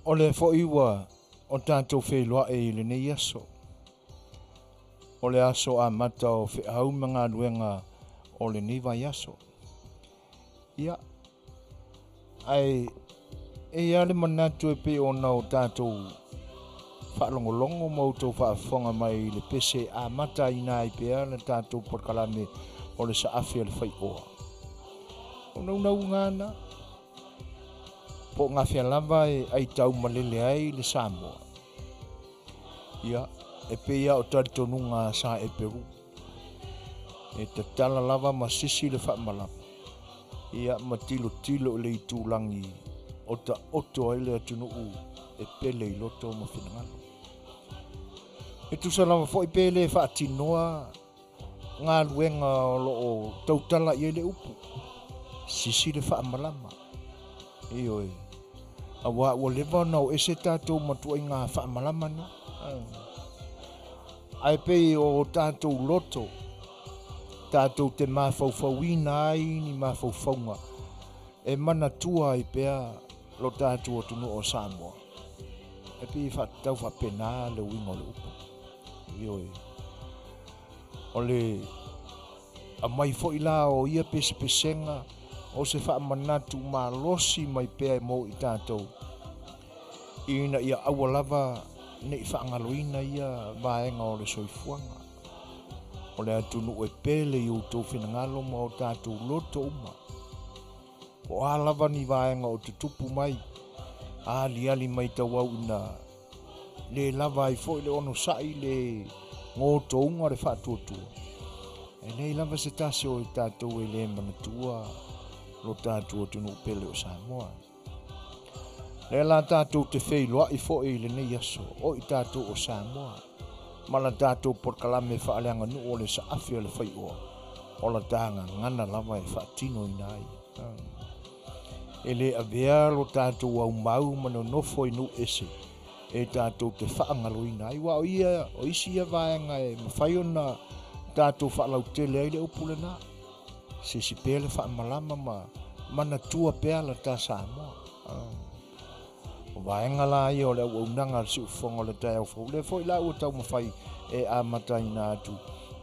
O le Fai'oa o tātou wheloa e le nei aso. O le aso a mata o whiau mga luenga o le nei vai aso. Ia, ai e ale manatu e pe ona o tātou whaalongolongo mautou whaafonga mai le pese a mata ina i pea le tātou porkalame o le Afiafi Le Fai'oa. O nau ngana, po ngā whia lava e ai tau malele ai le Samoa. Ia, e pea o taritonunga sa e Peru. E te tala lava ma sisi le whaamalama. Ia, ma tilo le itūlangi o ta oto ai le atunuu e pele i loto ma whinangalo. E tusa lava fo i pele whaatinoa ngā luenga o loo tautala i ele upu. Sisi le whaamalama. Io e. Awa ua lewa nau e se tātou matua i ngā whaamalama no. Ai pei o tātou loto. Tātou te mafaufauina ai ni mafaufaunga. E mana tua i pea lo tātou o tunu o Samoa. E pei whaatau whapena le wingo le upu. Io e. O le a mai fo ila o ia pese pesenga o se whaamanatu ma losi mai pea mo i tātou. Ina ia awalava ne i whaangaloina ia vaenga o le soifuanga. O le atunu e pele i utou whinangalo ma o tātou loto uma. O alava ni vaenga o te tupu mai. Ali mai tawau ina le lava i fo i le ono sai le ngoto unga le whaatuatua. E nei lava se tase o i tātou e le manatua lo tātou tunu pele o Samoa. Le la tātou te wheiloa i fo i le nei aso o i tātou o Samoa. Ma la tātou porkalame whaaleanga nu o le Afiafi Le Fai'oa. O la tānga ngana lava e whaatino i nai. E le avea lo tātou au mau mano nofo i nu ese. E tātou te whaangalo i nai. Wa o ia, o isi ia vaenga e mawhaiona tātou whaalau tele ai le upule nā. Se si pele whaamalama ma mana tua pea la tā Samoa. O vaenga la ia o le au nanga si ufonga le tai au fau. Le fo i la ua tau mawhai e a matai nā atu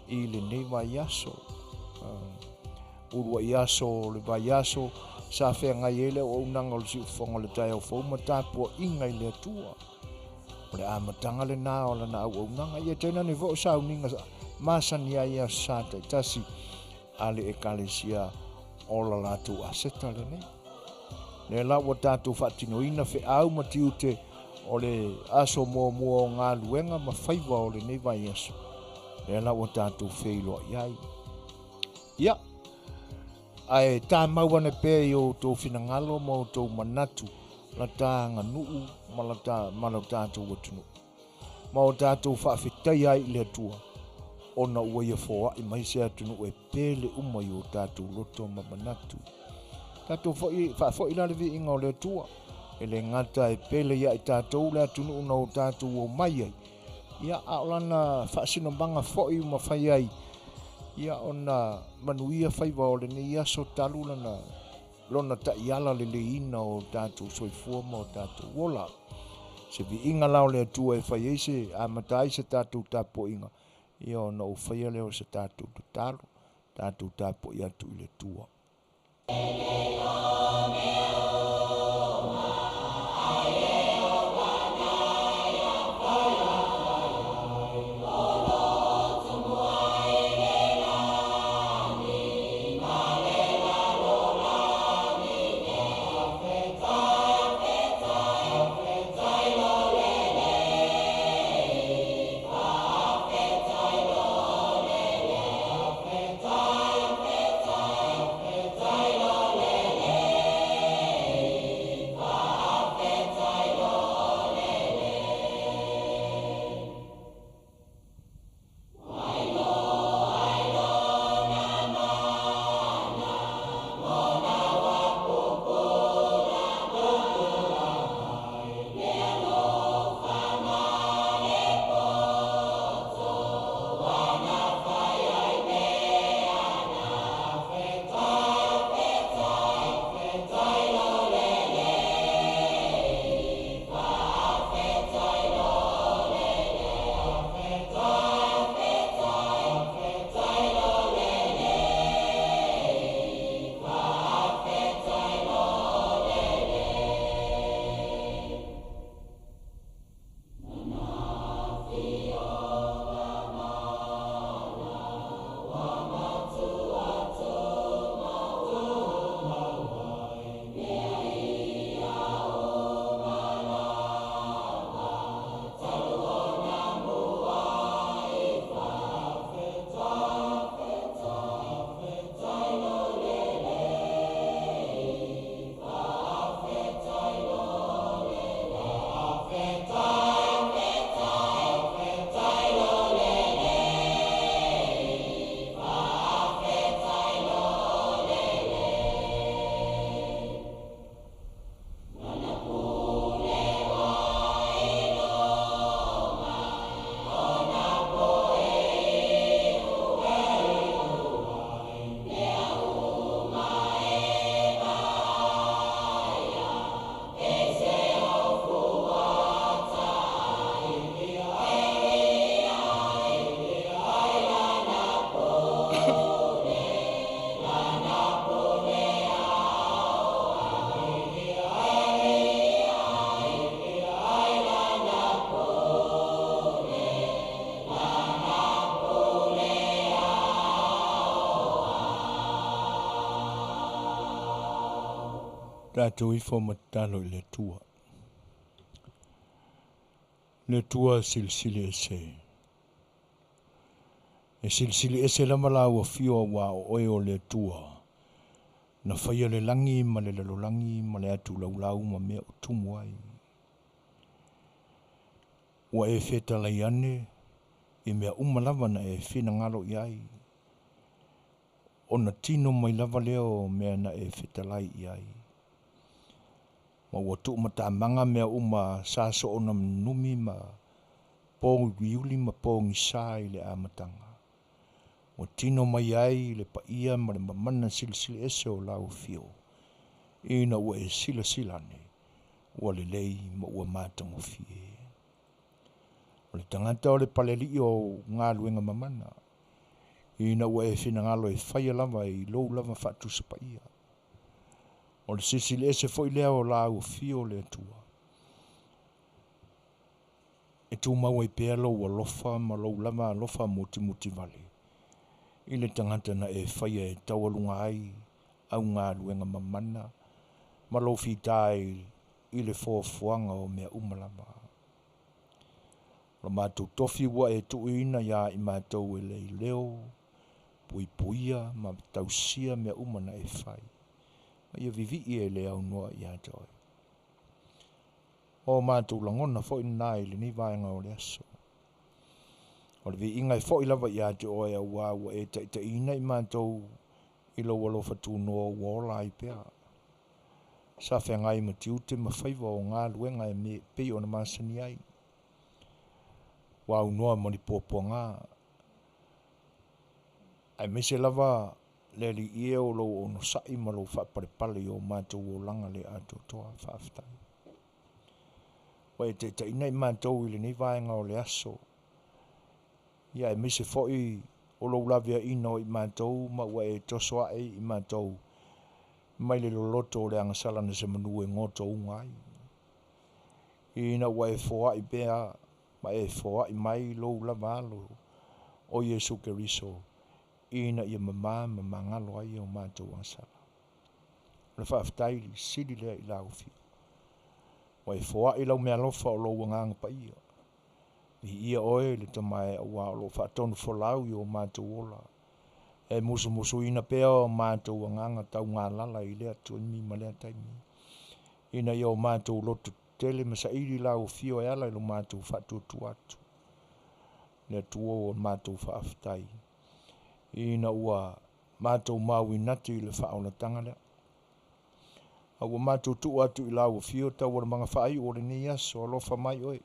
i le nei vai aso. Urua i aso, le vai aso, sa whea ngai ele o nanga si ufonga le tai au fau. Ma tāpua ingai le atua. O le a matanga le nā o la na au nanga. Ia tena ne vo sa uninga masani ia sa tai tasi. Ale e kalesia o la latu aseta le nei. Le la wa tātou whaatinoina whiau matiu te o le aso mua o ngā luenga ma whaiwa o le nei vai aso. Le la wa tātou wheiloa iai. Ia, ai tā mauane pē i o tō whinangalo ma o tō manatu la tā nganuu ma la tātou watunu. Ma o tātou whaafetai ai le atua. Ona ua ia foa i mai se atunu e pele umai o tātou loto ma manatu. Tātou whaafo i la levi inga o le atua. E le ngata e pele ia i tātou le atunu una o tātou o mai ai. Ia aolana whaasino banga fo i ma whai ai. Ia ona Manuia whaiva o le nei aso talu lona ta iala le ina o tātou soifua ma o tātou wola. Se vi inga lao le atua e whai eise a matai se tātou tapo inga. Ia ona o whaia leo se tātou te talo, tātou tapo i atu i le tua. Tātou I fo matalo I le tua. Le tua silsili ese. E silsili ese lama la ua fio wa oe o le tua. Na whaia le langi ma le lalo langi ma le atu laulau ma mea o tumu ai. Ua e fetalaiane I mea umalava na e whina ngalo iai. O na tino mai lava leo mea na e fetalai iai. Ma ua tuu mataamanga mea uma saso o na numi ma pōngi wiuli ma pōngi sā I le amatanga. Ua tino mai ai le paia ma le mamana silisili ese o lau fio. Ina ua e sila silane. Ua le lei ma ua mātango fie. O le tangata o le paleli o ngā luenga mamana. Ina ua e whina ngalo e whaia lava I lou lava whatu sa paia. O le sisili ese fo I lea o lau fio le atua. E tu maua I pēa lou a lofa ma lou lava a lofa muti muti vale. I le tangata na e whaia e tawalunga ai au ngā luenga mamana ma lou fitai I le fōfuanga o mea umalama. Lo mātou tofi ua e tuuina ia I mātou e lei leo, pui puia ma tausia mea umana e whai. Ma ia vivi e le au noa I atoi. O mātou langona fo ina I le ni vaenga o le aso. O le vi inga I fo I lava I atoi a ua e ta ina I mātou I lo walo fatu noa wola I pea. Sa whengai ma tiute ma whaiva o ngā luenga e me pei o na masani ai. Wa unoa mani pōpua ngā. Ai mese lava le li ie o lo o no sai ma lo whaparepale o mātou o langa le ato toa whaafitai. Wa e te ina I mātou I le ni vaenga o le aso. Ia e mese foi o lo lavia ino I mātou ma ua e tosoa I mātou. Mai le loloto o le angasala na se manu e ngoto ungai. Ina ua e foa I bea ma e foa I mai lou lavalo o Yesu Keriso ina ia mama ngalo ai o mātou ansala. Le whaafitai li sidi lea I lau fio. Wa e foa I lau mea lofa o lou nganga pa ia. I ia oe le tamae a wā o lo whaatonu folau I o mātou ola. E musu ina pea o mātou nganga tau ngā lala I lea tuimi ma lea taimi. Ina ia o mātou lotu tele masa iri lau fio e ala I lo mātou whatutu atu. Lea tuo o mātou whaafitai. Ina ua mātou maui natu I le whaola tanga lea. A ua mātou tu atu I lau fio tau ora mga whaai o le ni aso alofa mai oe.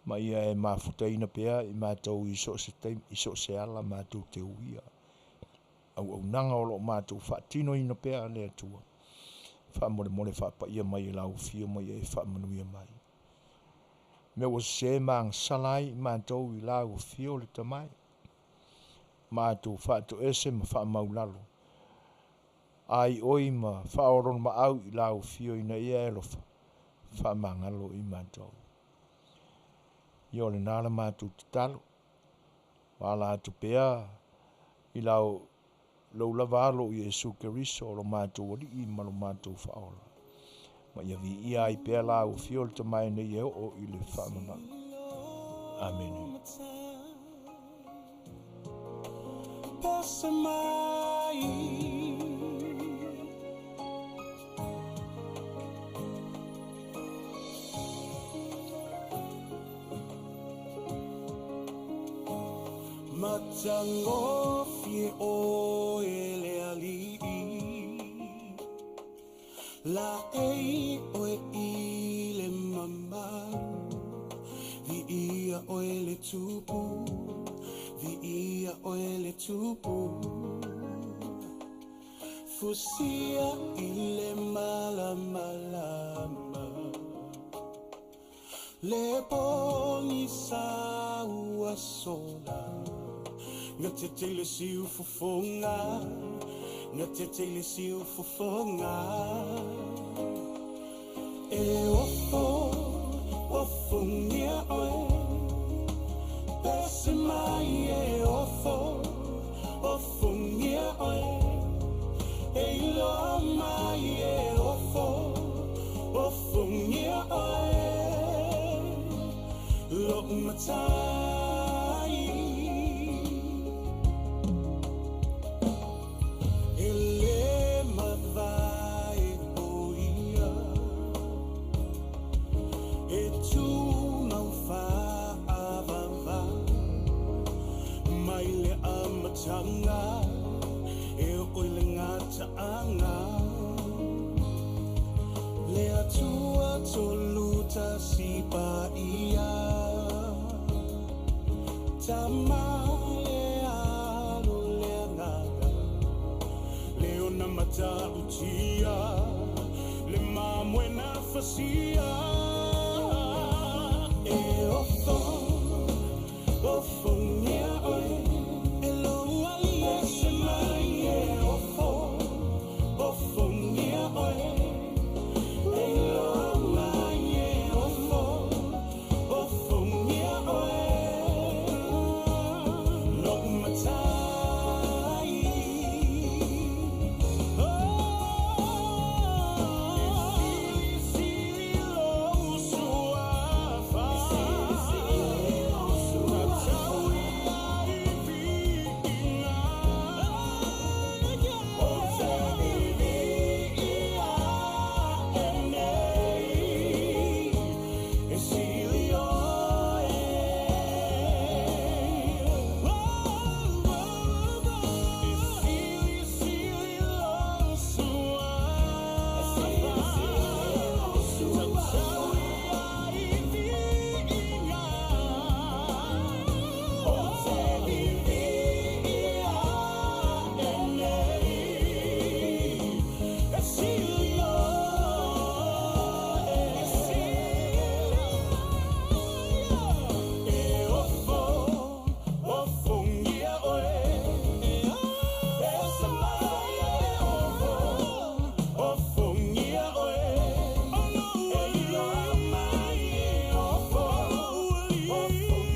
Ma ia e mafuta ina pea I mātou I so se ala mātou te uia. Au nanga o lo mātou whaatino ina pea lea tua. Whaamore whaapa ia mai I lau fio mai e Manuia mai. Me o se maang salai I mātou I lau fio le tamai. Mātou whaato ese ma whaamaulalo. Ai oi ma whaoron ma au I lau fio ina ia elofa. Whaamangalo I mātou. Io le nāra mātou te talo. Wala atu pea I lau lo lavalo I Yesu Keriso o lo mātou ori I ma lo mātou whaola. Ma ia vi ia I pea lau fio le tamai nei eo o I le whaamana. Amen. Matango fie o ele ali la ei o ile mama vi ia o ele tupu vi ia o ele tupu fusia ile malama le poni Suasua nga te tele si u fofonga nga te tele si u fofonga e ofo nia oe pese mai e ofo nia oe e lo mai e ofo Look matai Ele mavai boia E tu mau whaavava Mai le amatanga E oile ngata anga Le atua toluta sipa ia Tama le alo le ngaga Leo na mata utia Le mamwe na fasia E ofo nia oe E lo ali e se mai E ofo nia oe E lo mai e ofo nia oe Lo matai Sili lo suafa Natawi ai vina O te vivi ia enei E sili oe Sili lo suafa Natawi ai vina O te vivi ia enei E sili oe E ofo ngia oe E se mai ofo ngia oe E ilo mai ofo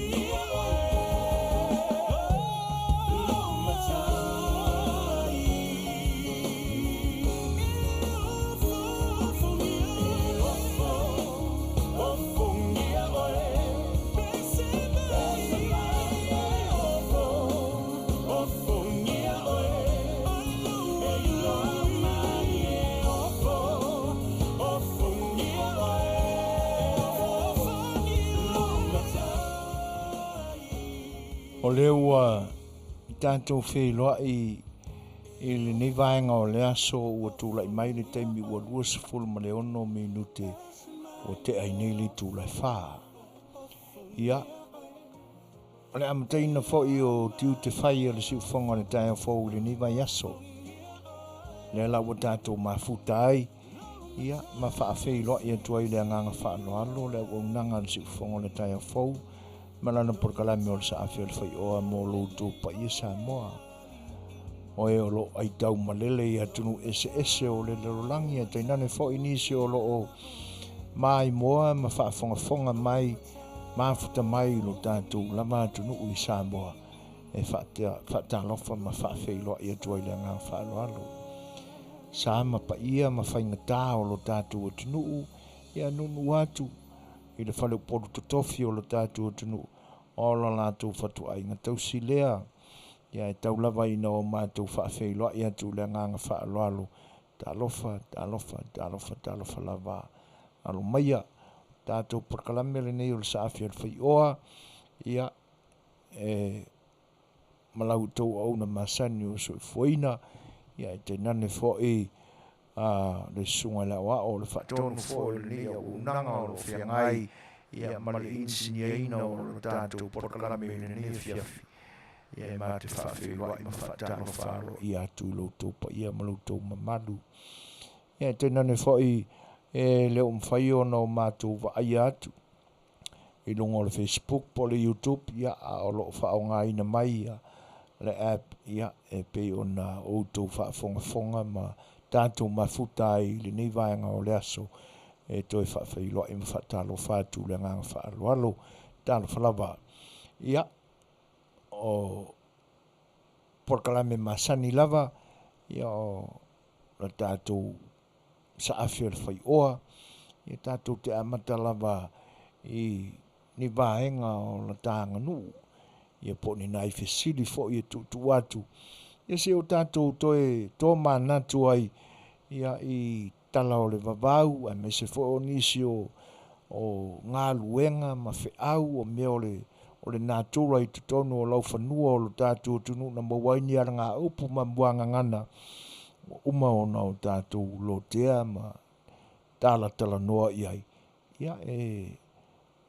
ngia oe Lo matai Ofo ngia oe E se mai ofo ngia oe E ilo mai ofo ngia oe Lo matai O leua tātou whēloa i le nei vaenga o le aso ua tūlai mai le taimi ua 2 minute o te ai nei le tūlai whā. Ia, le amataina fo'i o tiu te whai o le siufonga le tae o fōu le nei vai aso. Le la ua tātou mafuta ai, ia, ma wha whēloa i atua i le anganga whaaloalo le ua unanga le siufonga le tae o fōu. Malana por kalame o sa A Le Fai'oa mo lo tu pa i Samoa. O e o lo ai tau malele i atunu ese o le lorangi e tainane fo inisi o lo o mai moa ma whaafonga mai mafuta mai lo tātou lama atunu i Samoa. E whata lofa ma whaafeiloa i atua i le ngā whaaloalo. Sa ma pa ia ma whaingatā o lo tātou atunu i anunu atu. I le whale poru totofi o lo tātou atunu o lo lātou whatu ai ngatau si lea. Ia e tau lava ina o mātou whaafeiloa i atu le nganga whaaloalo. Tā lofa lava. Alo maia, tātou porkalame le nei o le Sa A Le Fai'oa. Ia e malau tau au na masani o Fofogaina. Ia e te nane fo'i le sunga la wa o le whatonu fo'i le nei o unanga o lo whiangai. Ia ma le insinia o lo tātou porkalame le nei Afiafi. Ia e mā te whaafeiloa i ma whatalo wharo i atu lo tau pa ia ma lo tau mamalu. Ia te nane fo'i e leo mwhai o na o mātou wa ai atu. I longo le Facebook po le YouTube, ia a o lo whaonga ina mai ia le app, ia e pe o na outou whaafonga ma tātou mafuta i le nei vaenga o le aso. E toi whaafeiloa i ma whatalo whātu le nganga whaaloalo, tālo whalava. Ia, o porkalame masani lava, ia o la tātou Sa A Le Fai'oa, ia tātou te amata lava i ni vaenga o la tānganu. Ia po ni nai fesili fo ia tu atu. Ia se o tātou toe tō manatu ai ia i tala o le vavau, a me se fo o nisi o ngā luenga ma Fe'au o mea o le nātura i tutonu o lau whanua o lo tātou tunu na mawaini ara ngā upu ma buanga ngana uma o na o tātou lo tea ma tāla tala noa i ai. Ia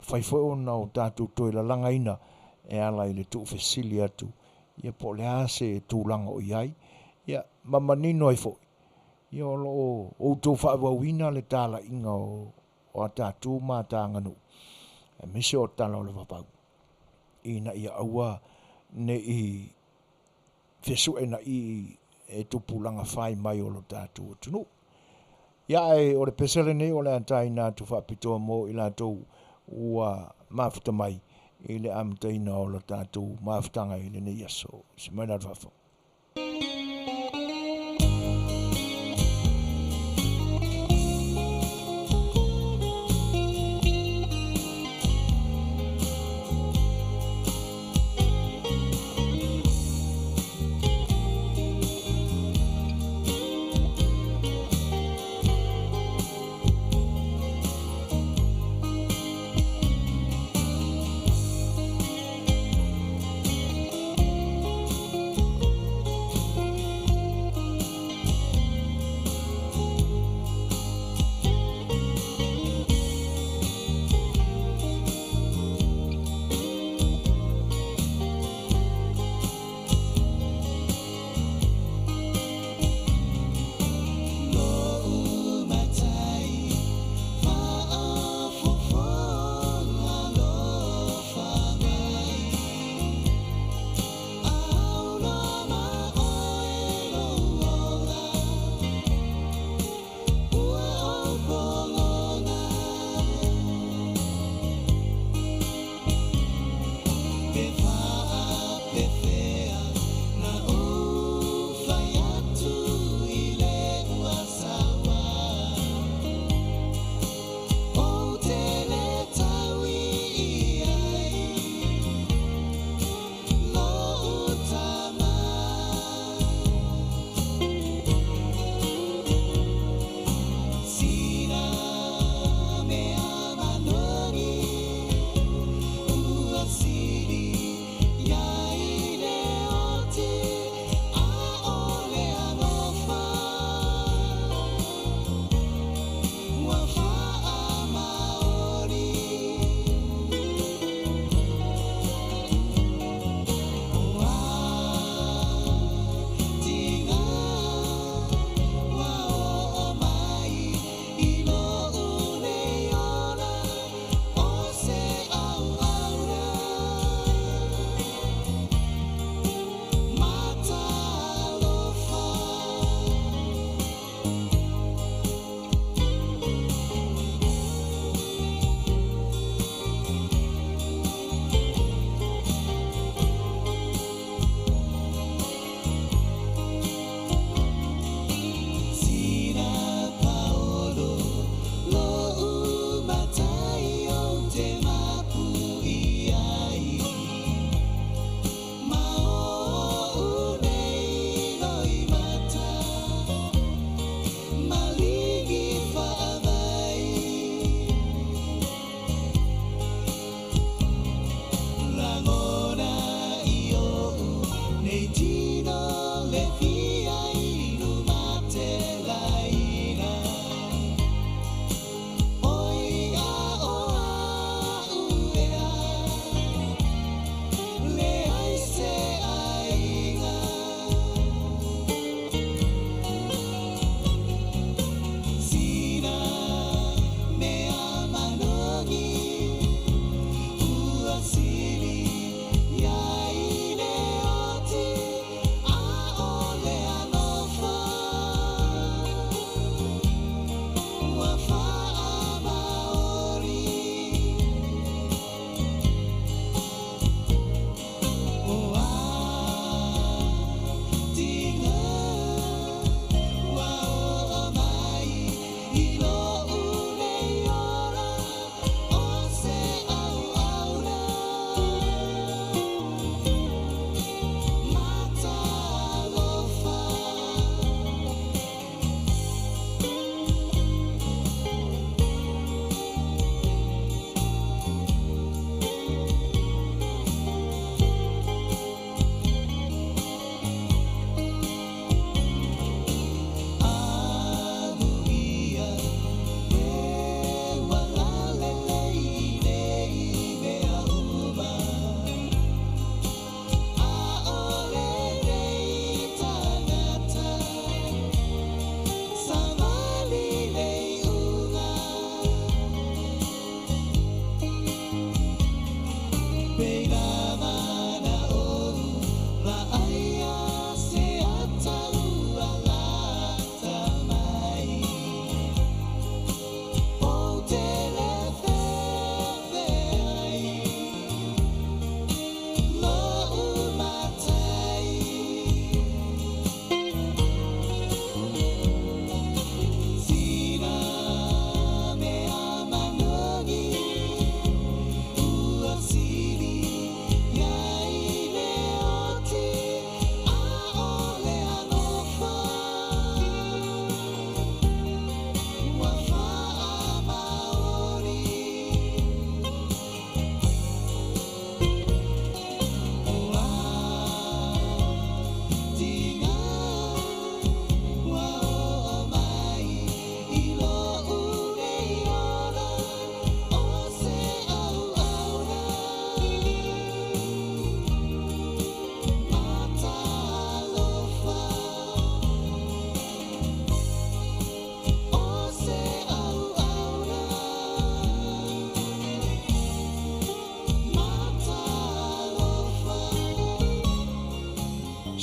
whaifo o na o tātou toi la langa ina e ala i le tu fesili atu. Ia po le ase e tūlanga o iai. Ia mamanino ai fo. Ia o tō whaawawina le tāla inga o a tātou mā tānganu. E mese o tala o le wapau. Ina ia aua ne i fesu e na i e tupulanga whai mai o lo tātou tunu. Ia o le pesele nei o le antai nā tu whapitoa mo i la tō ua mafuta mai i le amtaina o lo tātou mafutanga i le nei aso. Si mai nā rwhafo.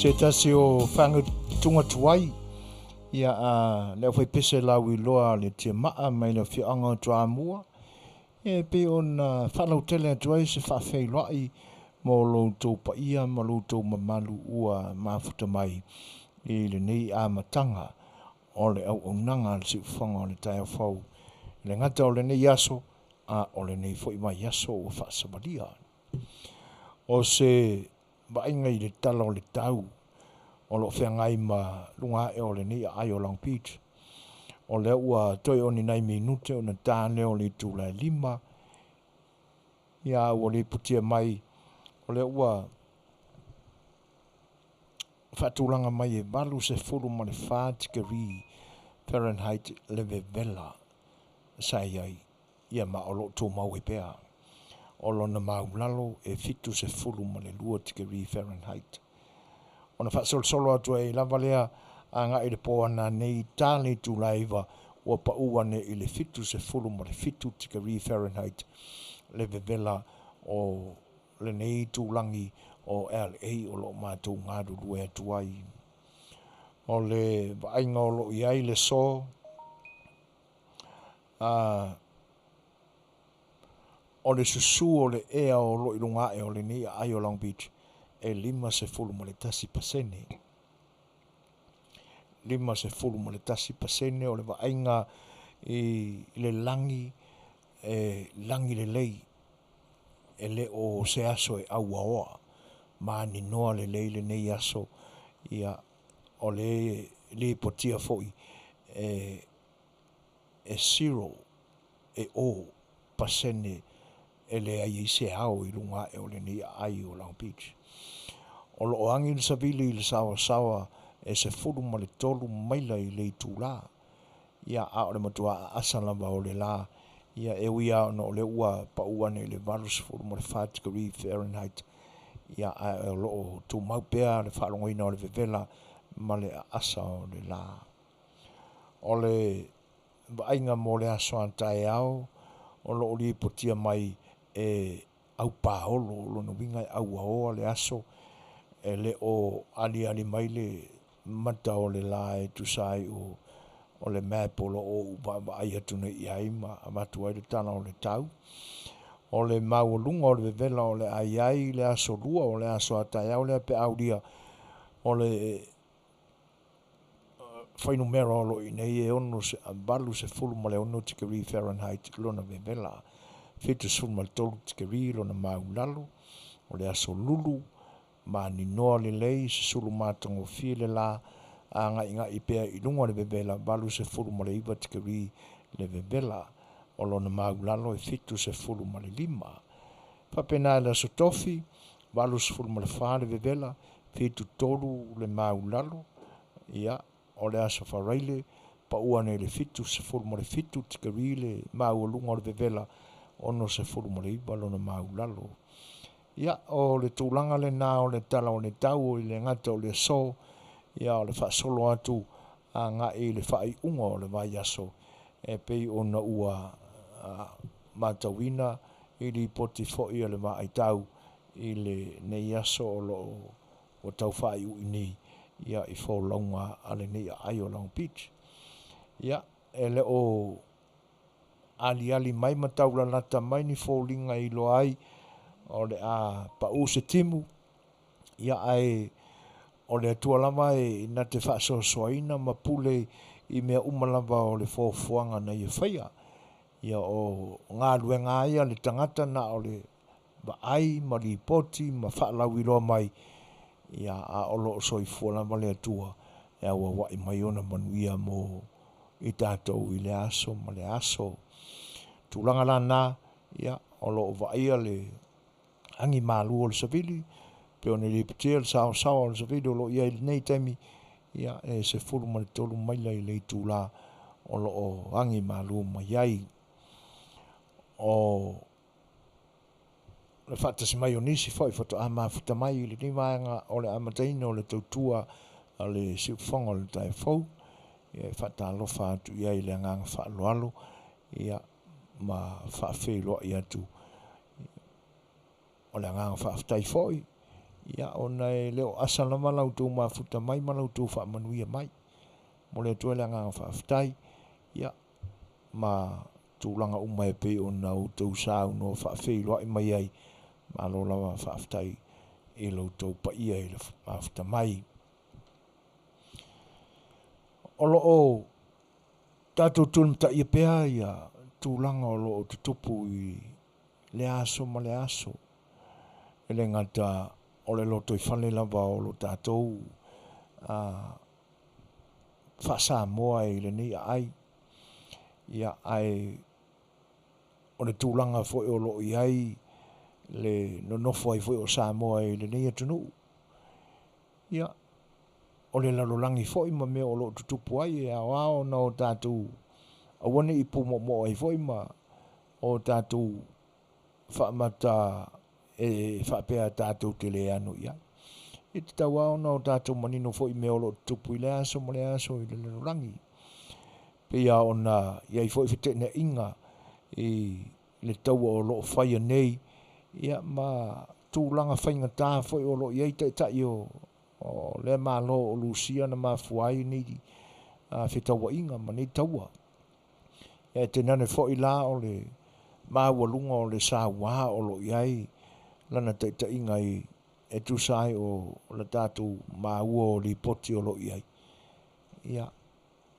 se tasi o whanga tunga tuai. Ia leo whai pese lau I loa le te maa mai le whianga o tua mua. E pe on whanau tele atuai se whawhailoai mo loutou pa ia ma loutou mamalu ua mafuta mai I le nei a matanga o le au nanga le si whanga o le tai au whau. Le ngata o le nei aso a o le nei fwoi mai aso o whaasamalia. O se bainga I le tala o le tau o lo whengai ma lunga e o le nei ai o Long Beach. O le ua toi o ni nai minute o na tāne o le tūlai 5. Ia o le putia mai o le ua whatulanga mai e balu se furu ma le whātikari Fahrenheit le vevela sai ai ia ma o lo tō mau e pēa. O lo na maulalo e fitu se furu ma le 2 tikari Fahrenheit. O na whaasolo atu e lava lea a ngā I le pōana nei tāle tūlaiva ua pauane I le fitu se furu ma le fitu tikari Fahrenheit le vevela o le nei tūlangi o LA o lo mātou ngādu lue atuai. O le vainga o lo iai le so o le susu o le ea o lo ilunga e o le nei ai o Long Beach e 5 ma le tasi pasene. 5 ma le tasi pasene o le vainga I le langi langi le lei e le o se aso e au aoa ma ni noa le lei le nei aso ia o le potia foi e 0 e o pasene e le ai se au I lunga e o le nei ai o Long Beach. O lo angi le savili le sawa e se furu ma le tolu maila I le tūla. Ia a o le matua asalamba o le la. Ia e uia no le ua pa uane le valus furu ma le 5 degree Fahrenheit. Ia a e lo tu maupea le whaalongoina o le vevela ma le asa o le la. O le vainga mo le asoan tae au o lo li potia mai e au paolo lo no winga au aoa le aso e le o ali mai le mata o le la e tu sai o le map o lo o upa ai atu nei iai ma amatu ai le tana o le tau. O le maulunga o le vevela o le ai le aso lua o le aso atai au le pe aulia o le whainumera o lo inei e ono se balu se fulu ma le ono tikari Fahrenheit lona vevela. Fitu sun ma le tolu tikari lona maulalo o le aso lulu ma ni noa le lei se sulu matango fie le la a nga ipea I lunga le vevela balu se fulu ma le iwa tikari le vevela o lona maulalo e fitu se fulu ma le 5. Papena le aso tofi balu se fulu ma le 4 le vevela fitu tolu le maulalo ia o le aso wharaile pa uane le fitu se fulu ma le fitu tikari le maulunga o le vevela ono se fulu ma le iwa lona maulalo. Ia o le tūlanga le nā o le tala o le tau o le ngata o le so ia o le whaasolo atu a ngā I le whai unga o le vai aso e pei o na ua matawina I li poti foi o le vai tau I le nei aso o lo o tau whai ui nei ia I wholaunga a le nei ai o Long Beach. Ia e le o ali mai mataula nata mai ni wholinga I lo ai o le a pa u se timu ia ai o le tualama e na te whaasosoaina ma pule I mea umalava o le fofuanga na ia whaia ia o ngā luenga ia le tangata na o le ai ma li poti ma whaalau iloa mai ia a o lo soi fualama le atua e awa wai mai ona manuia mo I tātou I le aso ma le aso tūlanga la nā ia o lo vaia le angi malu o le savili, pe o ne le petea le sao o le savili o lo ia I nei taimi, ia e se fulu ma le tolu maila I le tūla o lo o angi malu ma iai. O le whatasi mai o nisi whai whato a mafuta mai I le ni maanga o le amataina o le tautua a le siufonga o le tai fau, ia whata alofa atu iai le anganga whaaloalo, ia ma whaafeloa I atu. O le anganga whaafutai foi, Ia ona e leo asala malau tō mafuta mai malau tō wha Manuia mai. Mo le tuele anga whaafitai. Ia ma tūlanga umai pe o nau tau sāu no whaafei loa i mai ai. Ma lo lawa whaafitai e lau tau pa ia e le whaafuta mai. Olo o tātou tūnta ia pēa ia tūlanga o lo o tutupu i le aso ma le aso. E le ngata o le loto i whale lava o lo tātou wha Samoa i le nei ai. Ia ai o le tūlanga foi o lo i ai le nonofo ai foi o Samoa i le nei atunu. Ia o le lalolangi foi ma mea o lo tutupu ai e ao na o tātou awane i pumo mo ai foi ma o tātou whaamata e whaapea tātou te le anu ia. E te tau ao na o tātou manino foi mea o lo tutupu i le aso mo le aso i le lalolangi. Pea ona iai foi fitene inga i le tau o lo whaia nei ia ma tūlanga whainga tā foi o lo iai tai o le malo o Lucia na mafuai ni Fetawa inga ma nei taua. E te nane foi la o le mawalunga o le Samoa o lo iai lana tai inga i e tu sai o la tātou maua o li poti o lo iai. Ia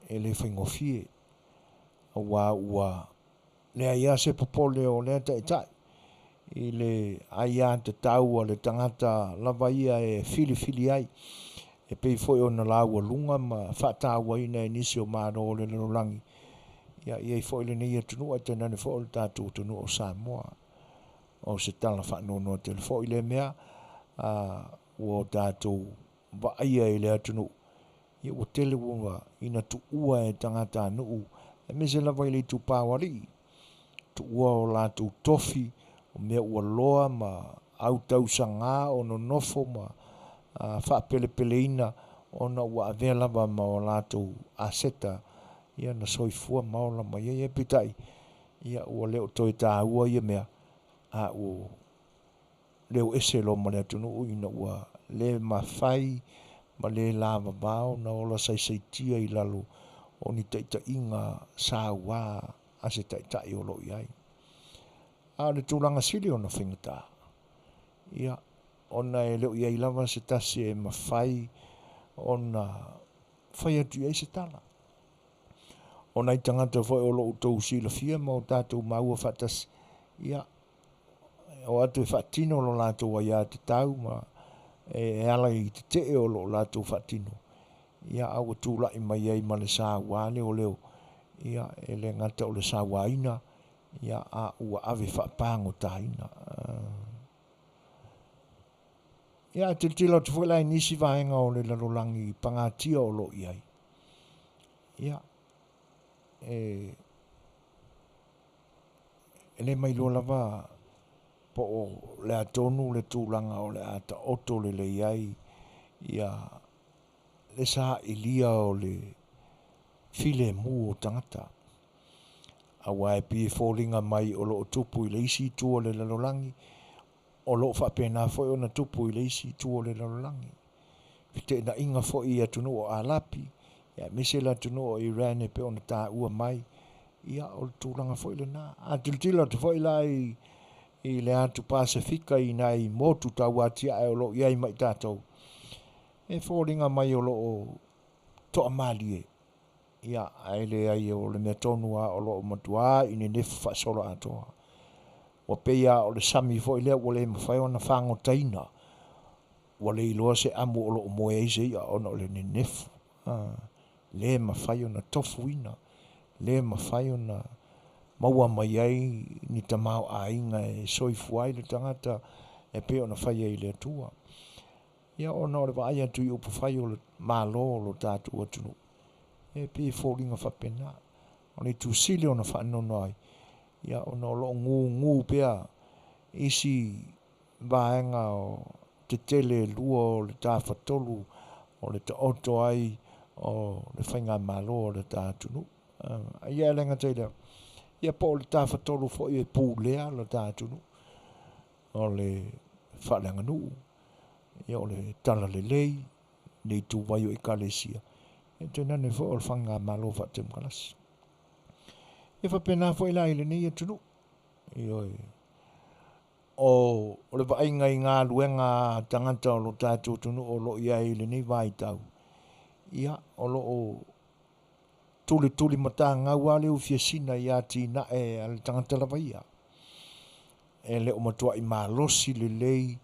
e le whaingofie a ua le aia se popole o le tai i le aia te tau le tangata lava ia e fili ai e pei foi o na laua lunga ma whataua ina e nisi o maro o le lolangi ia i foi le nei atunu te nane foi o le tātou tunu o Samoa o se tala whanono te le foi le mea o tātou wa aia i le atunu ia o tele wunga ina tu ua e tangata nuu e mese lava i le tu pāwari tu ua o lātou tofi o mea ua loa ma au tau sanga o no nofo ma whaapele ina o na ua avea lava ma o lātou aseta ia na soifua maola ma ia pitai ia ua leo toi tā ua ia mea a o leo ese lo ma le atunu ina ua le mawhai ma le lava bao na ola saisaitia i lalo o ni taita inga sāua a se taita i o lo iai. A le tūlanga sili o na whingata. Ia, ona e leo iai lava se tasi e mawhai o na whai atu iai se tala. Ona i tangata whai o lo utou sila fia ma o tātou maua whatas. Ia, o atu e whatino lo lātou ai a te tau ma e ala i te te o lo lātou whatino. Ia au tūla i mai ai ma le Samoa leo leo. Ia e le ngata o le Samoa ina. Ia a ua ave whapango taina. Ia te tila te whaelai nisi vaenga o le lalolangi pangatia o lo iai. Ia e le mai lo lava po o le atonu le tūlanga o le ata oto le iai. Ia le sa ilia o le file mu o tangata. Awa e pie fōlinga mai o lo tupu i le isi tu o le lalolangi. O lo whapena foi o na tupu i le isi tu o le lalolangi. Fite na inga foi i atunu o alapi. Ia mise la atunu o Iran e pe o na tā ua mai. Ia o le tūlanga foi le nā. A tiltila te foi la i le atu Pasifika i nai motu tau atia e o lo iai mai tātou. E fōlinga mai o lo o toa malie. Ia aile ai o le mea tonua o lo matua i ne nefu whasolo atoa. Wa peia o le sami fo i lea o le mawhai o na whango taina. Wa le iloa se amu o lo o moe eise ia o na o le ne nefu. Le mawhai o na tofu ina. Le mawhai o na maua mai ai ni tamau a inga e soifu ai le tangata e pe o na whai ai le atua. Ia o na o le vai atu i upu whai o le malo o lo tātu atunu. E pe fōringa whapena. O ne tu sili o na whanono ai. Ia o na lo ngu pea isi vaenga o te tele lua o le tāwhatolu o le ta oto ai o le whainga malo o le tātunu. Ia lenga teila. Ia po o le tāwhatolu fo i e pūlea le tātunu. O le whalenga nuu. ia o le tala lelei, nei tu vai o ekalesia. E tēnā ne fo o le whanga malo wha te mkalasi. E whapena fo ila ile nei e tunu. O le vainga i ngā luenga tangata o lo tātou tunu o lo ia ile nei vai tau. Ia o lo o tuli mata ngau ale u fiasina ia tina e al tangata la vaia. E le o matua i malosi le lei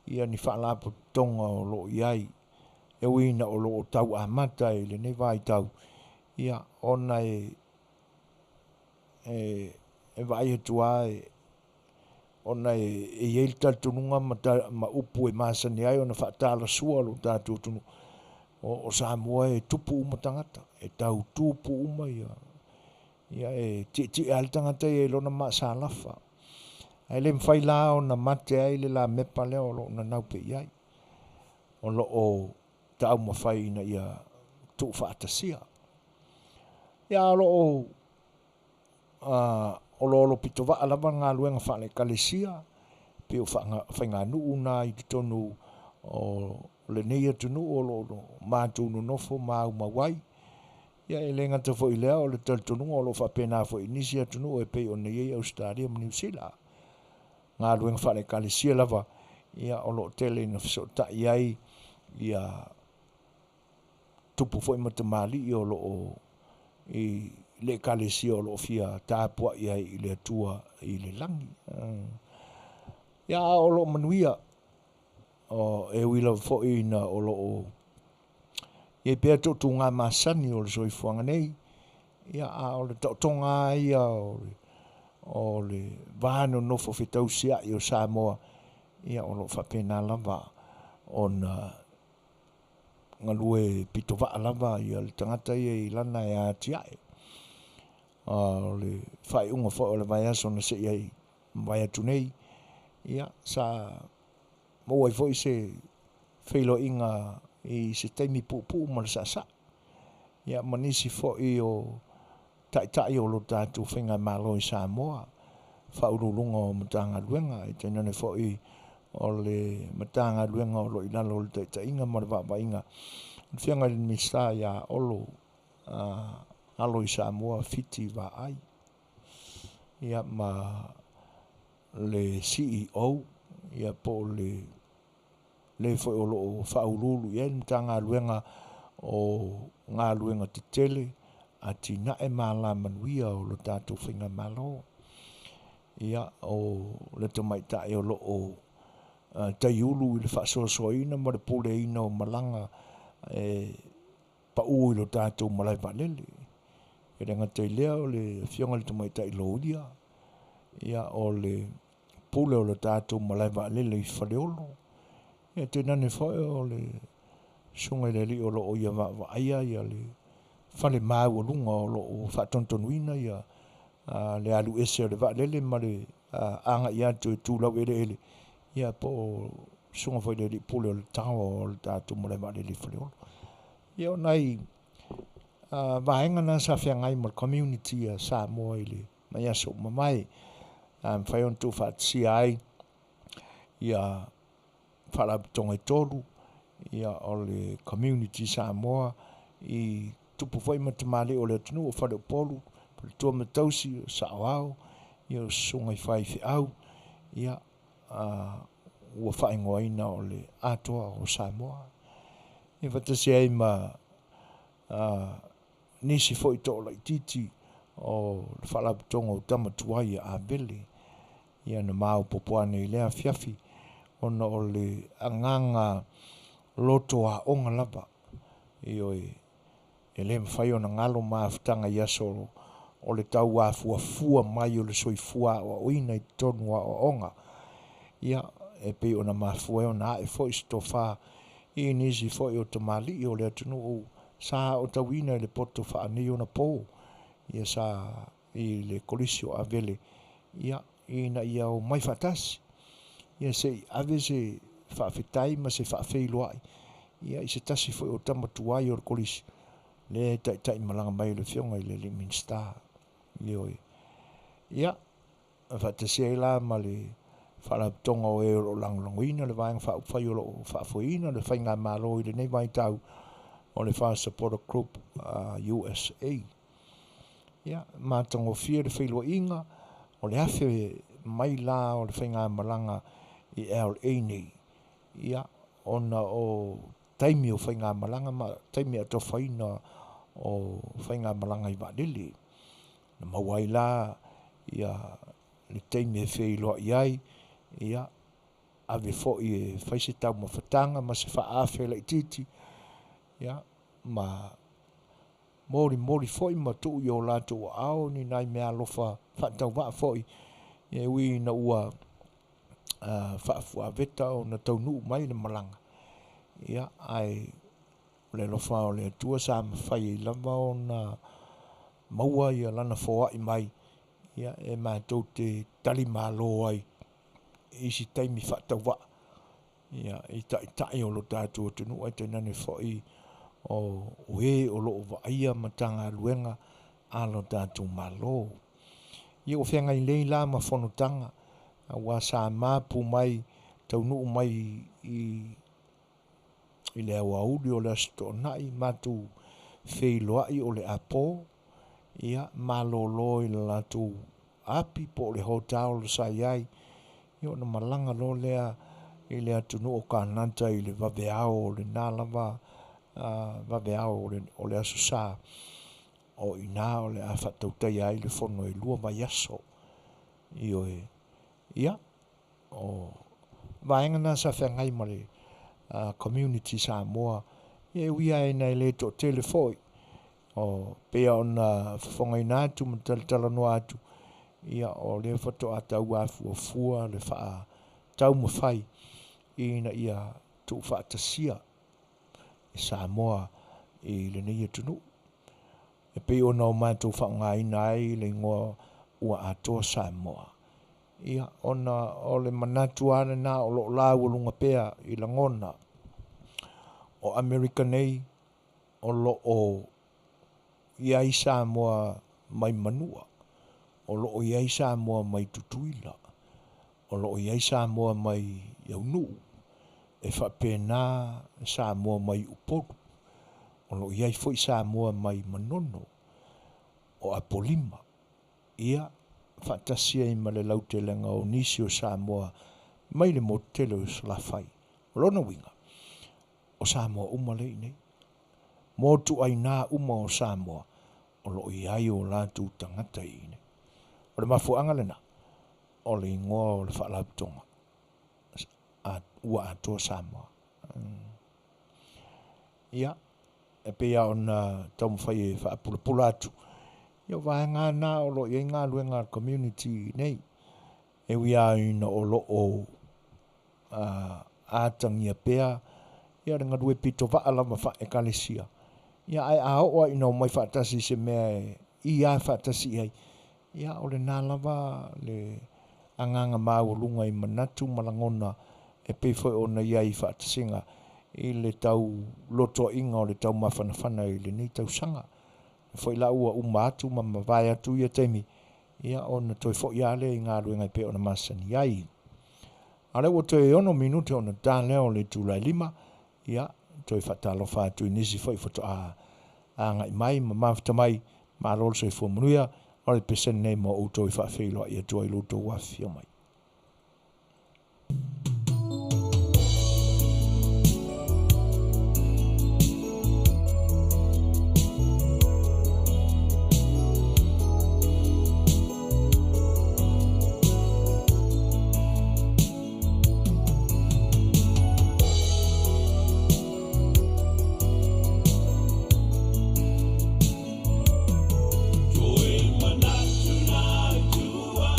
ia ni whaalapo tonga o lo iai. E wina o lo o tau amata e le nei vai tau. Ia ona e vai e tua ona e iei tatununga ma upu e masani ai ona whaatala sua lo tātou tunu. O Samoa e tupu uma tangata, e tau tupu uma ia. Ia e ti al tangata e lona maa sa lafa. Ai le mwhai la o na mate ai le la mepa leo lo na naupe iai. O lo o tau mawhai na ia tu whaatasia. Ia o lo pito wa alama ngā luenga whale kalesia. Pe o whai ngā nuu na i tonu o le nei atunu o lo mātou no nofo mau mawai. Ia e le ngata fo i lea o le taltonu o lo whapena fo i nisi atunu o e pei o nei Australia ma New Zealand. Ngā luenga whale kalesia lava. Ia o lo tele na fiso ta iai ia tupu fo i matamali i o lo i le kalesia o lo fia tāpua iai i le atua i le langi. Ia o lo Manuia o e wila fo i na o lo o e pēr tu ngā masani o le soifuanga nei. Ia o le tonga ia o le vāno nofo fetausia i o Samoa. Ia o lo whapena lava o na ngalue pito waa lava ia le tangata i lana e atiae. O le whai unga fo o le vai aso na se iai vai atu nei. Ia sa mo ai fo i se whailo inga i se teimi pupu ma le sa. Ia manisi fo i o tai o lo tātou whinga malo i Samoa. Whaurulunga o matanga luenga. I tēnane fo i o le matanga luenga o lo i lalo le tai inga ma le wapa inga. Whianga le mista ia olo alo i Samoa fiti wa ai. Ia ma le CEO ia po le fo o lo whaurulu ia matanga luenga o ngā luenga te tele a tina e mala Manuia o lo tātou whinga malo. Ia o le tamaita e o lo o taiulu i le whaasoasoaina ma le puleina o malanga pa ui lo tātou malai valele. E renga te lea o le whionga le tamaita i lo udia. Ia o le pule o lo tātou malai valele i whaleolo. Ia tēnane whae o le sunga le li o lo o ia aia ia le whale mau o lunga o lo o whatontonuina ia le alu ese o le valele ma le anga ia tu tūlau ele. Ia po sunga whae le li pule o le tawa o le tātou malai valele i whaleolo. Ia o nei vaenga na sa whiangai ma community a Samoa i le mai aso mamai. Whai on tu whaatsia ai ia whalapitonga i tolu ia o le community Samoa i tupu whai matamale o le atunu o whale o polu le tua matausi o saoao ia o sunga i whai whiau ia ua whaingoaina o le atoa o Samoa. Ia whatasi ai ma nisi fo i tō lai titi o le whalapitonga o tamatuai a Abele. Ia na mau popoane i lea Afiafi ona o le anganga loto a onga lava. Io e le mwhai o na ngalo maafutanga i aso o le tau a fuafua mai o le soifua o oina i tonu a o onga. Ia e pe o na maafua o na e fo i stofa i nisi fo i o tamali i o le atunu o sa o tawina le poto whaani o na po. Ia sa i le kolisio a vele. Ia ina ia o mai fatasi. Ia se ave se whaafetai ma se whaafeiloai. Ia i se tasi fo o tamatuai o le kolisio. Le tai malanga mai le whionga i le Liming Star. Ia, whaatasi ai la ma le whala tonga o e o langlanguina le vaenga whai o lo whaafoina le whainga malo i le nei mai tau o le Fire Supporter Group USA. Ia, mātango fia le whailua inga o le afe mai la o le whainga malanga i LA nei. Ia, ona o taimi o whainga malanga ma taimi ato whaina o whainga malanga i vadili. Na mawai la ia le taimi e whailua iai ia ave fo i whaise tau mawhatanga ma se whaafe la ititi. Ia, ma mori foi ma tu i o lato ao ni nai mea lofa whatau waa foi. Ia ui na ua whaafua veta o na tau nuu mai le malanga. Ia, ai le lofa o le atua sa mawhai lava o na maua ia lana foa i mai. Ia, e mātou te tali malo ai isi taimi whatau waa. Ia, i tai o lo tātua tunu ai te nane foi o e o loo vaia matanga luenga a lo tātou malo. Ia o whenga i lei la ma whanotanga a wa sa mapu mai tau nuu mai i le awa uri o le asto nai matu wheiloai o le apo. Ia malolo i le latu api po le hotao le sa iai. Ia o na malanga lo lea i le atunu o kananta i le vaveao o le nalava vaveao o le aso sa o ina o le a whatautai ai le whono i lua mai aso. Io e ia o vaenga na sa whengai ma le community Samoa. Ia wia e nei le to telefoi o pea o na Fofogaina atu ma talatala atu. Ia o le whato a tau a fua le wha tau mawhai ina ia tu whaatasia e Samoa i le nei atunu. E pe o na o mātou whaongaina ai le ngoa ua atoa Samoa. Ia ona o le manatu ana na o lo la ulunga pea i la ngona o America nei o lo o iai Samoa mai Manua. O lo o iai Samoa mai Tutuila. O lo o iai Samoa mai Yaunu. E whapena Samoa mai Uporu. O lo iai foi Samoa mai Manono. O Apolima. Ia whatasia i male lautelenga o nisi o Samoa mai le motelo o Slafai. O lona winga. O Samoa umale i nei. Motu ai nā uma o Samoa. O lo iai o lātu tangata i nei. O le mafuanga lena. O le ingoa o le whaalautonga. Ua atoa Samoa. Ia. E pea o na taumawhai e whaapulapula atu. Ia vaenga nā o lo iai ngā luenga community nei. E wia ina o lo o ātangia pea. Ia ringa rue pito waalama wha e kalesia. Ia ai a hoa ina o mai whaatasi se mea i a whaatasi ai. Ia o le nālawa le anganga māulunga i manatu malangona e pefoi o na iai whaatasinga i le tau loto inga o le tau mawhanawhana i le nei tau sanga. Foi la ua umatu ma mawai atu ia temi. Ia o na toi fo iale i ngā ruenga i pe o na masani iai. Ale o toi ono minute o na tālea o le tūlai 5. Ia toi whatalo whātu i nisi foi foto a ngai mai ma mawhita mai ma rol so i fua Manuia o le pesen nei mo o toi whaafeiloa i atua i luto wafia mai. Joy manatu na tua,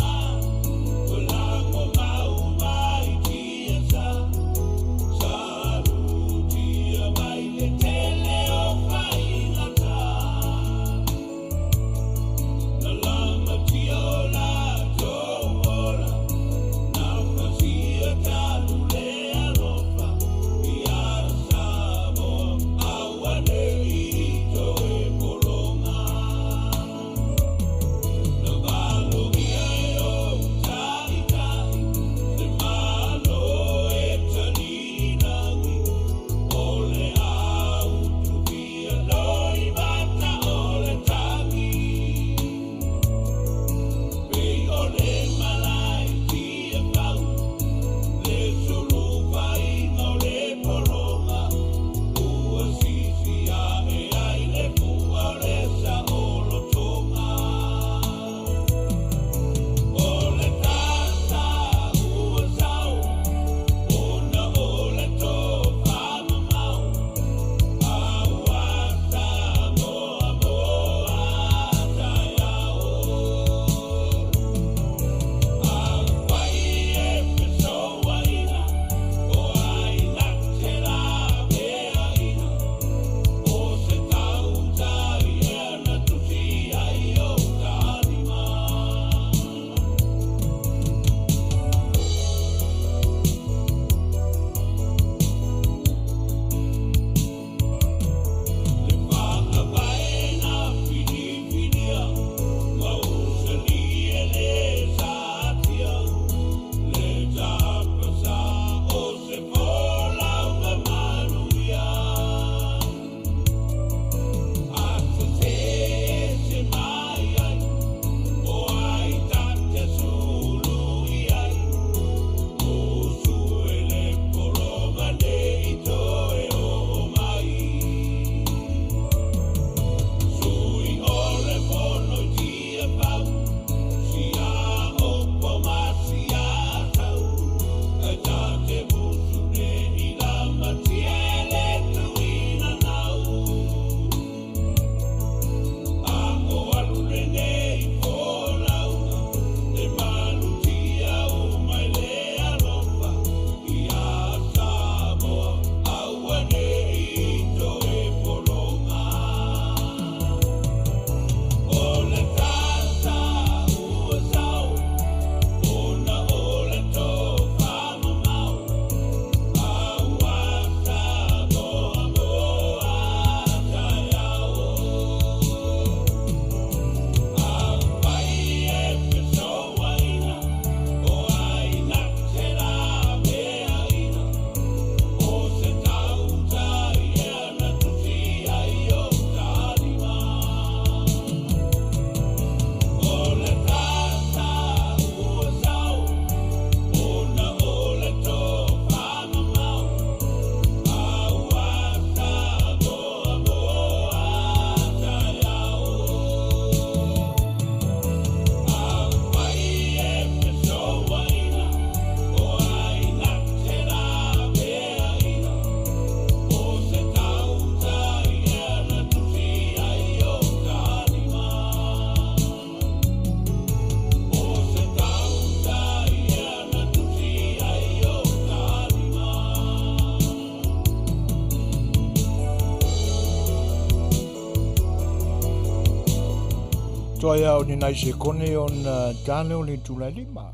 Toa ia o ni nai se kone on tane o ni tula lima.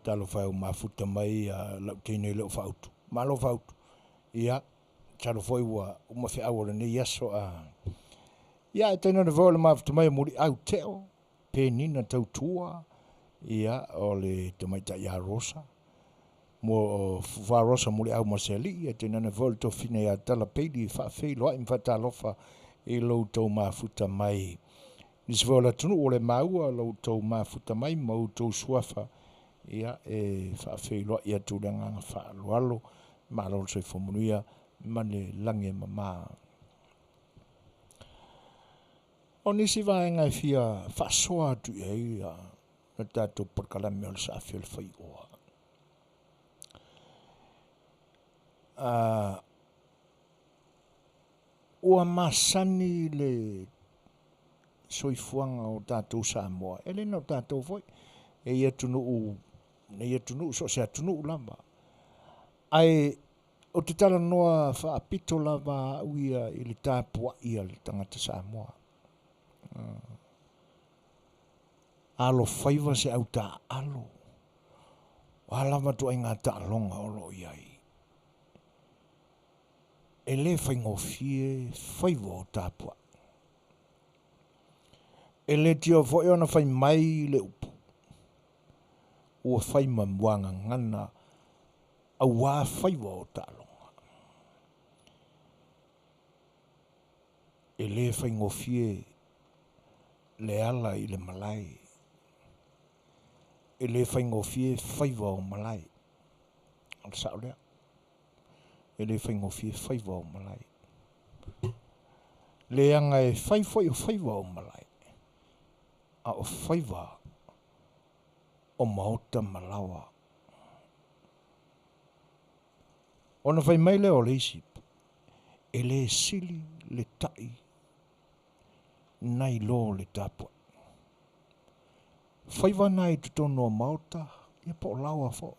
Talo fai o mafuta mai lau teine leo fautu. Malo fautu. Ia, talo foi ua uma fe awala ni yaso ia e teina na vola mafuta mai muri au teo. Penina tautua. Ia, o le tamaita ia rosa. Mo fa rosa muri au maseli. Ia teina na vola to fine ia tala peidi faafei loa imfa talofa e lo tau mafuta mai. Nisi vola tunu o le maua lo tau mafuta mai mau tau suafa. Ia e faafei loa ia tūranga fa alo ma lo se fo Manuia mane lange mama. O nisi vaenga fia fa soa tu e na tato perkalame o le sa A Le Fai'oa. Ua masani le soifuanga o tatou Samoa. Ele no tatou foi. E ia tunu so se tunu lamba. Ai o te tala noa whaapito lava uia i le tāpua ia le tangata Samoa. Alo faiva se au tā alo. Wala tu ai ngā tā longa o lo iai. E le whaingofie faiva o tāpua. E le tio foi ona fai mai le upu. Ua fai mamuanga ngana a wā faiwa o tālonga. E le fai ngofie le ala i le malai. E le fai ngofie faiwa o malai. Al sao lea. E le fai ngofie faiwa o malai. Le anga e fai foi o faiwa o malai. A o faiwa o maota malawa. Ona fai mai le o le isip. E le sili le tai. Nai lo le tapua. Faiwa nai tutono o maota. Ia po lawa fo.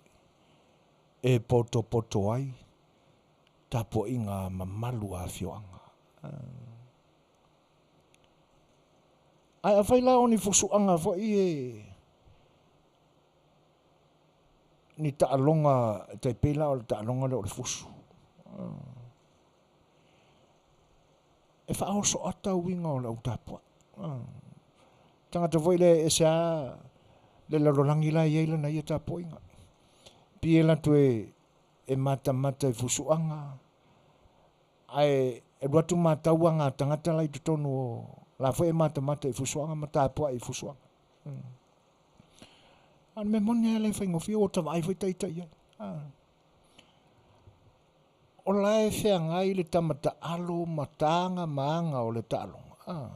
E poto ai. Tapua inga mamalu a Afioanga. Ai a fai lao ni fusuanga fo i ni taalonga te pela o taalonga le fusu. E fa o so ata winga o le utapua. Tanga te voile e sa le lalolangi la yeila na ia tapoinga. Piela tu e mata e fusuanga. Ai e watu matauanga tangata lai tutonu la foi e mata e fusuanga matapua e fusuanga. An me mone le fai ngofi o tawai foi taitai. O lai fea ngai le tamata alo matanga maanga o le talonga.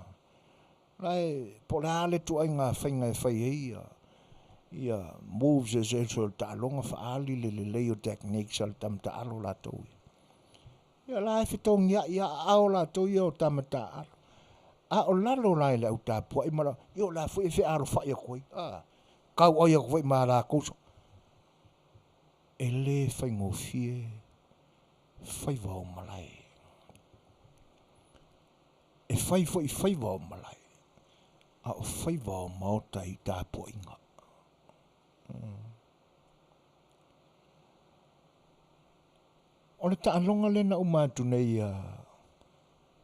Lai po le tu ai ngā fai ngai fai eia. Ia moves e se o talonga faali le leo techniques al tamata alo la tau. Ia lai fitong ia ao la tau ia o tamata alo. A o lalo lai le au tapua i mara. Ia la foi fe aro fai a koi. Kau oia koe mara kouso. E le fai ngofie fai wau malai. E fai foi fai wau malai. A o fai wau maota i tāpua inga. O le taalonga le na umatu nei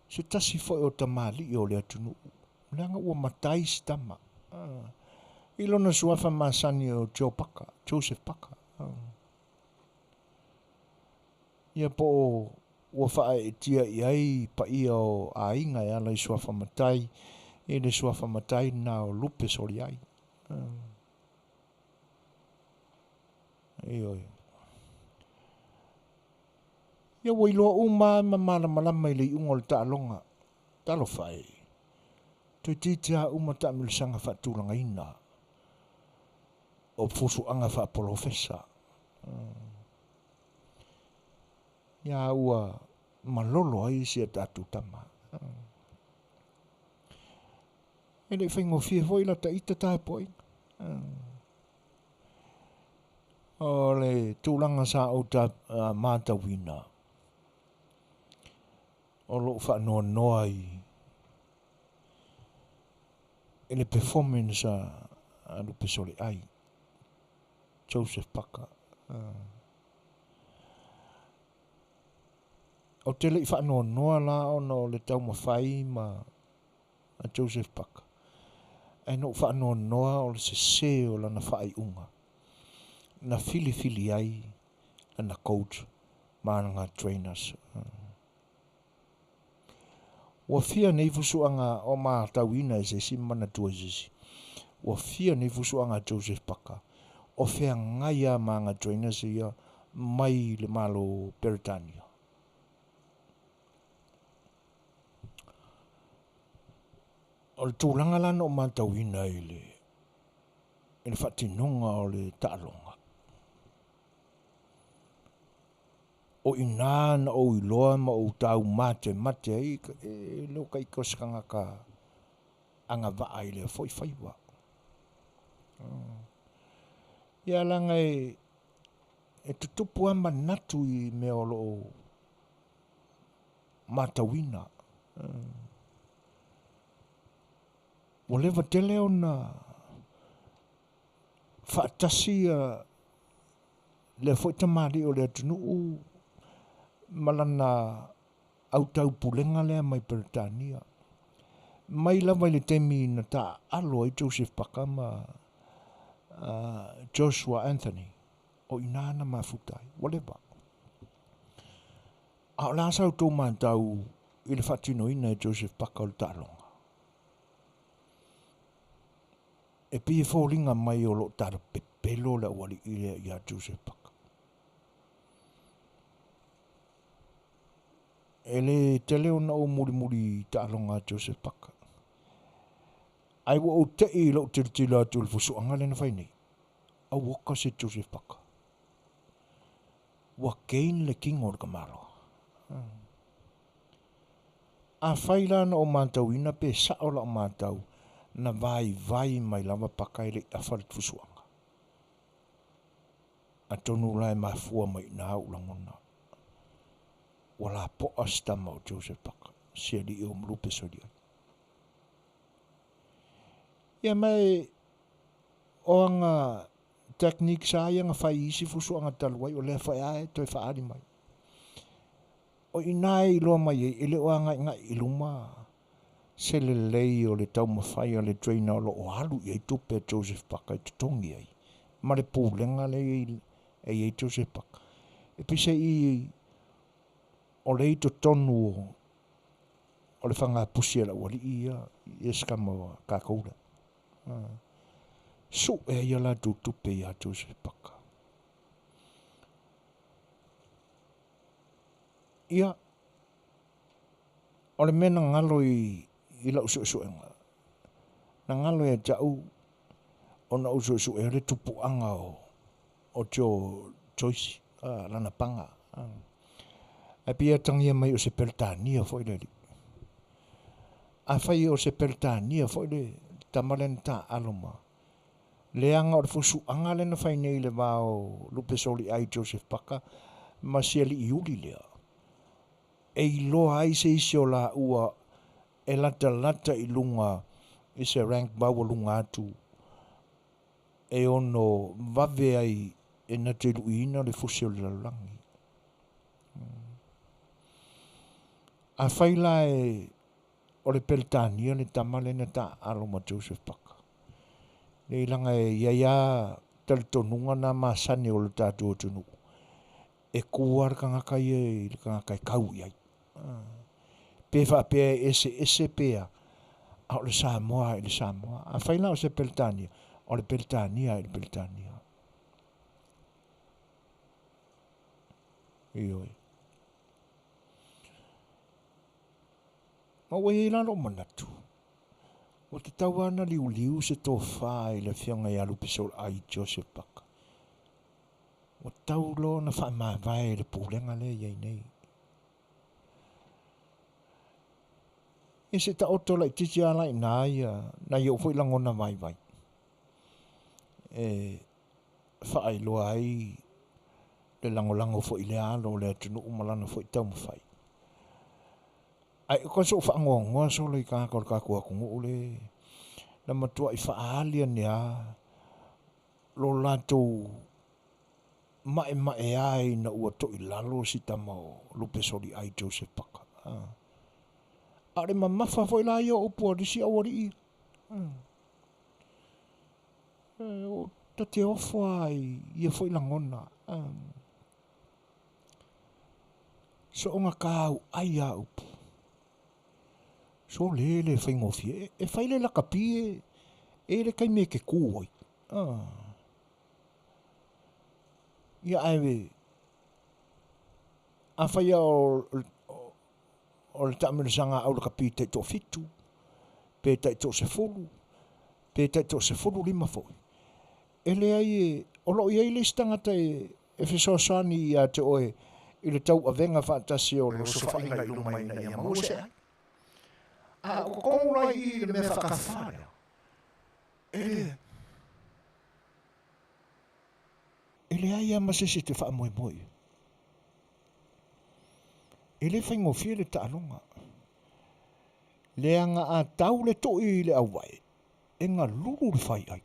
se tasi foi o tamali i o le atunu. Leanga ua matai stama. Ilona suafa masani o Joseph Paka. Ia po ua faa e tia iai pa ia o a inga e ala i suafa matai. E le suafa matai na o lupe sori ai. Ia wailoa uma mamala malama i le iunga le taalonga. Talo fai. Toi titia uma tamilisanga fatulanga ina. O fusuanga fa profesa. Ia ua malolo ai si tatu tama. Ele whaingo fie foi la ta ita tāpoi. O le tūlanga sa o ta mātawina. O lo wha noa i le performance a lupe sole ai. Joseph Paka. O te le ifa noa la o le tau mawhai ma a Joseph Paka. Ai no wha noa o le se o lana whai unga. Na fili ai lana coach ma ngā trainers. Wa fia nei fusuanga o ma tauina se si mana tua sisi. Wa fia nei fusuanga Joseph Paka. O fea ngaia ma ngā trainers ia mai le malo Peritania. O le tūlanga lana o ma tauina i le whatinonga o le taalonga. O inana o iloa ma o tau mate ai leo kai koskanga ka anga waa i le foi faiwa. Ia langa e tutupu amba natu i me o lo matawina. O lewa tele o na whaatasi le foi tamari o le atunuu malana au tau pulenga lea mai Peritania. Mai lava le temi na ta alo i Joseph Paka ma Joshua Anthony o inana mafutai. Whatever. A la sau tō mātau i le whatino ina e Joseph Paka o le tālonga. E pia fōringa mai o lo tāra pepelo le wali i le ia Joseph Paka. Ele te leo na o muri tālonga Joseph Paka. Ai wa o te i lo te tila tu le fusuanga le na whainei. A waka se Joseph Paka. Wa kein le king o le kamaro. A whaila na o mātau ina pe sao la o mātau na vai mai lava paka i le awhare fusuanga. A tonu lai mafua mai na au langona. Wala po astama o Joseph Paka. Sia li o mrupe sodia. Ia mai o anga teknik sa ia nga whai isi fusu anga taluai o lea whai ae toi whaari mai. O inai loa mai e le o anga inga iluma se le lei o le tau mawhai o le trainer o lo o halu i tupe Joseph Paka i tutongi ai. Ma le pūlenga le e Joseph Paka. E pise i o le ito tonu o le whanga pusia la wali ia i eskama kākoura. So e ia la tupe ia Joseph Paka. Ia o le mena ngalo i la usuenga. Na ngalo e jau o na usu e le tupuanga o Joyce lana panga. A pia tangia mai o se Peritania foi le. A fai o se Peritania foi le tamalen ta aloma. Leanga o le fusu anga le na fai nei le vao lupe soli ai Joseph Paka ma sia li iuli lea. E ilo ai se isi o la ua e lata i lunga i se rank bawa lunga atu. E ono vave ai e na te luina le fusi o le lalangi. A whaila e o le Peritania le tamale na ta aloma Joseph Paka. Le ilanga e iaia talitonunga na masane o le tātua tunu. E kuar kangakai e kangakai kau iai. Pe whapea ese pea a o le Samoa e le Samoa. A whaila o se Peritania. O le Peritania e le Peritania. Ioi. Ma wei lalo manatu. O te tawana liu se tō whai le whianga i alu pisol ai Joseph Paka. O taulo na whamawai le pūlenga le iei nei. E se ta oto lai titi ala i nāia na iau fwoi langona vai. E whaai loa ai le langolango fwoi le alo le atunu umalana fwoi tau mawhai. Ai ko so fa ngongo so le ka ko ka ku le na matua i whaalia nea lo latou mae ai na ua to i lalo si tamao lupe sori ai Joseph Paka. Are mamafa foi la yo upo di si awari i. O ta te ofo ai ia foi langona. So onga kau ai a upo. So lele fai ngofie. E fai le la kapie. E le kai me ke kuoi. Ia aiwe. A fai o le tamina sanga au le kapi te to fitu. Pe te to se fulu. Pe te to se fulu lima foi. Ele ai o lo ia ile stangata e fesosani ia te oe i le tau avenga whaatasi o le sofainga i lumai na ia mause ai. A o kongai i le mea whakawhare. Ele ai a masisi te wha moe moe. Ele whaingo fie le taanonga. Le anga a tau le to i le awai. E ngā lulu le whai ai.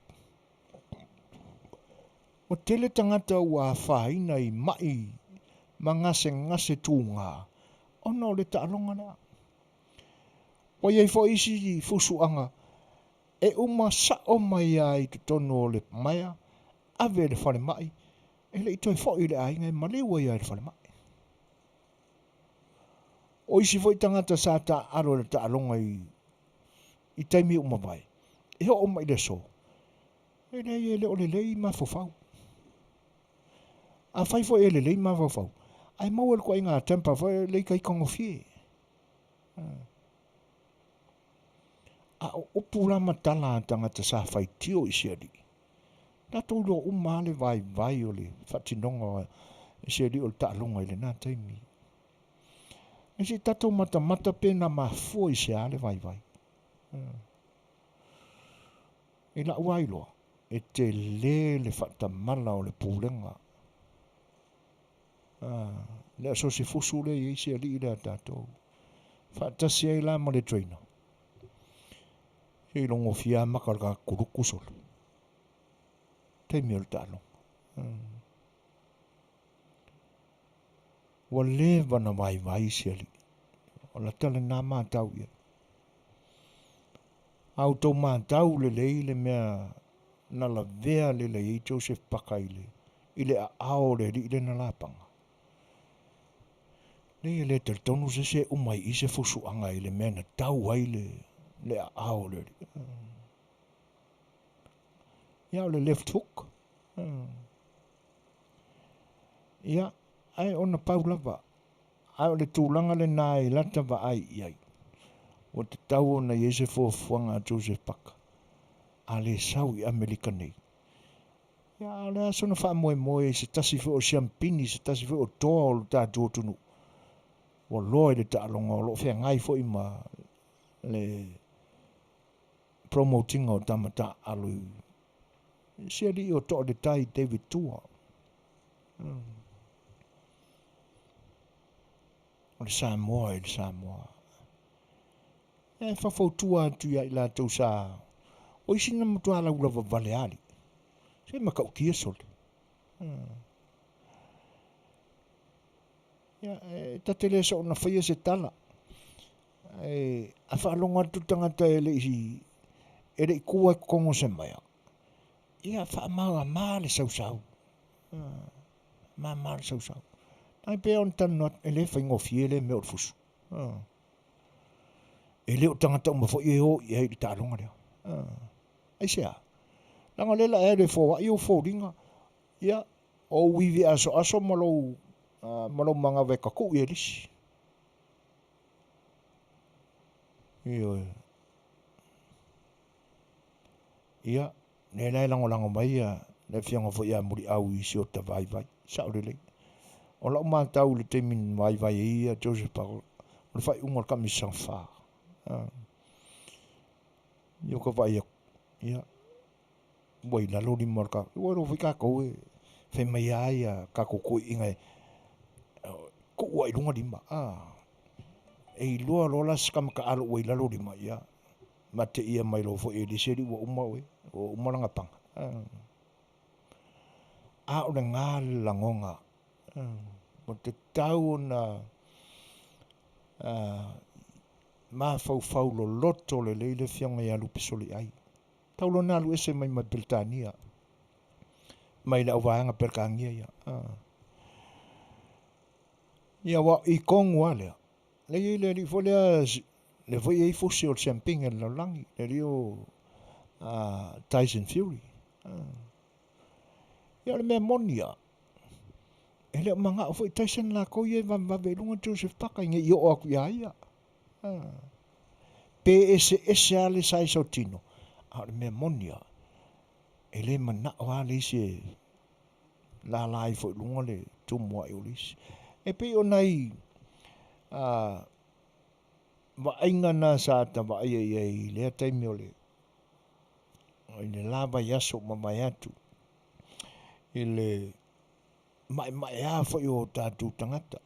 O tele tangata ua whaina i mai ngase tūngā. Ono le taanonga nea. O iei fo isi i fusuanga. E uma sa o mai ai te tono o le maia. Ave le whare mai. E le itoi fo i le ainga e malewa i ai le whare mai. O isi fo i tangata sa ta aro le taanonga i taimi uma vai. E ho o mai le so. E le o le lei ma fofau. A fai fo e le lei ma fofau. Ai mau el ko inga tempa fo e lei kai kongo fie. A o pura matala tangata sa fai tio i siari. Tato lo umale vai o le whatinonga i siari o le taanonga i le nā taimi. E si tato mata pena ma fo i siale vai. E la uailoa. E te le whatamala o le pūlenga. Le aso se fusu le i se ali le tatou. Whaatasi ai la ma le trainer. Hei longo fia makaraka kuruku sol. Teimi o le talo. Wa le wana vai se ali. O la tale nā mātau ia. Au tau mātau le le mea na la vea le i Joseph Paka i le a ao le ri le na lapanga. Le te tonu se umai i se fusuanga i le mea na tau ai le a ao le ri. Ia o le left hook. Ia, ai ona paulava. Ai o le tūlanga le nā i lata va ai iai. O te tau ona i se fuafuanga a Joseph Paka. A le sau i Amerika nei. Ia le aso na wha moe se tasi fo o siampini, se tasi fo o toa o le tātua tunu. O loa i le taalonga o lo whea ngai fo i ma le promotinga o tamata alu. Sia li o toa le tai David Tua. O le Samoa i le Samoa. E whafautua atu ia i la tau sa. O isi na mutua la ula vale ali. Se makau kia soli. Ia, tatele sa ona whaia se tala. A whaalonga atu tangata ele i kua kongo se maya. Ia whaamaua maa le sausau. Maa le sausau. Ai pēa on tanot ele whaingo fiele me o fusu. Ele o tangata umafo i o i hei ta alonga lea. Ai sea. Langa lela e le fōwa i o fōringa. Ia, o wiwi aso malo manga veka ku i elisi. Ia, ne lai lango mai ia, le fianga fo ia muri au i si o ta vai. Sa o lele. O lau mātau le temin vai ia, Joseph Paka. O le fai unga kami sang wha. Io ka vai ia. Wai lalo ni marka. Ua ro fika koe. Fai mai ai a kako koe ingai. Ko ua i lunga lima. E i lua lola skama ka alo wai lalo lima ia. ma te ia mai lo fo e le seri wa uma we o umaranga panga a o le ngā langonga mo te tau na ma fau lo loto le leile fionga ia lupi soli ai tau lo na lu ese mai ma Britania mai la wanga perkangia ia ia wa i kongu ale le li folea le foi e fosse o champagne le langi le rio Tyson Fury ia le Manuia ele manga foi Tyson la ko ye va velunga Joseph Paka nge yo aku ia pe ese ale sai sotino a le Manuia ele mana wa le se la lai foi lunga le tumo ai olis e pe o nai wa inga na sa ta wa ai le taimi ole le lava yaso mai atu ile mai a foi o tatu tangata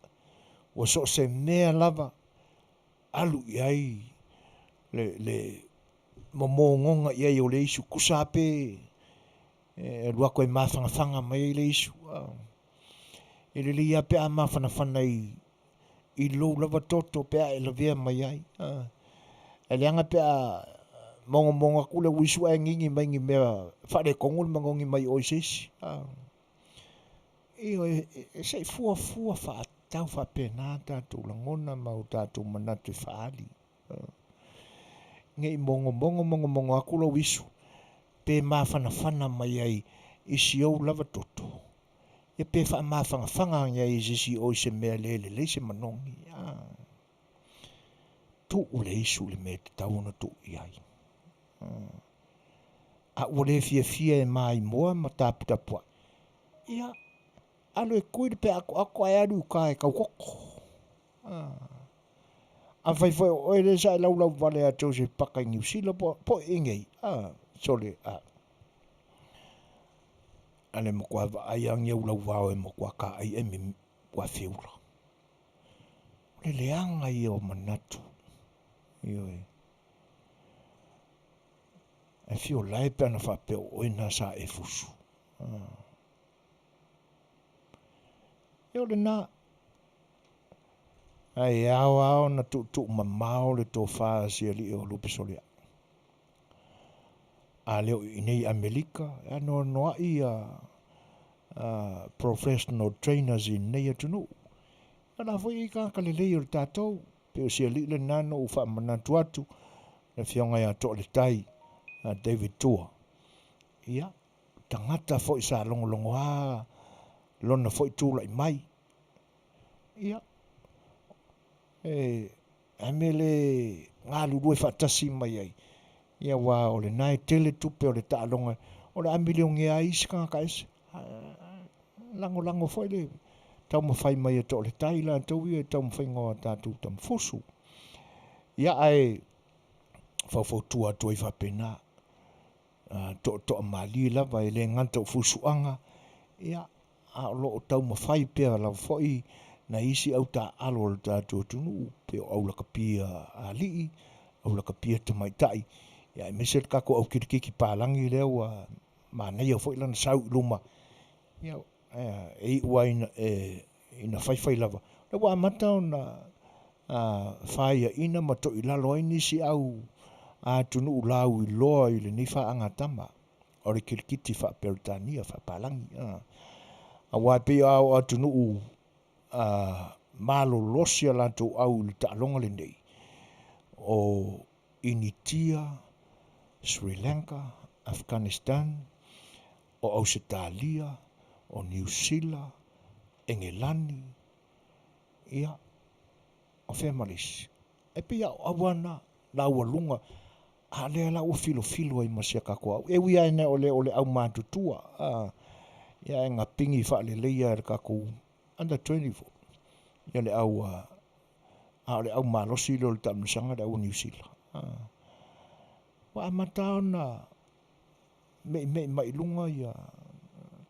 o so se mea lava alu iai le momongonga iai o le isu kusape lua koe mawhangawhanga mai le isu ele li a pe a mawhanawhana i lo lava toto pe a ele vea mai ai ele anga pe a monga kule wisu ai ngingi mai ngi mea whare kongul mangongi mai oisisi e sei fua wha tau wha pena tātou langona mau tātou manatu whaali ngei mongo akula wisu pe mawhanawhana mai ai isi au lava toto e pe wha mawhangawhanga ngai isi o se mea le se manongi tu ule isu le me te tauna tu iai a ule fia e mai moa ma taputapua ia alo e koe pe ako ai aru kai kau koko a fai o ele sa lau vale a Joseph Paka New Zealand po ingei sole ale mo kwa ai ang eu lau vao e mo kwa ka ai e mi kwa fiura le leanga i o manatu io e fio lai pe na fa pe o ina sa e fusu io le na ai ao na tu mamao le to fa si ali o lupi solia a leo inei Amerika no ai professional trainers in nei atunu ana foi ka kalelei o tatou pe o si ali le nano u fa manatu atu le fionga ia to le tai David Tua ia tangata foi sa longo lona foi tu lai mai ia amele ngalu due fatasi mai ai ia wa o le nai tele tupe o le ta'alonga o le amilion ia iska ka is lango foi le tau mawhai mai to le taila tau ia tau mawhai ngoa tātou tam fusu ia ai faufotua toi whapena to mali lava ele nganta fusuanga ia a lo tau mawhai pia la foi na isi au ta alo ta tunu pe au la kapia ali au la kapia te mai tai ya mesel ka ko au kiriki palangi lewa ma nei o foi lan sau luma ya wine ina fai lava le wa mata na fai ina mato ilalo ini si au a tunu lau i loa i le nifa anga tama o le kirikiti fa pertania fa palangi a wa pe au tunu malo losia lanto au le ta'alonga le nei o Initia, Sri Lanka, Afghanistan, o Australia, o New Zealand, Engelani, ia o families. E pia awana la walunga a le la o filo ai masia ka ko e wi ai ne ole au matutua ia nga pingi fa le leia ka ko under 24 ia le au le au malosi lo le tamsanga da New Zealand wa mataona me mai lunga ia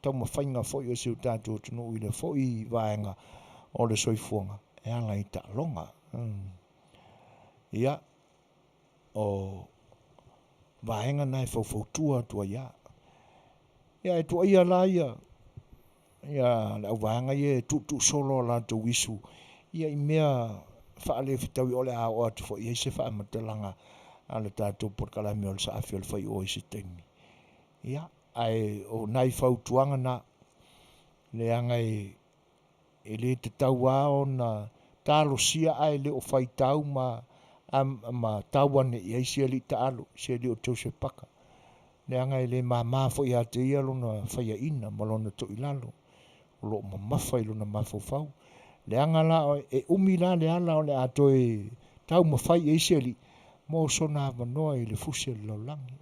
tau mawhainga foi o siu tātou tunu i le foi vaenga o le soifuanga e anga i ta longa ia o vaenga nai fautua tua ia. Ia e tua ia la ia. Ia au vaenga ia tu solo la tu wisu. Ia I mea whaale fitau I ole a o atu fo ia se wha matalanga a le tātou porkalami o le sa Afi A Le Fai'oa I se taimi. Ia, ai o nai fautuanga na le anga e le te tau ao na talo sia ai le o whaitau ma tauane I aisi ali taalo, se li o tau se paka. Le anga e le fo I te ia lona whaia ina, malona to I lalo. O lo mamafa I lona mafofau. Le anga la e umi la le ala o le ato e tau mawhai e aisi ali, mo sona manoa I le fusi le laulangi.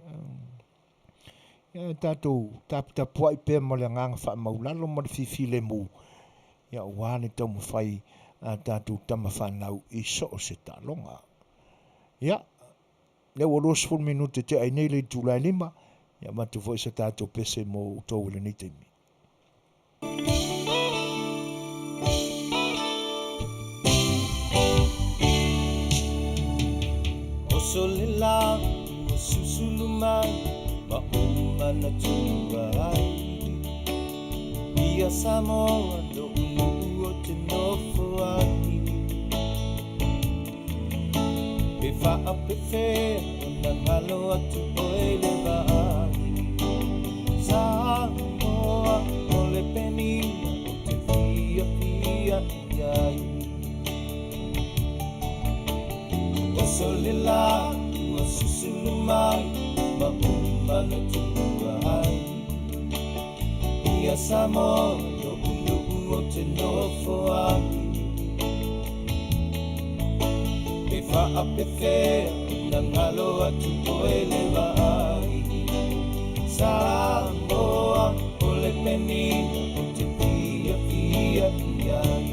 Ia tātou tapua I pēr mo le nganga wha maulalo mo le fifi le mu. Ia wane tau mawhai tātou tama whanau I so o se talonga. Ia, le waros 4 minute te ai nei le tūlai 5. Ia matu fo isa tātou pese mo utou le nitemi. Oso le la, o susulu mai, ma umana tua ai. Ia Samoa no ulu o te nofo ai. Pe faafofoga'aga o na ngalo atu o le vai. Samoa o le penina o te fiafia iai. Oso le la, ua susulu mai, ma umana tua ai. Ia Samoa no ulu o te nofo ai. Pe faafofoga'aga na ngalo atu o le vai. Samoa o le penina o te fiafia iai.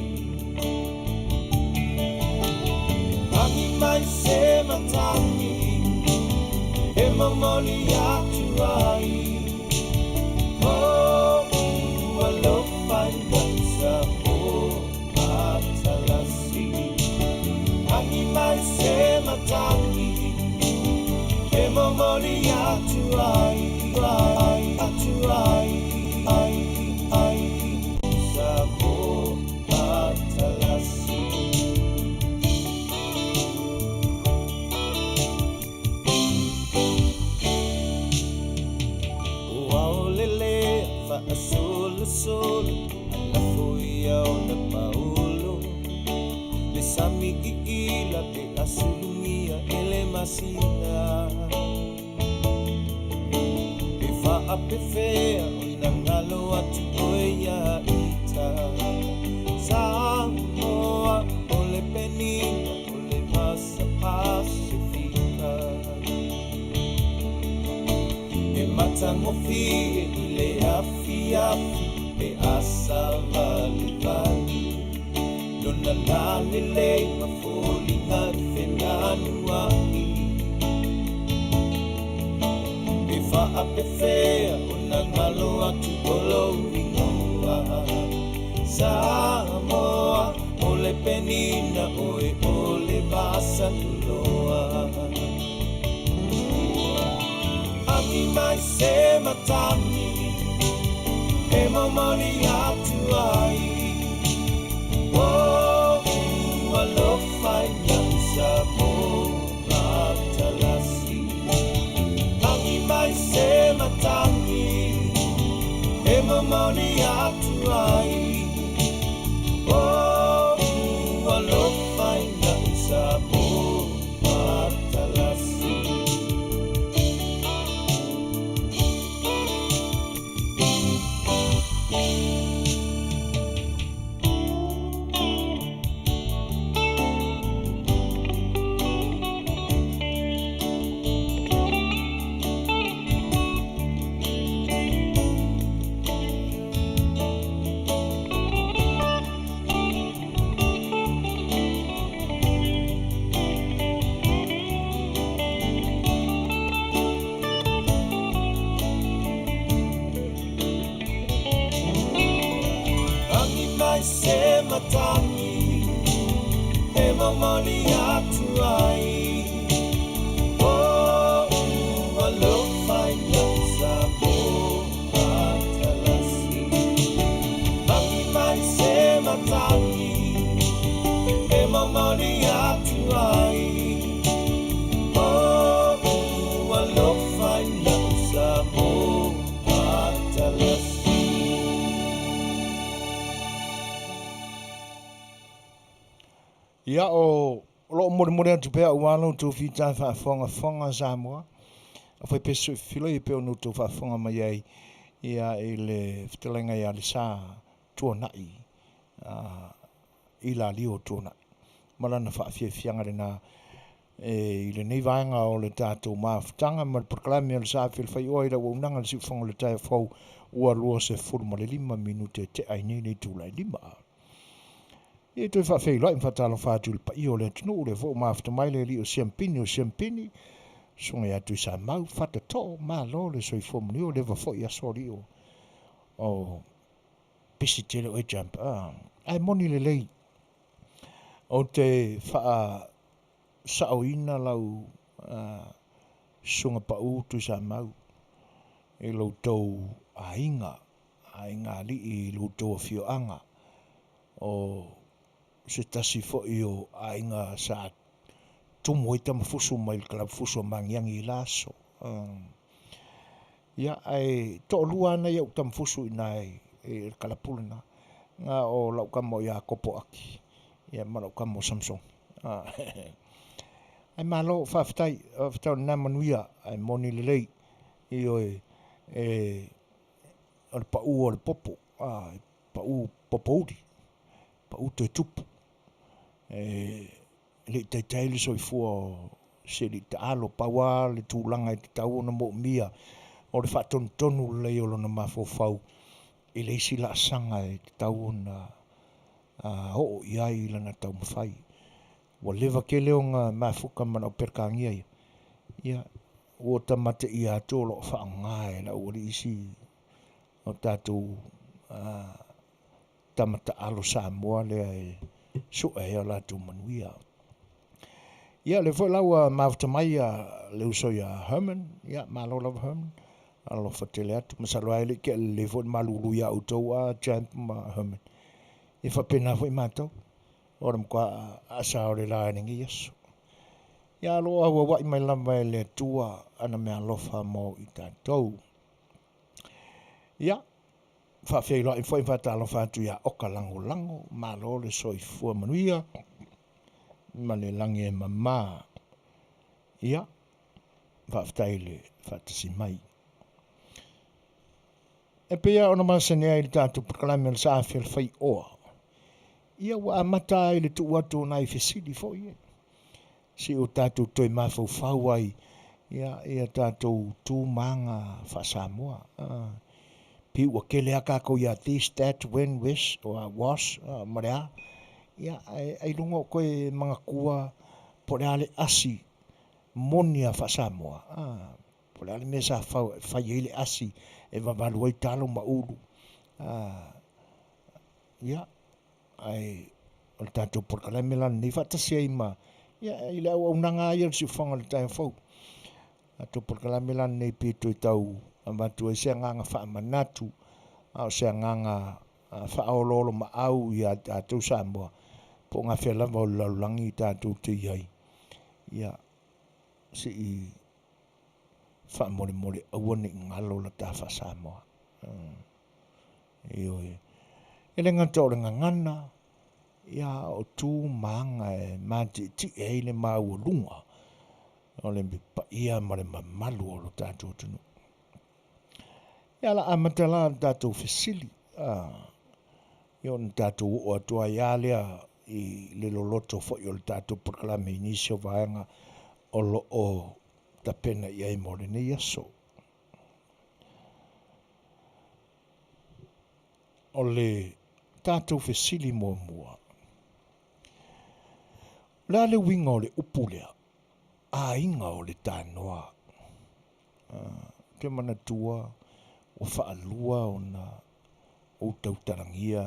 Ami mai se matangi, e mamoli atu ai. Oh, ua lo fai'oa Samoa talasi. Ami mai se matangi, e mamoli atu ai. Atu ai, Samoa talasi. Solo, a le fai'oa o le paulo. Le sami I la pe asulungia e le masina. Pe faafofoga'aga o na ngalo atu o ia ita. Samoa o le penina o le masa Pasifika. E matangofi I le Afiafi pe asa vali. Lona lale le mafoli ngat Fetalaiga. Pe faafofoga'aga o na ngalo atu o lo ingoa. Samoa o le penina o le vasa tuloa. Ami mai se matangi, e mamoli atu ai. Oh, ua lo fai'oa Samoa talasi. Ami mai se matangi, e mamoli atu ai. Oh, ua lo fai'oa Samoa talasi. Se matangi, e mamoli atu ai. Oh, ua Ia o lo mo tu pe o alo tu fita fa fonga Samoa. Foi peso filo e pe no tu fa fonga mai ai ia ele Fetalaiga ia le sa tuanai i la lio tuanai. Malana fa Afiafianga le na i le nei vaenga o le tātou mafutanga ma le proklame le sa A Le Fai'oa i la waunanga le siufonga le tae fau ua lua se furu ma le 5 minute te aini nei tūlai 5. I toi whawheiloa i whatalo whātu le pai o le atunu le fo mafuta mai le li o siampini sunga ia tui sa mau whata to ma lo le soi fomuni o le wafo i asori o pisi tele o e jump. Ai moni le lei o te wha saoina lau sunga pau tui sa mau e lau tau ainga li i lau tau Fioanga o se tasi fo i o ainga sa tumo i tama fusu mai le kalab fusu mangiangi i laso. Ia ai to lua na iau tama fusu i nai e kalapulina nga o lau kamo ia kopo aki ia ma lau kamo Samsung. Ai malo whawhitai na Manuia ai moni lelei i o le pau o le popo pau popouri pau te tupu le taitai le soifua se li te alo paua le tūlanga i te tau na mo mia o le whaatonu lei o lona mafofau i le isi la sanga i te tau na o iai lana tau mawhai wa lewa ke leo ngā mafuka mana o perkangia ia o tamate i ato lo whaangai la uri isi o tātou tamata alo Samoa le ai sua e la tu Manuia. Ia le foi laua mafuta mai le uso ia Herman, ia malo lava Herman, alo fatele atu, masalo ai le ke le foi malulu ia utou champ ma Herman. I whapena foi mātou, ora mkwa asa o le la ningi yesu. Ia alo awa wai mai lava e le tua ana mea lofa mo i tātou. Ia, whawhiailoa i foi whatalo whatu ia oka lango, malo le soifua Manuia, ma le langi e mama. Ia, whawhitai le whatasi mai. E pia ona masanea i le tātou proklame le sa A Le Fai'oa. Ia wa amata i le tu watu na i fesili fo ia. Si o tātou toi mafau ai, ia tātou tū manga wha Samoa. Pi ua kele aka ko ia this, that, when, wish, or was, marea. Ia, ai lungo koe mga kua pore ale asi monia wha Samoa. Pore ale mesa whai ele asi e wawalu ai talo maulu. Ia, ai o tātou porkalame lan ni whatasi ai ma. Ia, i le au unanga ia si whanga le tai fau. Tātou porkalame lan nei pito i tau amatu e sea nganga wha manatu. Au sea nganga wha aololo ma au i a tātou Samoa. Po ngā whela o laulangi i tātou te iai. Ia, si i wha mole awane i ngalo la tā wha Samoa. Ioi. E le ngata o le ngangana, ia o tū maanga e māti ti e le māua lunga. O le mipa ia ma le mamalu o lo tātou tunu. Ia la amatala tātou fesili. Ia o tātou o atua ia lea i le loloto fo i o le tātou proklame inisio vaenga o lo o tapena ia i mole ne iaso. O le tātou fesili mua. La le winga o le upulea, a inga o le tānoa. Ke mana tua o whaalua o na o tautarangia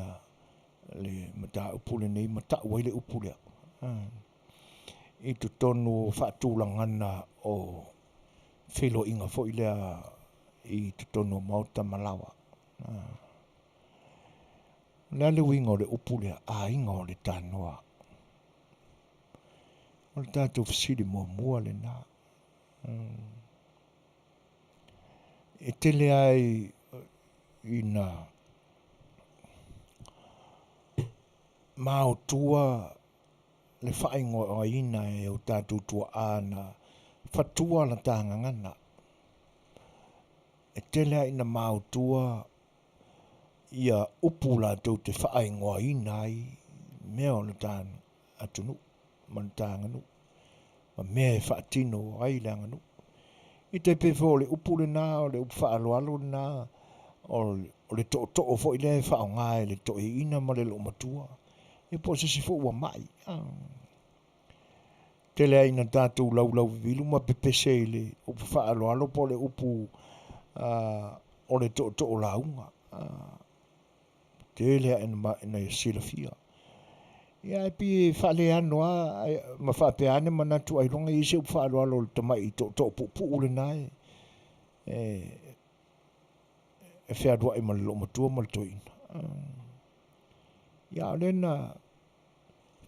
le mata upule nei, mata wai le upulea. I tu tonu whaatulangana o whilo inga fo ilea i tu tonu mauta malawa. La le winga o le upulea, a inga o le tānoa. O le tātou fisiri mua le nā. E tele ai i nā mao tua le whaingoa ina e o tātou tua ana fatua la tāngangana. E telea ina mautua ia upu la tau te whaingoa ina ai mea o le tāna atunu, man tānganu, ma mea e whaatino ai le anganu. I te pefo le upu le nā, o le upu whaaloalo le nā, o le to'o fo i le whaonga e le to'e ina ma le lo matua. E po se si fo ua mai. Te lea ina tātou lau vilu ma pepese i le upu whaaloalo po le upu o le to'o launga. Te lea ina sila fia. Ia e pi whale anoa, ma whapeane manatu ai longa i se upu whaaloalo le tamai i to'o pupu le nai. E whiadua i ma le lo matua ma le toina. Ia o lena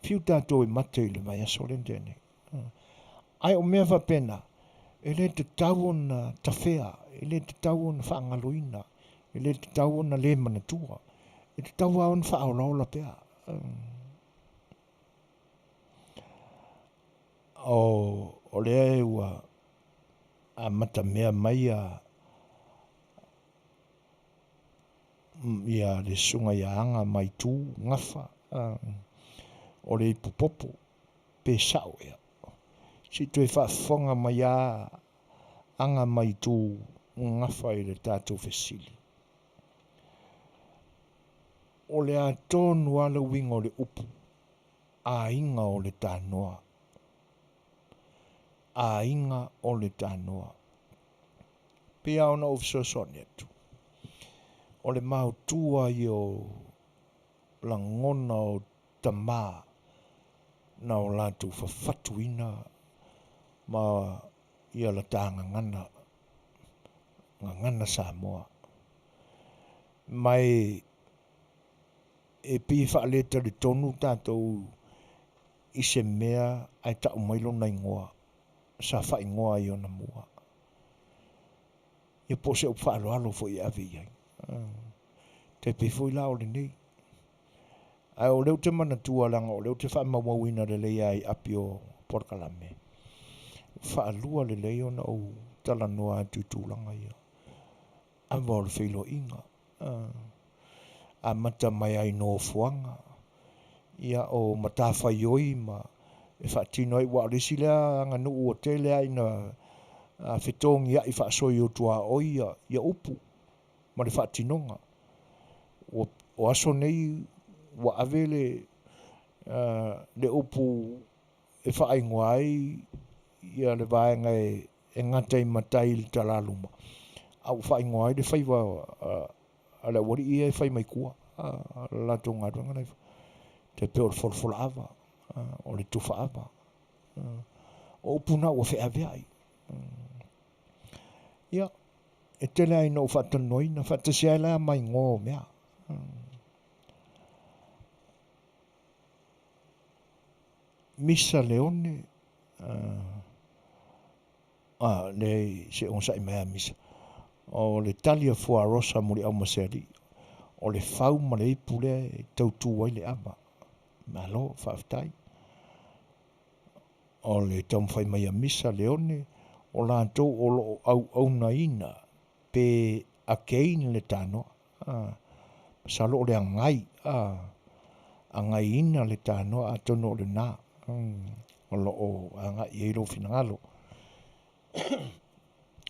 fiu tātou i mate i le vai aso le tēne. Ai o mea whapena, e le te tau na tawhea, e le te tau na whaangaloina, e le te tau na le manatua, e te tau au na whaolaola pea. O lea e ua a mata mea mai ia le sunga ia anga mai tū ngafa o le ipupopo pe sao ea. Si tu e whaafonga mai anga mai tū ngafa i le tātou fesili. O le a tonu ala winga o le upu, a inga o le tānoa. A inga o le tānoa. Pea ona o fisosone atu. O le mautua i o langona o tamā na o lātou whawhatuina ma ia la tānga ngana Samoa. Mai e pi whaaleta le tonu tātou i se mea ai tau mailo na ingoa sa wha ingoa i ona mua. Ia po se o whaaloalo fo i awe iai. Te pefo i lao le nei. Ai o leo te manatua langa, o leo te whaamawawina le lei ai api o Porkalame. Whaalua le lei ona o talanoa atu tūlanga ia. Awa o le whailo inga. A mata mai ai no fuanga. Ia o matawhai oi ma e whaatino ai wa resi lea nganu ua te lea ina whetongi ia i whaasoi o tua oi ia upu. Ma le whaatinonga. O aso nei wa avele le upu e whaingoa ai ia le vaenga e ngatai matai le talaluma. Au whaingoa ai le whaiwa ala wari ia e whai mai kua. La tonga runga nei. Te peo le folfola ava. O le tufa ava. O upuna ua whea veai. Ia. E tele ai no whatanoina. Whatasi ai la mai ngō mea. Misa Leone. Le se onsa i mea misa. O le talia fua rosa muri au maseri. O le fau ma le ipu le tautu ai le ama. Malo, whaftai. O le taumwhai mai a Misa Leone. O la tau o lo au na ina. Pe a kein le tano. Salo o le angai. Angai ina le tano a tono le na. O lo o angai e lo finangalo.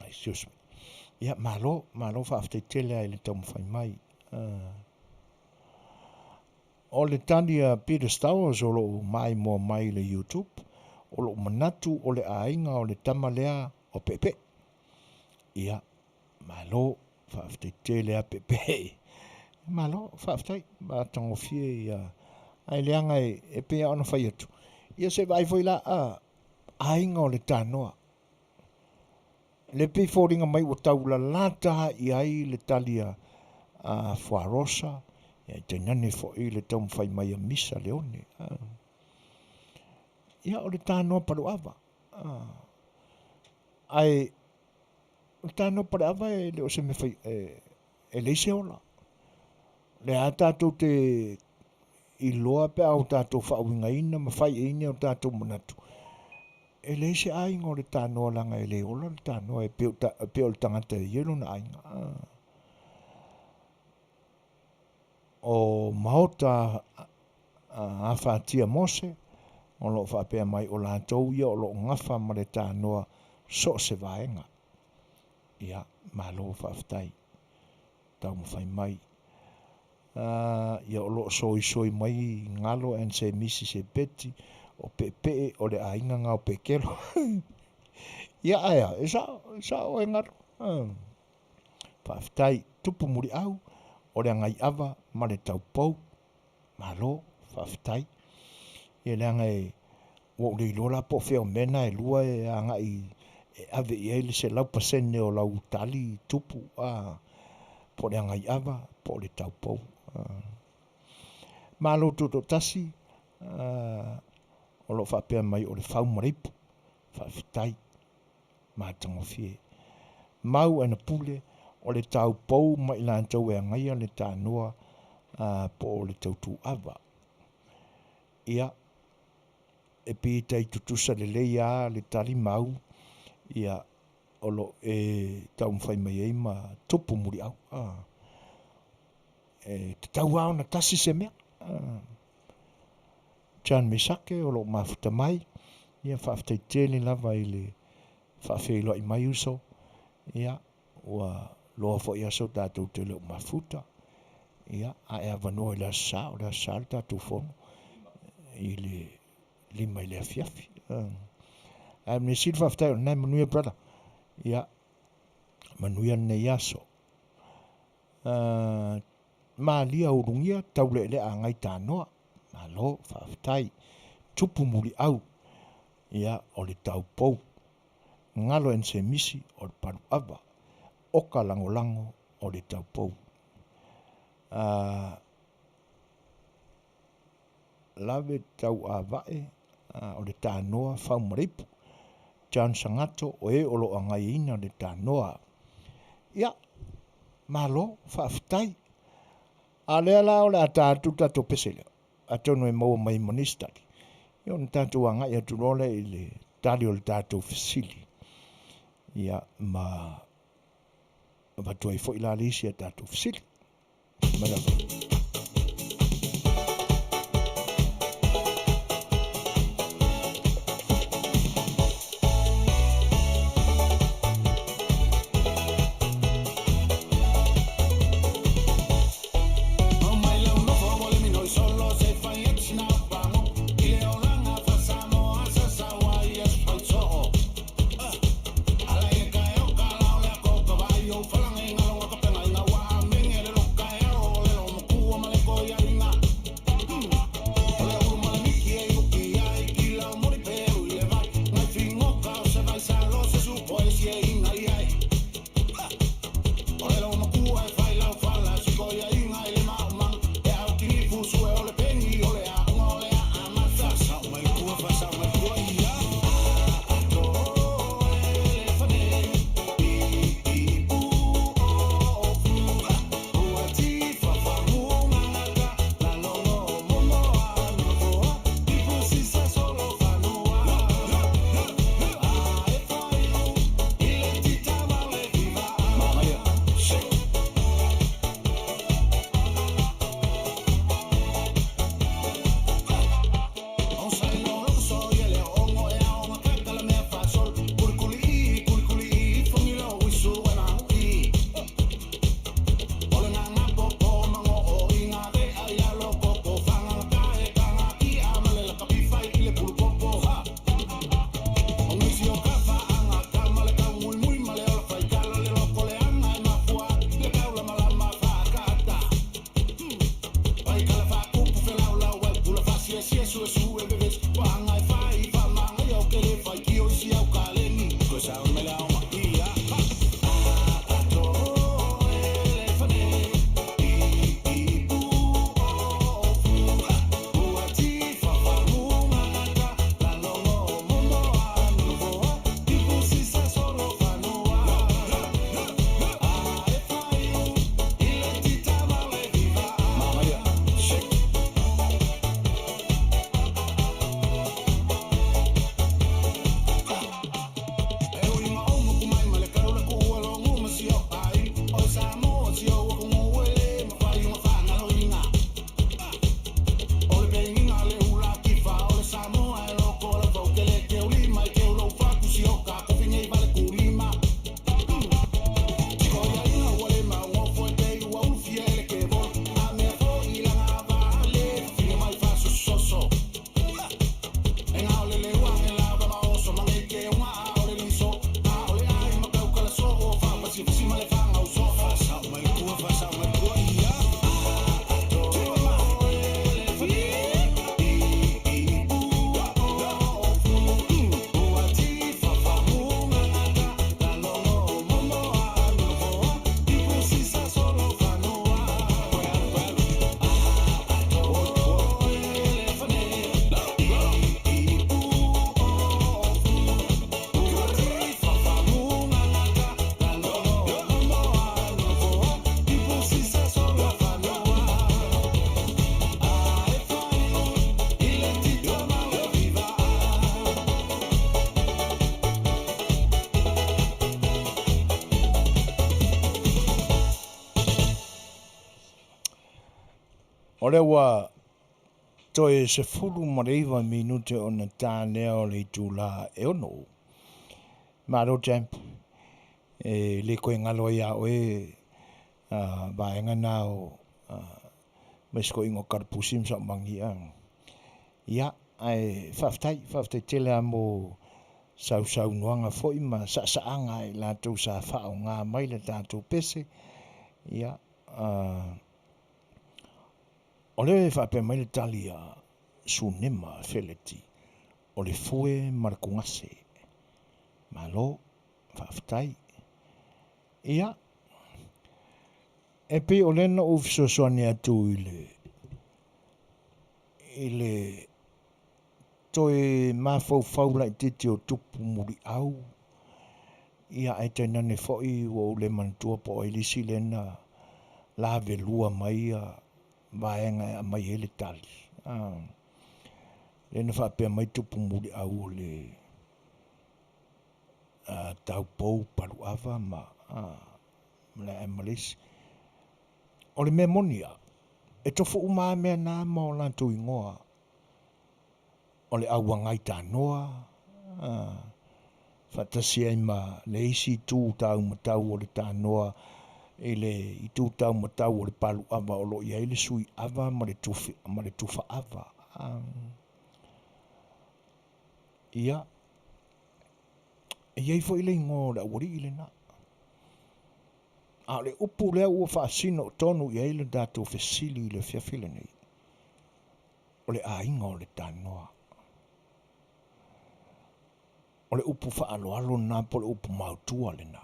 Excuse me. Ia malo whaftai tele ai le taumwhai mai. O le tania Peter Stowers o lo mai mo mai le YouTube, o lo manatu o le ainga o le tamalea o pepe. Ia, malo, whaaftai te lea pepe. Malo, whaaftai, mātango fie ia. Ai leanga e pea ona whai atu. Ia se vai foi la ainga o le tanoa. Le pe fōringa mai o taula lata i ai le talia Fuarosa. Ia te nane fo i le tau mwhai mai a Misa Leone. Ia o le tānoa paru awa. Ai, o le tānoa paru awa e le o se me whai e leise ola. Le a tātou I loa pe au tātou whaawingaina, ma whai e ine o tātou manatu. E le se ainga o le tānoa langa e le ola, le tānoa e peo le tangata e iero na ainga. O maota a whātia mose, o lo whapea mai o lātou ia, o lo ngafa ma le tānoa so se vaenga. Ia, malo whaftai, tau mawhai mai. Ia o lo soi mai ngalo en se misi se beti, o pepe o le ainga ngau pekelo. Ia aia, e sa o e ngaro. Whaftai, tupu muri au, o le ngai awa, ma le tau pou, malo, whaftai. Ia le ngai, o le ilola po feo mena e lua e anga i ave i ele se lau pasene o lau tali tupu, po le ngai awa, po le tau pou. Malo tuto tasi, o lo whapea mai o le whau maripu, whaftai, mātango fie. Mau ana pule, o le tau pou mai lāntou e ngaia le tānoa po le tautu awa. Ia, e pītai tutusa le leia le tali mau, ia, o lo e tau mwhai mai eima tupu muri au. Te tau au na tasi se mea. Jan me sake o lo mafuta mai, ia whaftai tēli lava i le whawhelo i mai uso, ia, ua loa fo ia so tātou te leo mafuta, ia, a ea vanoa i la sa, o la sa le tātou fono, i le lima i le Afiafi. A me siri whaftai o nai Manuia brother, ia, Manuia nei aso. Ma lia urungia, tau le a ngai tānoa, malo, whaftai, tupu muri au, ia, o le tau pou, ngalo en se misi o le paru awa, oka lango o le tau pou. Lave tau a vae, o le tānoa whau maripu, Jan sangato o e olo a ngai ina le tānoa. Ia, malo, whaftai, a lea la o le a tātu tato pesele, a tono e maua mai monistari. Ia o tātu a ngai atu role i le tali o le tātu fesili. Ia, ma vatua i fo i la lisi a tātu fesili. Marawa. O le wa toe se fulu mareiva minute o na tānea o le tūla e ono. Maro jamp. Le koe ngalo ia oe vaenga nao mesko ingo karpusim sa mangi ang. Ia, ai whaftai tele amo sau nuanga foi ma saanga i lātou sa whao ngā mai le tātou pese. Ia, o le whape mai le tali a sunema wheleti o le fue marakungase. Malo, whaftai. Ia, e pe o lena o fisosoani atu i le toe mafau lai titi o tupu muri au. Ia ai tainane foi o le mantua po i lisi lena la velua mai a vaenga a mai ele tali. Lena whapea mai tupu muri au le tau pou paru ava ma le emalisi. O le memonia, e tofu uma mea nā ma o lantou ingoa. O le auangai tānoa, whatasi ai ma le isi tū tau matau o le tānoa, e le i tū tau matau o le palu ava o lo ia le sui ava ma le tufa ava. Ia, e iei fo ile ingo le awari ile na. A le upu lea ua whaasino tonu i eile dato fesili i le fiafile nei. O le ainga o le tānoa. O le upu whaaloalo nā po le upu mautua le nā.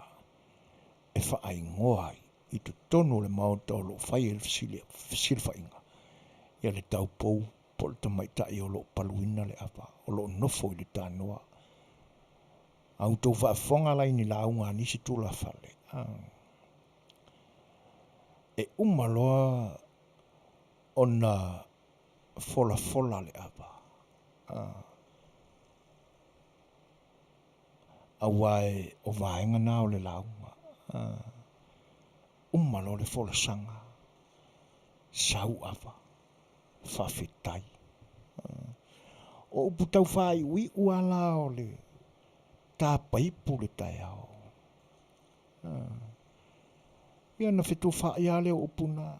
E whaaingoa i tu tonu le mauta o lo whai e le fesili whainga. Ia le tau pou po le tamaitai o lo paluina le apa. O lo nofo i le tānoa. Au tau whaafonga lai ni launga nisi tula whale. E umaloa o na fola le apa. Awai o vaenga nā o le launga. Umaloa le fola sanga. Sau apa. Whawhetai. O upu tau whai ui uala o le tā paipu le tai au. Ia na whetu whaia leo upuna.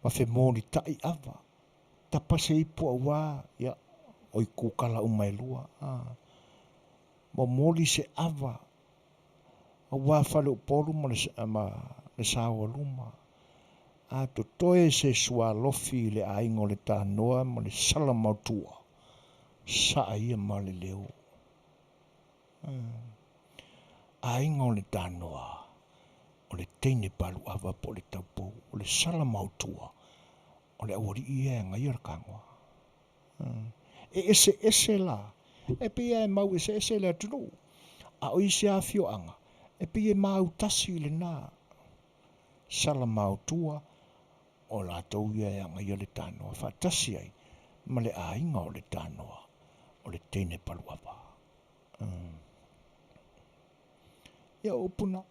Ma whe mōri tai ava. Ta pase ipu a wā. Ia, oi kukala umai lua. Ma mōri se ava. A wā whale o polu ma le sawa luma. A to toe se sua lofi le aingo le tānoa ma le salamautua. Saa ia ma le leo. Aingo le tānoa. O le teine palu ava po le taupou, o le salamautua, o le awari ia ngai arakangoa. E ese la, e pia e mau ese la tunu, a o isi Afioanga, e pia e mau tasi le nā, salamautua, o la tau ia ngai le tānoa, fa tasi ai, ma le ainga o le tānoa, o le teine palu ava. Ia opuna,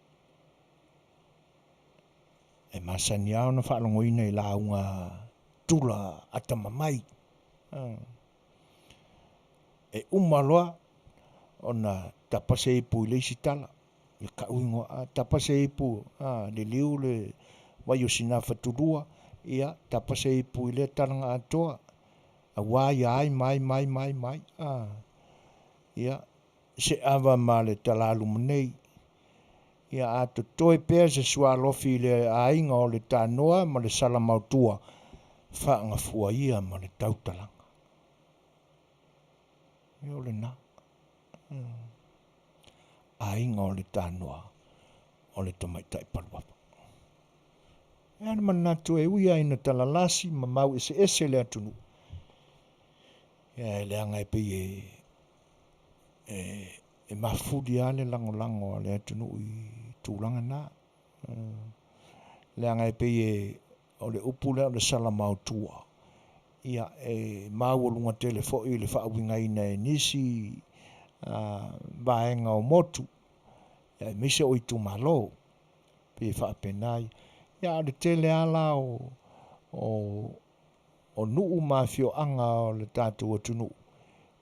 e masani au na whaalongoina i launga tula atamamai. E umaloa o na tapase ipu i leisi tala. I ka uingo tapase ipu le liu le waiosina whaturua. Ia tapase ipu i le taranga atoa. A wai ai mai. Ia se ava ma le talalu manei. Ia ato toi pēr se sua lofi le ainga o le tānoa ma le salamautua whaanga fua ia ma le tautalanga. Ia o le nā. Ainga o le tānoa o le tamaitai paluapa. Ia manatu e uia ina talalasi ma mau ese le atunu. Ia e le anga e pei e mafudi ale lango le atunu i tūlanga nā. Le anga e pei o le upu lea o le salamautua. Ia e mau o lunga telefo i le whaawinga ina e nisi vaenga o motu. Ia e mise o i tu malo. Pei whaapenai. Ia le tele ala o o nuu mafioaga o le tatou atunuu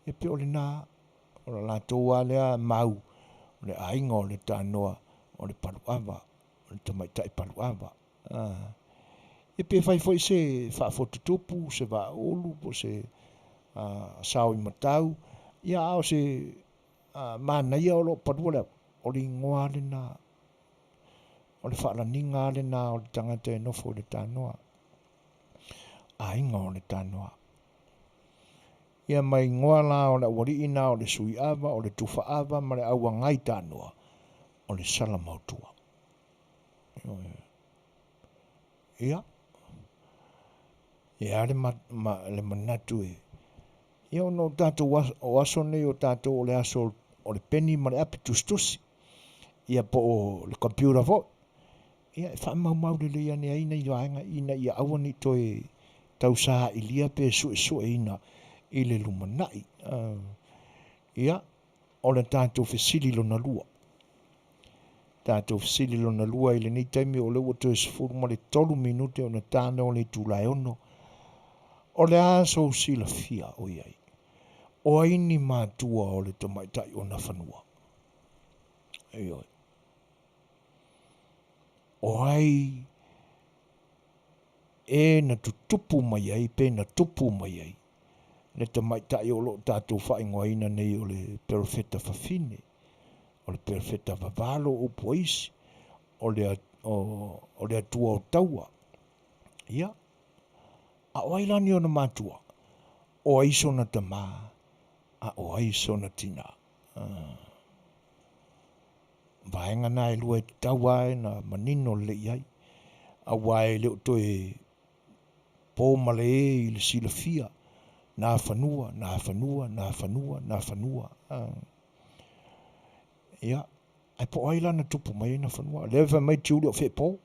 e pe o lenā o le latou a lea mau o le aiga o le tanoa o le paluava o le tamaitaʻi paluava e pe fai foʻi se faafotutupu se vaaulu po se sao i matau ia ao se manaia o loo palua lea o le igoa lena o le faalaniga lena o le tagata e nofo o le tanoa aiga o le tanoa ia mai igoa la o le aualii na o le suiava o le tufaava ma le auagai tanoa o le sala mautua ia ia le manatu ia ono tatou o aso nei o tatou o le aso o le peni ma le api tusitusi ia po o le computer foʻi ia e faamaumau lelei ane aina i vaega ina ia aua ni toe tausā ilia pe suʻesuʻe ina i le lumanaʻi ia o le tatou fesili lona lua tatou fesili lona lua i lenei taimi o le ua toe sefulu ma le 3 minute ona tano o le itulaeono o le a sou silafia o iai o aini matua o le tamaitaʻi ona fanua aioi o ai e na tutupu mai ai pe na tupu mai ai le tamaitaʻi o loo tatou faaigoaina nei o le perofeta fafine o le perofeta vavalo upu aisi o le atua o taua ia a o ai lani ona matua o ai sona tamā a o ai sona tinā vaega na e lua e tatau ae na manino leʻi ai auā e leo toe po ma le ē i le silafia na fanua na fanua na fanua na fanua ia ai po ai lana tupu mai na fanua le fa mai tiuli o fepo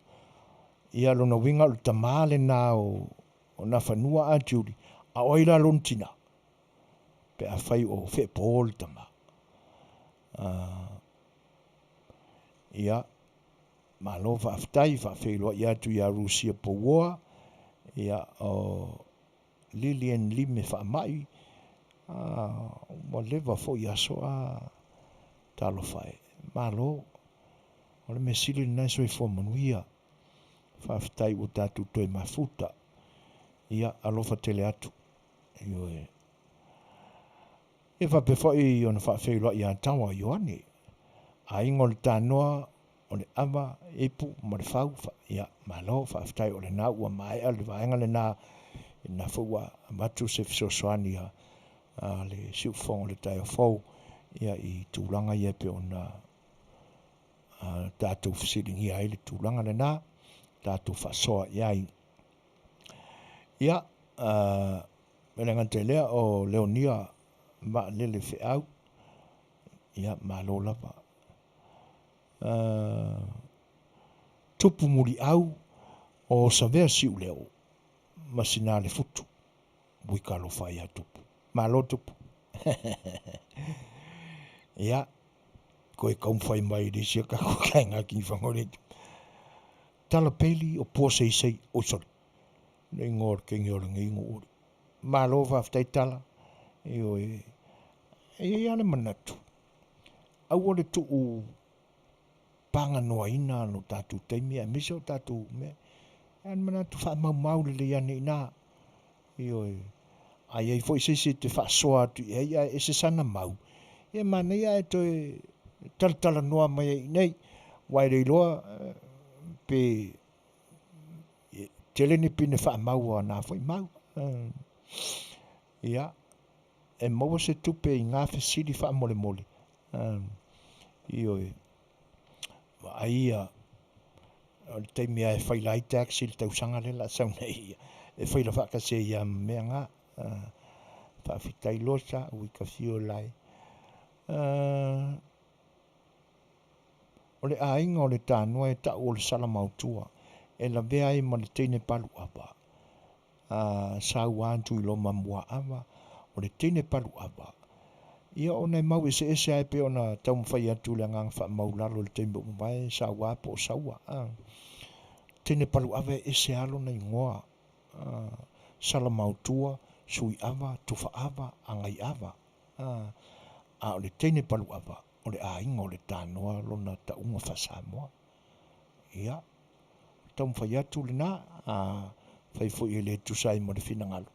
ia lona winga o tamā lenā o na fanua a tiuli a oi la lon tina pe a fai o fepo le tamā ia malo faafetai faafeiloa ia tu ia rusia pouoa ia o Lilian Lime faamaʻi ua leva foʻi aso a talofai malo o le mesili lenai soifua manuia faafetai ua tatou toe mafuta ia alofa tele atu ioe e fape foʻi ona faafeiloa iā taua ioane aiga o le tanoa o le ava ipu ma le fau ia malo faafetai o lenā ua maeʻa le vaega lenā ina foʻua amatu se fesoasoani a le siufofoga o le taeofou ia i tulaga ia pe ona tatou fesiligia ai le tulaga lenā tatou faasoa ia ai ia me le gata lea o leonia ma A Le Fai'oa ia malo lava tupu muliʻau o savea siʻu leo ma sinā le futu buikalofa ia tupu malo tupu ia koe kaumafai mai le sia kakukaigaki fagole tala peli o pua seisei o soli le igoa o le kegi o le geigo uli malo faafetai tala ioe ia le manatu aua le tuu paganoaina lo tatou taimi ae mese o tatou mea ea le manatu faamaumau lelei ane inā ioe ai ai foʻi seisi te faasoa atu i ai ae ese sana mau ia manaia e toe talatalanoa mai ai nei uae le iloa pe teleni pine faamau o ana foʻi mau ia e maua se tupe i ngā fesili faamolemole ioe vaaia o le taimi a e failai taxi le tausaga le laasauna ia e faila faakase ia meaga faafetai losa ui kafio lai o le aiga o le tanoa e taʻu o le sala mautua e lavea ai ma le teine paluava sauā atu i lo mamuaʻava o le teine paluava ia ona e mau eseese ae pe ona taumafai atu le agaga faamaulalo le taimi uʻuvae sauā po o saua teine paluava e ese alo na igoa salamautua, sui ava, tufa ava, angai ava. A o le teine palu ava, o le ainga o le tānoa lona taunga fa Samoa. Ia, taum fai atu le nā, fai fo i le tusai mo le finangalo.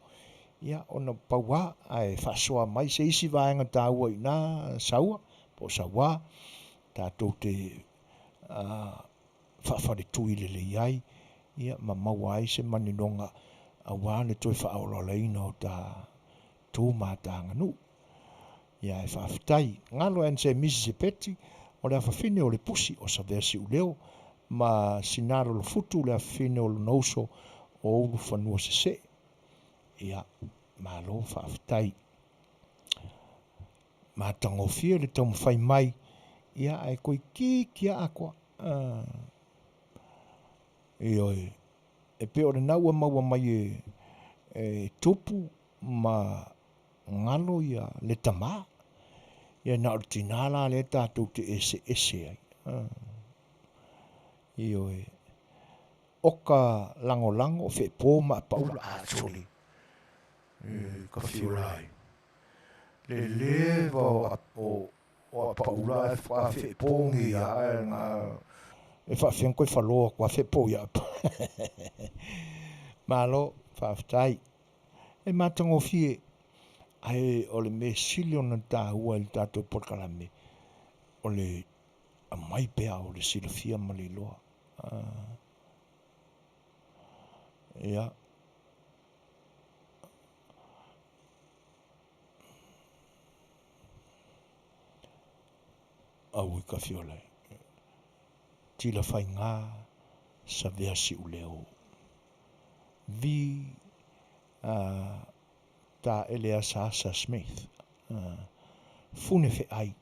Ia, ona paua, ai whasoa mai, se isi vaenga tāua i nā saua, po saua, tātou te whawhare tui le iai, ia, ma maua ai se maninonga a wāne toi whaola leina o tā tū mātanga nu. Ia e whawhitai, ngalo en se misi se peti, o le awhawhine o le pusi o sa versi u leo, ma sinaro lo futu le awhawhine o le nouso o ulu whanua se se. Ia, ma lo whawhitai. Ma tango fia le tau mwhai mai, ia ai koi ki kia akwa. Ioi, e pe o le naua maua mai e tupu ma ngalo ia le tamaa. Ia na o tinala le tātou te ese ai. Ioi, oka lango fe pō ma paula ātoli. Ka whiolai. Le va o paula e wha fe pōngi a ngā. E wha whiangkoi whaloa kua fe pō ia. Malo, whawhitai. E mātango fie. Ai o le me sili ona tāua i tātou porkalame. O le a mai pea o le silafia ma le loa. Ia. Au i ka whiolai. Tila whai ngā sa versi u leo. Vi ta Eleasa Smith. Fune fe ai.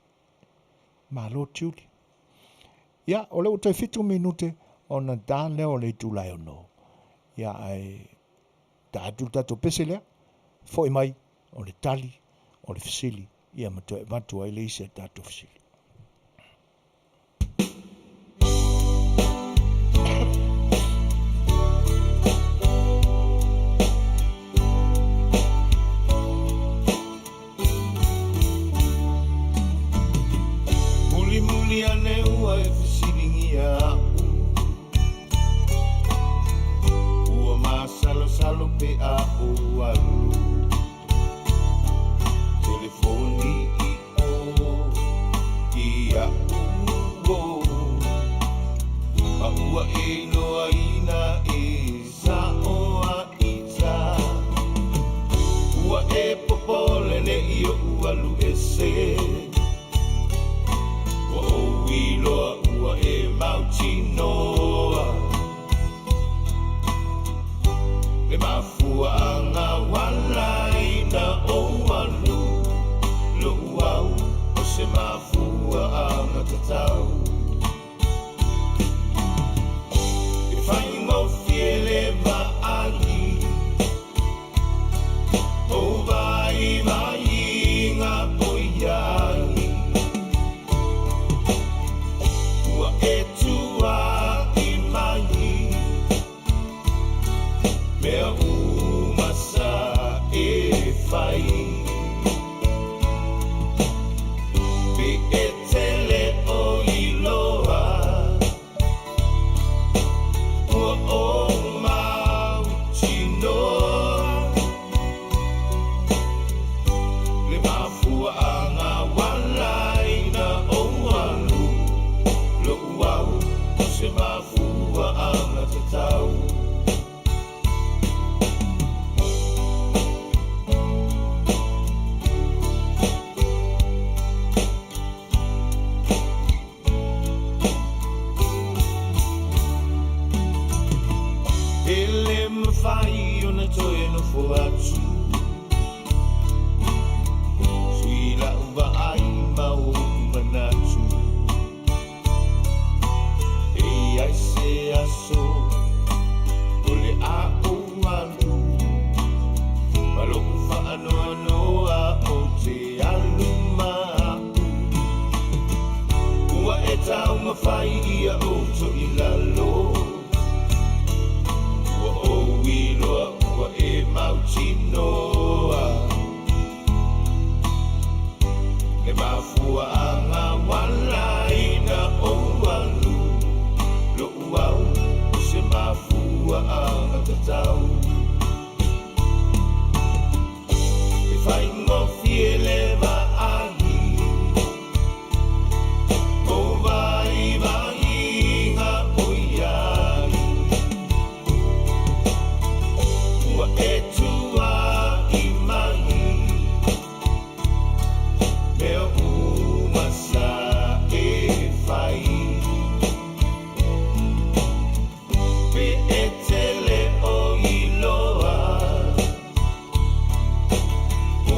Ma lo tiuli. Ia, o leo tai fitu minute o na tā leo le tūlai o no. Ia ai tā atu tato pese lea. Foi mai o le tali, o le fisili. Ia matua e matua i le isi a tato fisili. Salo pe a o alu telefoni i a uo a ua e noa ina e sa o a ita ua e popole ne i o ualu e se ua o iloa ua e mautinoa le mafuanga walai na o alu lo uau o se mafuanga tatau e whaingo fiele maali o vai mai ngā poiai ua e tua i mai mea umasa e whai pe e tele o iloa ua o mautinoa le mafua anga walai na o alu lo uau o se mafua anga tatau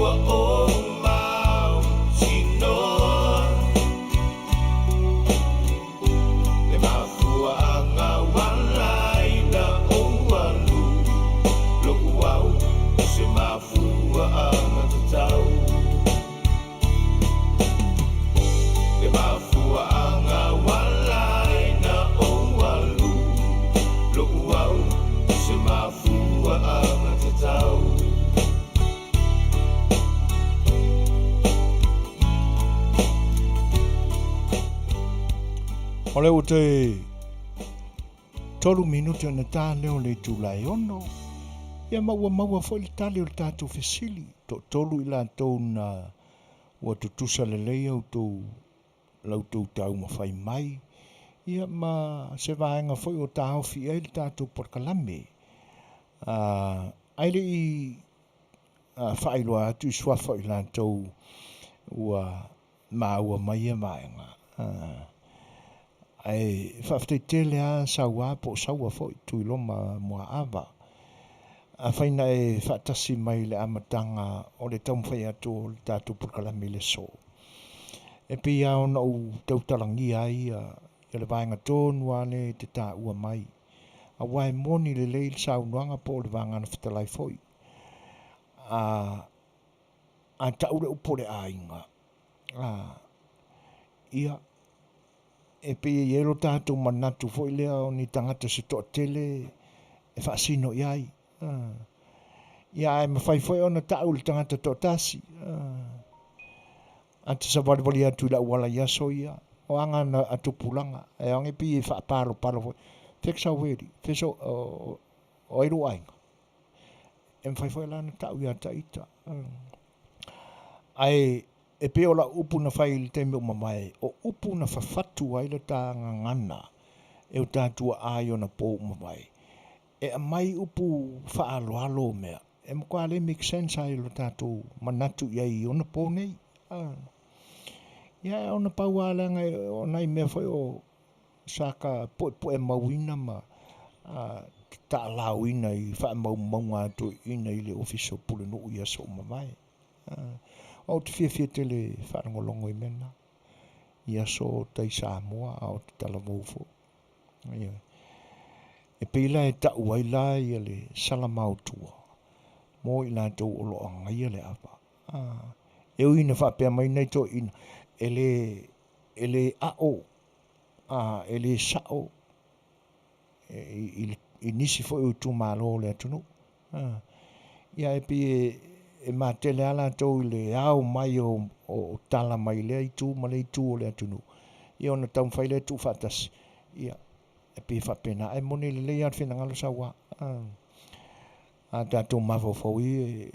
ua o mau sinoa le mafuanga walai na o alu lo uau se mafuanga tatau le mafuanga walai na o alu lo uau se mafuanga tatau o leo te tolu minuti na tā leo le tūlai ono. Ia maua fo le tale o le tātou fesili. Tolu i la tau na ua tutusa le leia lau tau tau mawhai mai. Ia ma se vaenga foi o tā ofi e le tātou porkalame. Aile i whailoa atu i suafa i la tau ua maua mai e vaenga. Ai whafte tele a saua po saua foi tui loma mua awa. A whaina e whatasi mai le amatanga o le tau mwhai atu o le tātou porkalame le so. E pia ona o tau talangi ai i le vaenga tōnu ane te tā ua mai. A wai moni le leil saunuanga po le vangana Fetalaiga foi. A taure upo le ainga. Ia e pe yelo tātou manatu foi lea o ni tangata se toa tele e whaasino iai. Ia e mawhai foi ona tau le tangata toa tasi. Ante sa wali atu la wala yaso ia. O anga na atupulanga. E ange pi e whaaparo palo foi. Teksa weri. Feso o iru ainga. E mawhai foi lana tau ia taita. Ai e pe ola upu na whai le teme o mamae, o upu na whawhatu ai le tā ngangana, e o tātua ai o na pō mamae. E a mai upu whaaloalo mea, e mokua le make sense ai le tātou manatu iai o na pō nei. Ia o na pau alanga o nai mea whai o saka poe mauina ma ta lauina i wha maunga atu ina i le official pule no ia so mamae. O te fia tele whanangolongo i mena. Ia so tai Samoa o te talamofo. E peila e tau ai la ia le salamautua. Mo i la tau olo anga ia le apa. E uina whapea mai nei to ina. E le ao. E le sao. I nisi fo i tu malo le atunu. Ia e pe e ma tele ala tau le au mai o tala mai le i tu ma le i tu o le atunu. Ia ona tau mwhai le tu whatas. Ia e pe whapena. E mone le le at whenangalo sawa. A tātou mafofoui,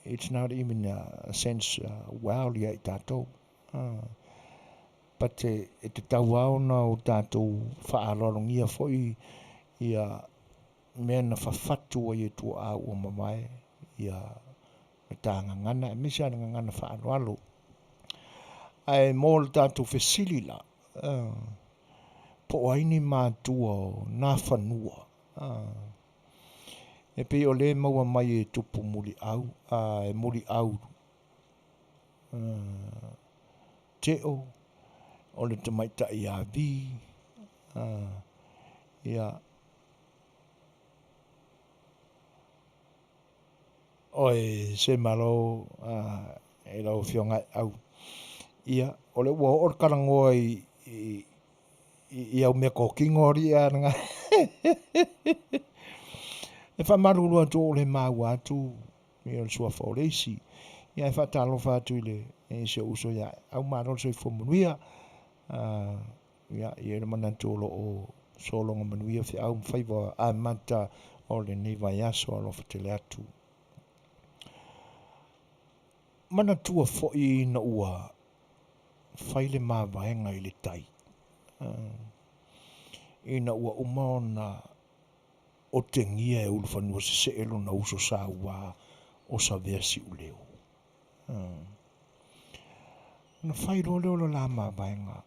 it's not even a sense wow lia i tātou. But e te tau au na o tātou whaalolongia foi ia mea na whawhatu o i tu au o mamae. Ia tā ngangana, e misa ngangana whaaloalo. Ai mō le tātou whesilila. Po aini mātua o nā whanua. E pe o le maua mai e tupu muri au. E muri au. Teo. O le tamaita i a vi. Ia. Oi, se malo. E lau fionga au. Ia. O le ua or karangoa i au mea kokingo ori a nga. E whamaruru atu o le mau atu. Mi o le sua whaoreisi. Ia e whatalo whatu i le. E se uso ia. Au marol se i Manuia. Ia i le manatu o solonga Manuia. Fi au mwhaiva a mata o le neiva yaso alo whatele atu. Manatua fo'i na ua. Whaile maa vaenga i le tai. Ina ua umao na o te ngia e ulwhanua se elo na uso sa ua o sa versi uleo. Na whairo leo la maa vaenga.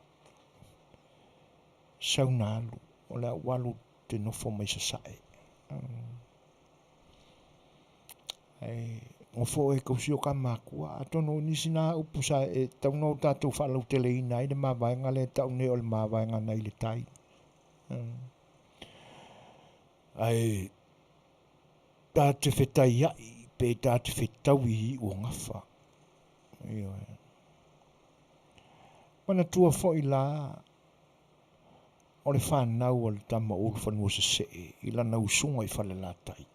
Sauna alu. O lea walu te nofo mai sa sae. o fo e kausio ka makua atono nisi na upusa e tauno tatou whalau tele ina i le mawaenga le taune o le mawaenga nei le tai. Ai tā te whetai ai pe tā te whetau i o ngafa. Mana tua fo i la o le whanau o le tama o le whanua se se i lana usunga i whale la tai.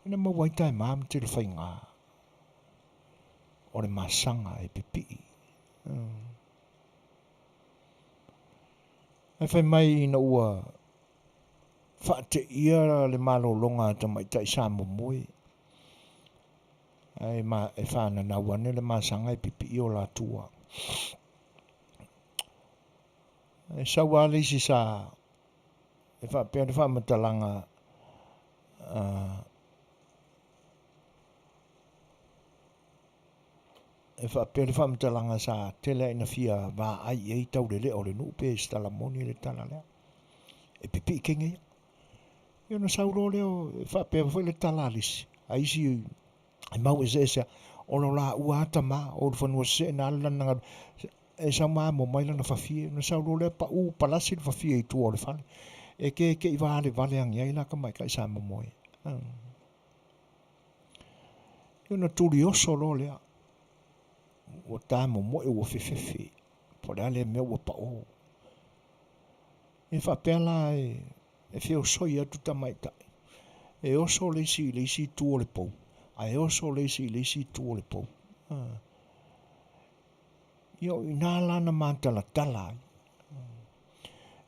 Ina mawaitai maam te le whainga o le masanga e pipi. Ai whai mai ina ua whaate ia le malo longa ta mai tai sa momoe. Ai ma e whana na wane le masanga e pipi o la tua. E sa wale si sa e whapea le whamatalanga e whapea le whamatalanga sa tele ina fia wā ai e tau le leo le nupe stala moni le tala lea. E pipi kenge ia. Ia na sauro leo e whapea whai le tala alisi. A isi e mau e se o lo la ua ata ma o le whanua se na ala nanga e sa maa mo maila na whawhie. Na sauro leo pa u palasi le whawhie i tu o le whale. E ke i waa le vale angi ai la ka mai ka isa mo moe. Ia na tuli oso lo lea. O tā mo moe ua whewhewhe. Po le ale mea ua pa o. E whapea la e whio soi atu tamaitai. E oso leisi tu o le pou. A e oso leisi tu o le pou. Io ina lana mantala tala.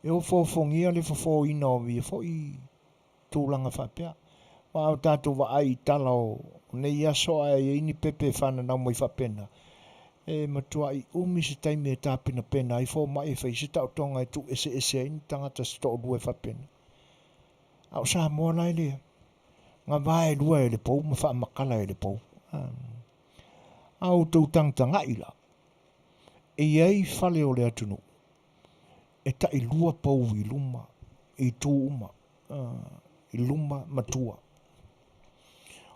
E o fofongia le fofoina o via foi tūlanga whapea. Wa o tātou wa ai tala o nei aso ai ini pepe whana nau mai whapena. E matua i umi se taimi e tāpina pena i fō mai e whai se tau tonga e tu ese ini tangata se tō lua e whapena. Au Samoa lai lea. Ngā vae lua e le pou, ma wha makala e le pou. Au tau tangtanga ila. E iei whale o le atunu. E ta i lua pou i luma, i tū uma, i luma matua.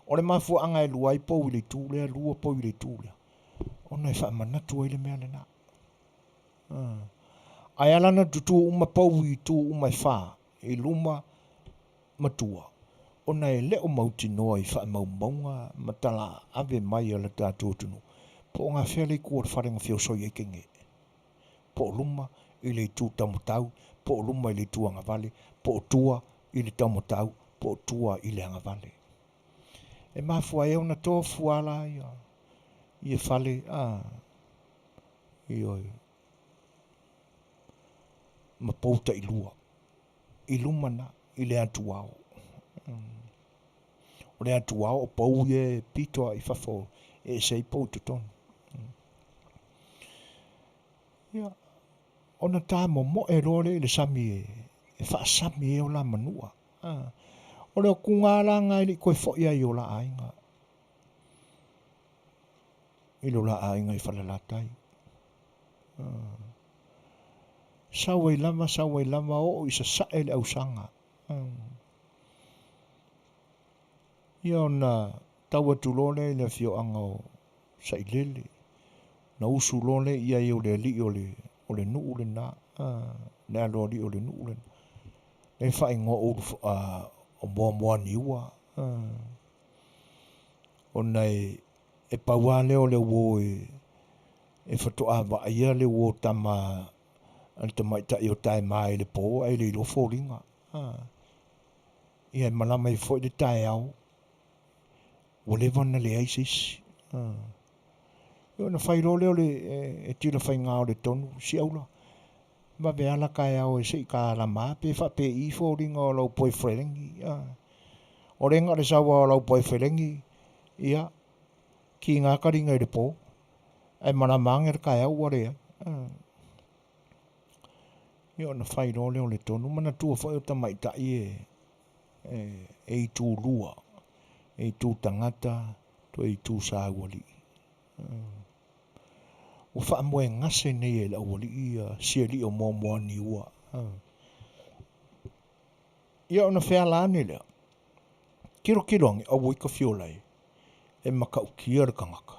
O le mafua anga e lua i pou i le tū lea, lua pou i le tū lea. Ona e wha manatu e le mea le nā. Ai alana tu uma pou i tū uma e wha, i luma matua. Ona e leo mauti noa i wha maunga matala ave mai ala tātou tunu. Po ngā whele kua wharenga whio soi e kenge. Po luma i le tū tamutau, po luma i le tū anga vale, po tua i le tamutau, po tua i le anga vale. E mafua e ona tō fuala ia. I e whale, i oi. Ma pouta i lua. I luma na, i le atu au. O le atu au, o pou e pitoa i whafo, e sei pou te tonu. Ia, ona tā mo e rore le sami e whaasami e o la manua. O leo kungala ngai li koe fo ia i o la ainga. I lo la ainga i whalalatai. Sawai lama o isa sae le ausanga. Ia ona taua tulole le fio anga o sailele. Na usu lole ia i o le li o le nuu le na. Le alo li o le nuu le na. Le whae ngō o mua niua. O nei e paua leo le wo e whatoa wa ia le wo tama an tamaita i o tae mai le po ai le ilofo ringa. Ia malama i fwoi le tae au. O le wana le aisis. Io na whairo leo le e tira whai ngā o le tonu. Si aula. Ma be ala kai au e sei ka ala maa. Pe whape i fo ringa o lau poi wharengi. O renga le sawa o lau poi wharengi. Ia. Ki ngā karinga i le po. Ai mana maanga re kai au warea. Io na whairo leo le tonu. Mana tua whai o tamaitai e i tū lua. E i tū tangata. To e i tū sāwali. O wha moe ngase nei e la wali i sia li o mua ni ua. Ia ona whea lāne lea. Kiro kirongi a wika fiolai. e makaukia le kangaka.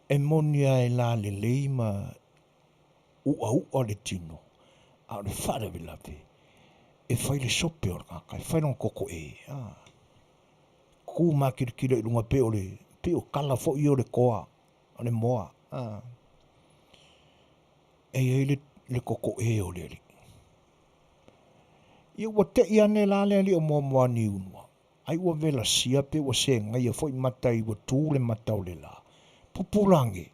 E monia e la le leima ua le tino. A le whare vilawe. E whai le sope o le kangaka. E whai non koko e. Ku makirikira i lunga pe o kala fo i o le koa. O le moa. E le koko e o le li. Ia ua te i ane la le ali o moa ni unua. Ai ua vela sia pe ua se ngai a fo i matai ua tū le matau le la. Pupulangi.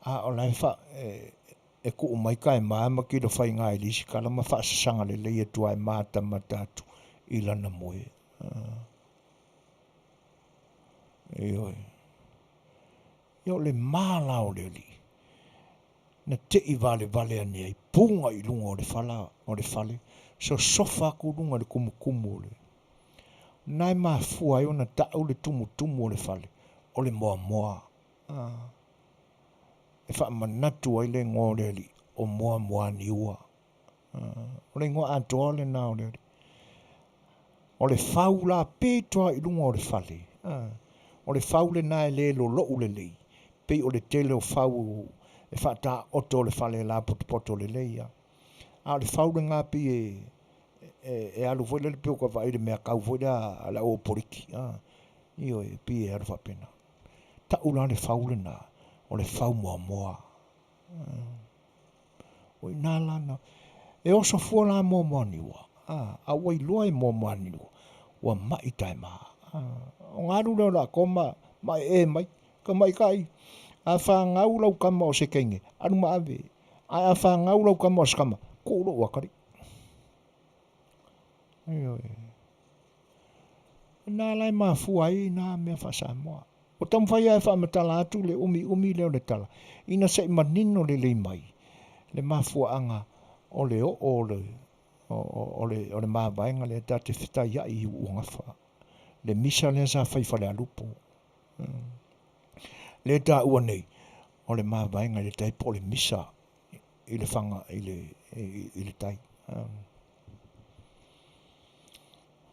O lai wha e ku umai ka e maama ki do whai ngai lisi kala ma wha sasanga le leia tua e mata matatu i lana moe. Ioi. Ia le mala o le li. Na te i vale ane ai punga i lunga o le fale. So sofa ku lunga le kumukumu o le. Nai maa fua i ona tau le tumu o le fale. O le moa. E wha manatu ai le ngō le li. O moa ni ua. O le ngō antoa le nā o le li. O le whau la pētoa i lunga o le fale. O le whau le nā e le lo le lei. Pei o le tele o whau e wha ta oto le fale la poto le leia. A le whau le ngā pi e alu foi le peo ka vai le mea kau foi a la o poriki. Io e pi e alu whapena. Ta ula le whau le nā. O le whau moa. O i nā lana. E oso fua la moa ni ua. A wai loa e moa ni ua. Ua mai tai maa. O ngaru leo la koma mai e mai. Ka mai kai. A wha ngau lau kama o se kenge. Anu ma ave. A wha ngau lau kama o se kama. Kōro wakari. Nā lai maa fua i nā mea wha Samoa. O tamu whai ai wha matala atu le umi leo le tala. Ina se manino le lei mai. Le maa fua anga o le o le maa vaenga le ta te whita ia i uangafa. Le misa le sa whaifale alupo. Le ta ua nei. O le maa vaenga le tai po le misa. I le whanga i le tai.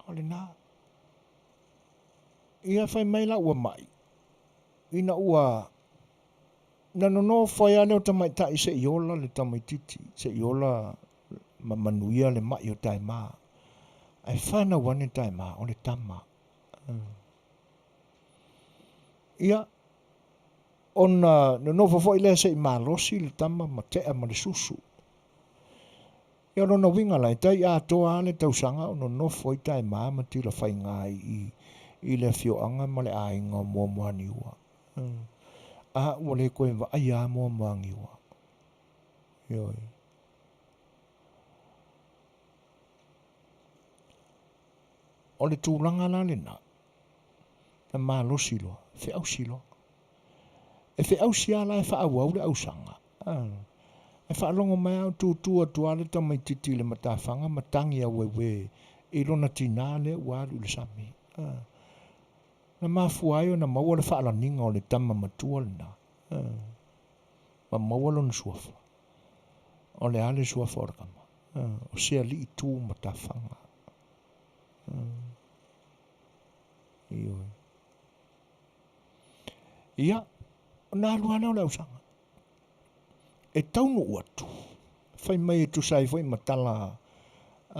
O le nā. Ia whai mai la ua mai. Ina ua no whai ale o tamai tai se iola le tamai titi. Se iola Manuia le mai o tai maa. Ai whana wane tai maa o le tama. Ia ona no fo ile se i malosi le tama ma tea ma le susu. Ia no winga lai tai a toa le tausanga ono no fo i tai maa ma tila whai ngai i le fioanga ma le ainga moa ni ua. Ua le koe wa ai a moa ni ua. Ioi. O le tūlanga la le na. Na malosi loa. Fe au silo. E fe au siala e wha au le au sanga. E wha alongo mai au tūtua tuale ta mai titi le matawhanga matangi a wewe i lona tina le uaru le sami. Na mafua ai o na maua le wha ala ninga o le tama matua le na. Ma maua lona suafa. O le ale suafa o rakama. O sea li i tū matawhanga. Ioi. Ia. Na aluana o le ausanga. E taunu uatu. Whai mai e tu sai foi matala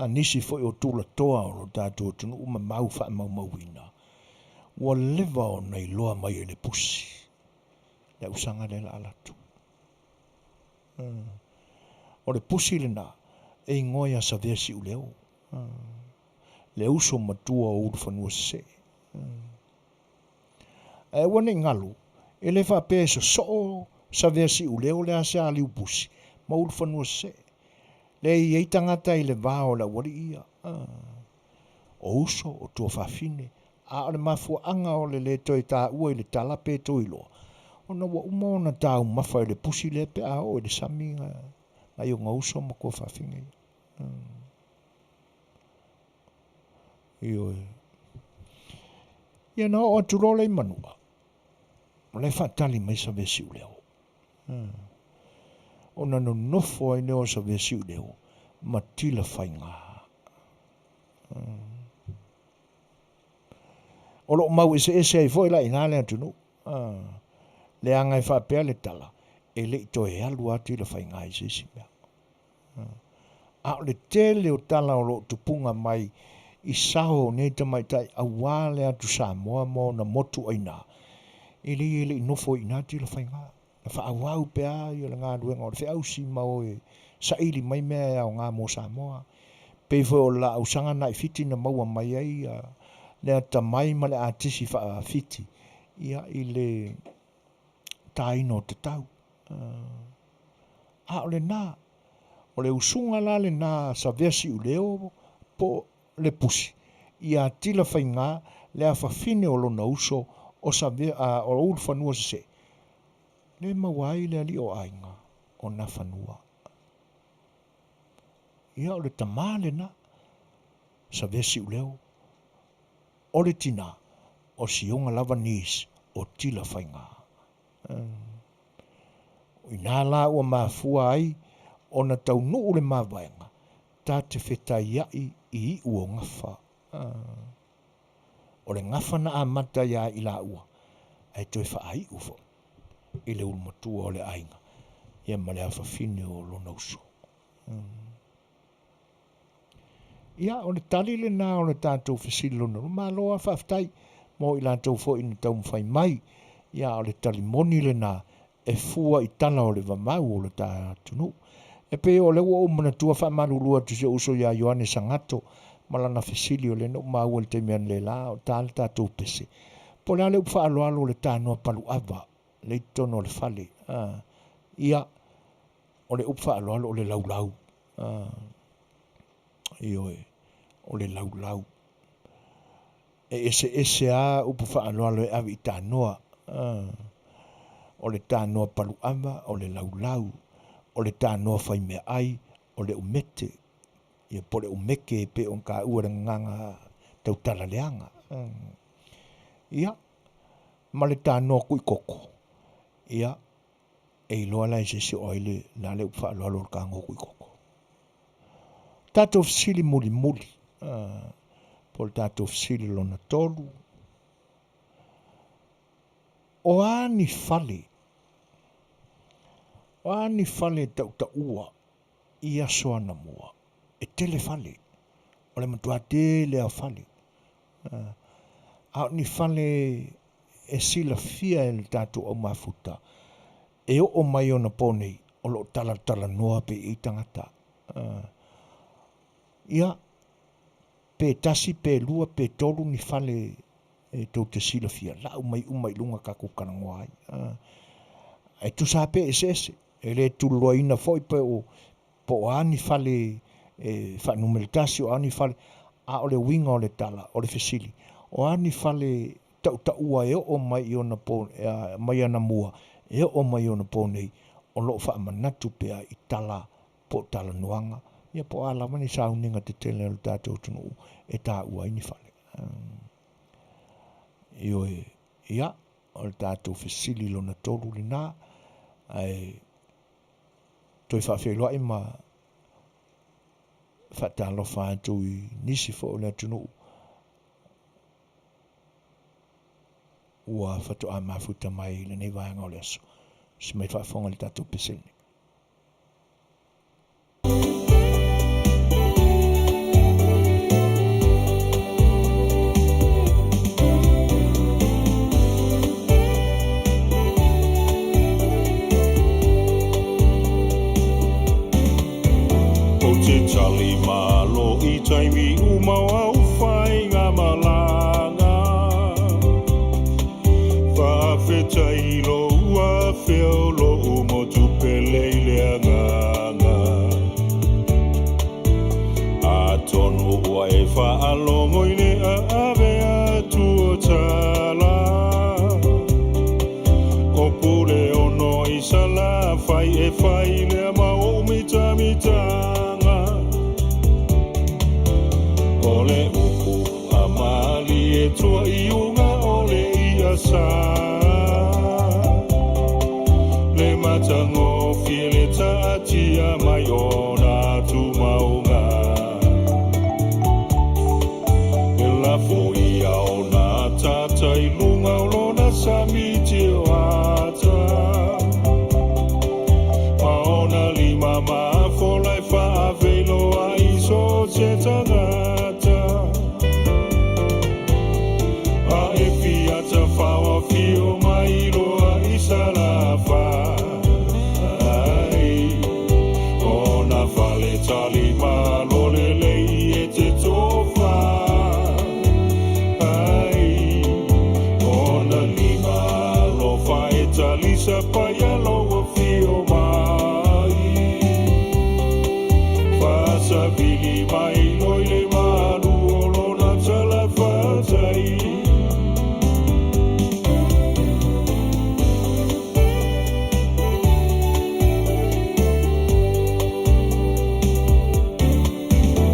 nisi foi o tūla toa o lo tātua tunu uma mau wha mauina. Ua lewa o nei loa mai e le pusi. Le ausanga le la alatu. O le pusi le na e ngoia sa vesi u leo. Le uso matua o uru whanua se. E wane ngalu. E le wha peso so sa vesi u leo le ase ali upusi. Ma uru whanua se. Le i tangata i le vao la wari ia. O uso o tua whawhine. A ole mafua anga o le toi tā ua i le tala pe toi loa. O na wa umona tā umafa i le pusi le pe a o i le sami ngai o ngauso ma kua whawhine. Ioi. Ia na o aturole i manua. O le whatali mai sa vesi u leo. O na no nofo ai leo sa vesi u leo. Ma tila whainga. O lo mau ese ai foi la ina le tunu. Le anga fa pe le tala. E le to e alu ati le fai ngai sisi mea. A le tele o tala o lo tupunga mai i sao nei tamai tai a wale atu Samoa mo na motu aina. Ele nofo ina ti le fai ngai. Na fa awau pe a i le ngā duenga o le fe au si mau e sa ili mai mea o ngā mo Samoa. Pe fo o la usanga na i fiti na maua mai ai le ata mai ma le atisi fa fiti. Ia i le taino te tau. A o le nā. O le usunga la le nā sa vesi u leo po le pusi. Ia tila fai ngā le a fafine o lona uso o sa o ulu fanua se. Le mawai le ali o ainga o na fanua. Ia o le tamale na sa vesi u leo. O le tina o sionga lava nis o tila fai ngā. O ina la ua mafua ai o na tau nuu le mawaenga ta te fetaiai i ua ngafa. O le ngafa na amata ia i la ua ai toi fa ai ufo i le ulmatua o le ainga ia ma le afafine o lona uso. Ia o le tali le nā o le tātou fesili lona ma loa whaftai mo i lātou fo ina tau mwhai mai ia o le tali moni le nā e fua i tana o le vamau o le tātunu. E pe o le ua umana tua wha marulua tu se uso ia Ioane Sangato malana fesili o le no mau le te mean le la o tāle tātou pese. Po le ale upa alo le tānoa palu ava le tono le fale. Ia o le upa alo le laulau. Ioe o le laulau. E ese a upa alo e avi i tānoa. O le tānoa palu ava o le laulau. O le tānoa fai mea ai, o le umete. Ia po le umeke pe on ka ua nganga tau tala leanga. Ia, ma le tānoa kui koko. Ia, e loa lai se oile na le upa aloa lo ka ngo kui koko. Tātou fisili muli muli. Po le tātou fisili lo na tolu. O ani fale. O ani fale tau ta ua i asoa na mua. E tele fale. O le matua tele a fale. A ni fale e sila fia e le tatu o mafuta. E o mai o na ponei o lo tala noa pe i tangata. Ia pe tasi pe lua pe tolu ni fale e tau te sila fia. La umai lunga kaku kanangoai. E tu sa pe ese. E le tulua ina foi pe o po ani fale fa numeritasi o ani fale a o le winga o le tala o le fesili o ani fale ta ua e o mai o na po mai ana mua e o mai o na po nei o lo fa manatu pe i tala po tala nuanga ia po ala mani sauninga te tele o tātou tunu e tā ua ini fale ia o le tātou fesili lo na tolu li nā ai toi whawhelua i ma whatalo whātou i nisi fo o le tunu ua whato a mafuta mai le nei vāenga o le aso. Si mai whaafonga le tātou peseni. Tali malo I taimi umau au whai ngā malanga Whawhetai lo ua whio lo umotu pelei lea nganga A tonu ua e whaalongo I le a ave atu o tala O pule ono I sala whai e whai lea mao mita Ole uku amali e tua I unga ole I asa Le matango fiele taati a mai ona tu maunga E la foi a ona ta lisa paia loa fio mai Fasa vili mai loi le manu olona tala fatai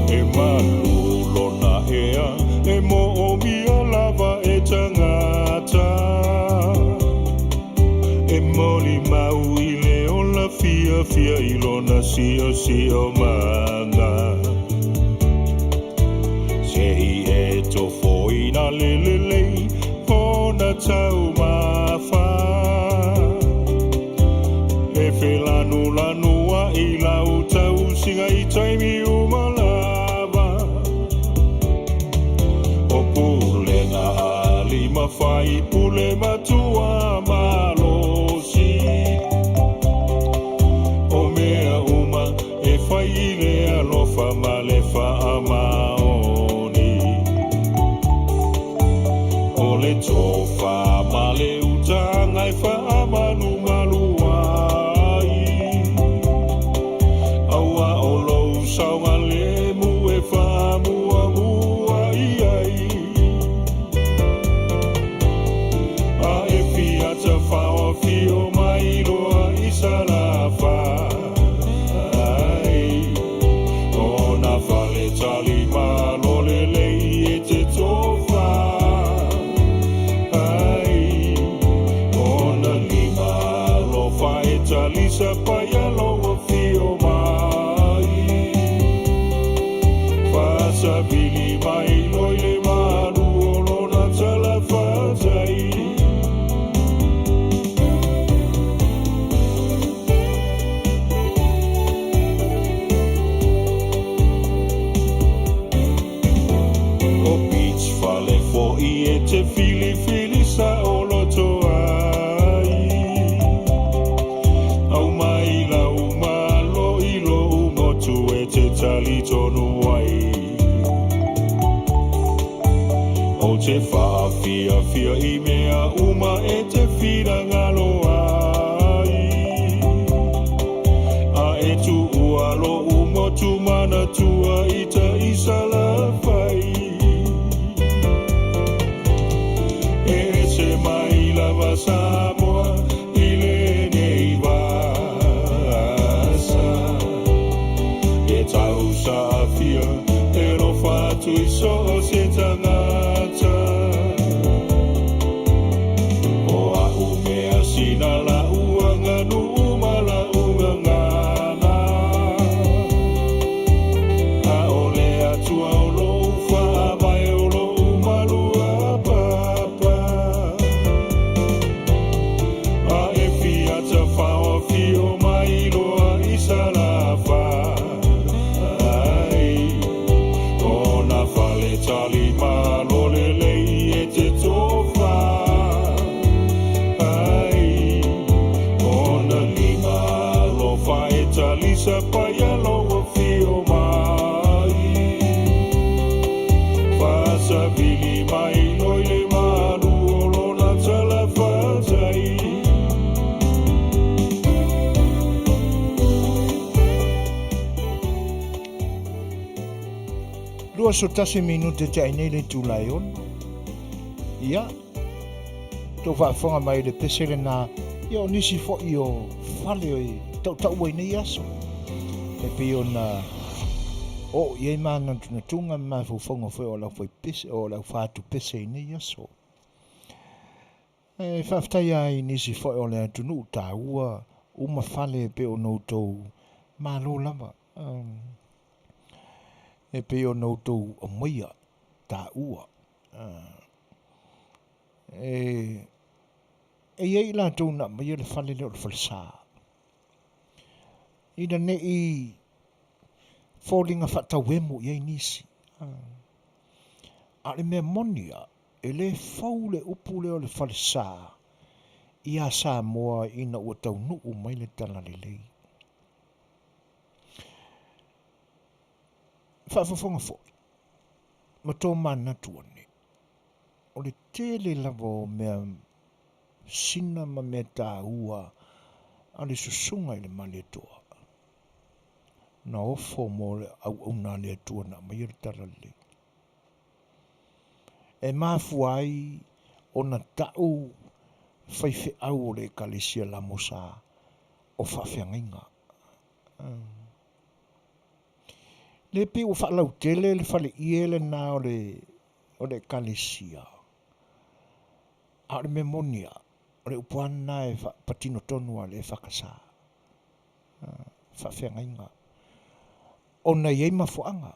E manu lona ea E mo o mia lava e tangata E moli mau i leo la fia ilona sio manga Se i e to foi na lelelei Ona tau mafa E felanu lanua i lau tau singa i taimi umalava O pulenga ali mawhai pule matua malosi O mea uma e whai le alofa ma le wha maoni O le tofa ma le utanga e wha manu maluai Aua o lou saunga le mu e wha mua ai A e fiata Faafofio mai loa i salafa Ona fale tali malo le lei e te tofa Ona lima lo fae tali sa paia loa fio mai Fasa vili mai loi le manu olona tala fatai Fale fo I e te fili sa o loto ai Au mai lau malo I lo umotu e te tali tonu ai O te whaafia I mea uma e te whira ngalo ai A e tu ua lo umotu mana tua I ta isala whai Samoa I le nei wasa E tau sa afia E lo fatu I so se tangata O a umea sina la uanga nu umala ungangana A ole atua o lo ufa mai o lo umalu apapa Faafofio mai loa I salafa Ona fale tali malo le lei e te tofa Ona lima lo fae tali sa paia loa fio mai Fasa vili mai loi le manu olona tala fatai Lua so tasi minute te ainele tūlai on. Ia, tō whaafonga mai le pesere nā, ia o nisi fo I o whale o I tau wai nei aso. E pi o nā, o iei mana tuna tunga mai fufonga fwe o lau fwai pese, o lau whaatu pese I nei aso. E whaftai ai nisi fo o le tunu tā ua, uma whale pe o nou tau malo lama. E pe o nou tau o maia, tā ua. E iei la tau na maia le whale leo le whale sā. Ina ne I fōlinga whatau wemo iei nisi. A le mea Manuia, e le fau le upu leo le whale sā. Ia Samoa ina ua tau nuu mai le tala le lei. Faafofoga'aga fo. Ma tō mana tuane. O le tele lava o mea sina ma me tāua ale susunga i le male toa. Na ofo mo le au na le tua na mai le tala le. E mafu ai o na tau faife au le kalesia la mosa o whawhiangainga. Le pi o whaalau tele le whale iele na o le kalesia. A le memonia, o le upuana e patino tonua le whakasa. Whawhiangainga. O na iei mafuanga.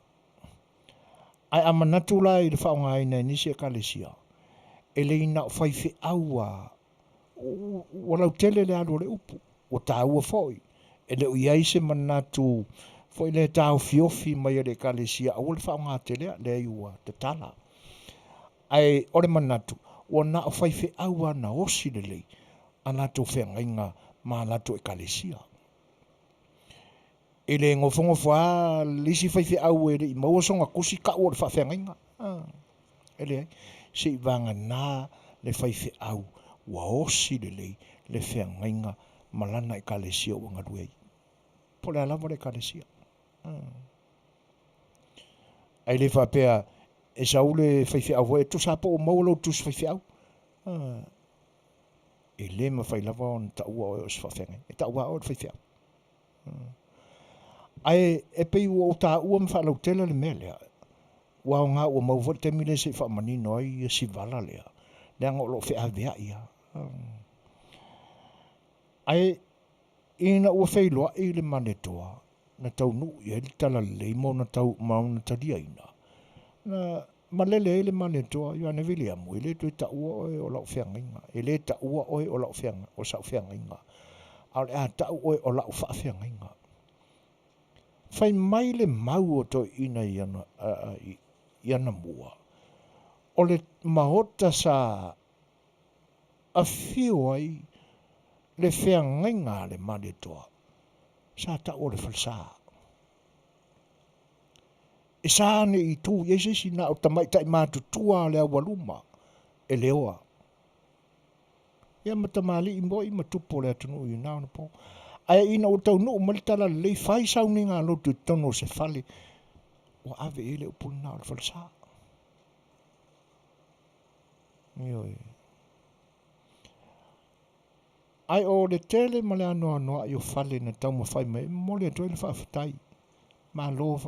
Ai amanatu la i le whaonga ina nisi e kalesia. E le ina o whaife aua. O lau tele le alu le upu. O tā ua foi. E le uiai se manatu foi le tau fiofi mai le kalesia. O le whaonga tele le iua te tala. Ai o le manatu. O na o whaife aua na osi le lei. Anato whengainga ma anato e kalesia. E le ngofongofo a lisi whaife au e le i mauasonga kusi ka ua le whawhengainga. E le se i vanga nā le whaife au wa osi le lei le whengainga malana e kalesia ua ngaruei. Po le alawa le kalesia. Ai le whapea e sau le whaife au e tu sapo o maulo tus whaife au. E le ma whailawa on ta ua o os whawhengai. E ta ua o le whaife au. Ai e pei ua o tā ua ma whaalau tela le mea lea. Ua o ngā ua mauwa te mile se whamanino ai si vala lea. Lea ngā lo whea vea ia. Ai ina ua whailoa i le manetoa. Na tau nu i e li tala lei mo na tau mauna tadia ina. Na malele e le manetoa i ane vile amu. E le tu ta ua oe o lau whengainga. E le ta ua oe o lau whenga. O sau whengainga. Au le a ta oe o lau wha whengainga. Fai mai le mau o to ina iana mua. O le mahota sa Afio ai le whengainga le manetoa. Sa ta o le falsa. E sa ne i tū iesesi na o tamai tai mātutua le awaluma. E leoa. Ia matamali i moi matupo le atunu i nao na po. Ai ina o tau nuu malitala lei fai sau ni ngā lotu tono se fale. O ave ele o puna o le falsa. Ioi. Ai o le tele ma le anoa noa i o fale na tau mawhai mai. Mo le atoi le whaafatai. Ma lo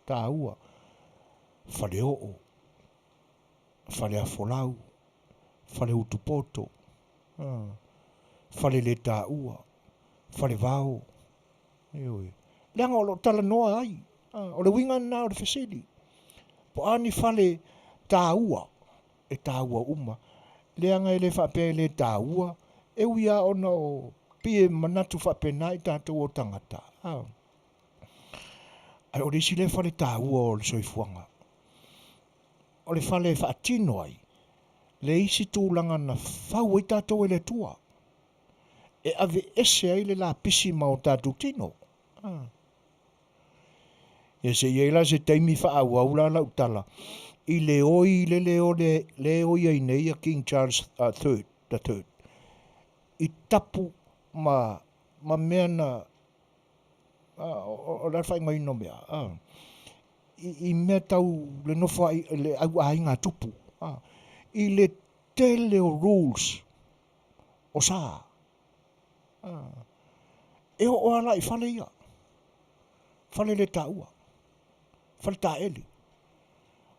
tā ua. Fale o. Fale a folau. Fale utupoto. Fale le tā ua. Fale vau. Ioi. Leanga o lo tala noa ai. O le winga na o le fesili. Po ani fale tā ua. E tā ua uma. Leanga ele whapea le tā ua. E uia ona o pie manatu whapena i tātou o tangata. Ai o le si le fale tā ua o le soifuanga. O le fale whaatino ai. Le isi tūlanga na whau i tātou e le tua. E ave ese ai le la pisi ma o tātou tino. Ia se iela se taimi wha au au la lau tala. I le oi le oi ai nei a King Charles III, the third. I tapu ma mea na o la whai ngai no mea. I mea tau le nofa le au ai ngā tupu. I le tele o rules o saa. E o ala i whale ia. Whale le tā ua. Whale tā eli.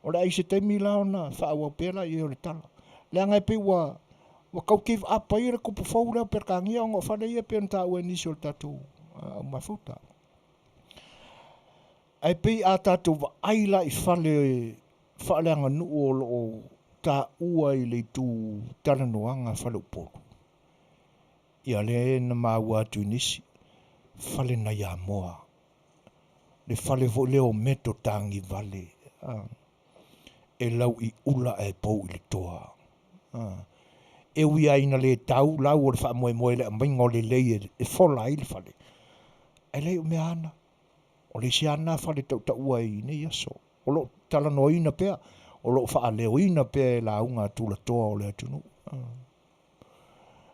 O le aise teimi lao na whaua pēla i o le tala. Le angai pe wa kau give up ai re kupu fau leo perkangia o ngā whale ia pe tā ua nisi o le tātou au mafuta. Ai pe a tātou wa aila i whale anga nuu o tā ua i le tū talanoanga whale upolu. Ia le na maua atu nisi. Whale na ia moa. Le whale vo leo meto tangi vale. E lau i ula e pou i le toa. E ui aina le tau lau o le wha moe moe le amaingo le lei e whola i le whale. E lei o mea ana. O le si ana whale tau ta ua i ne iaso. O lo talano ina pea. O lo wha leo ina pea e la unga tūla toa o le atunu.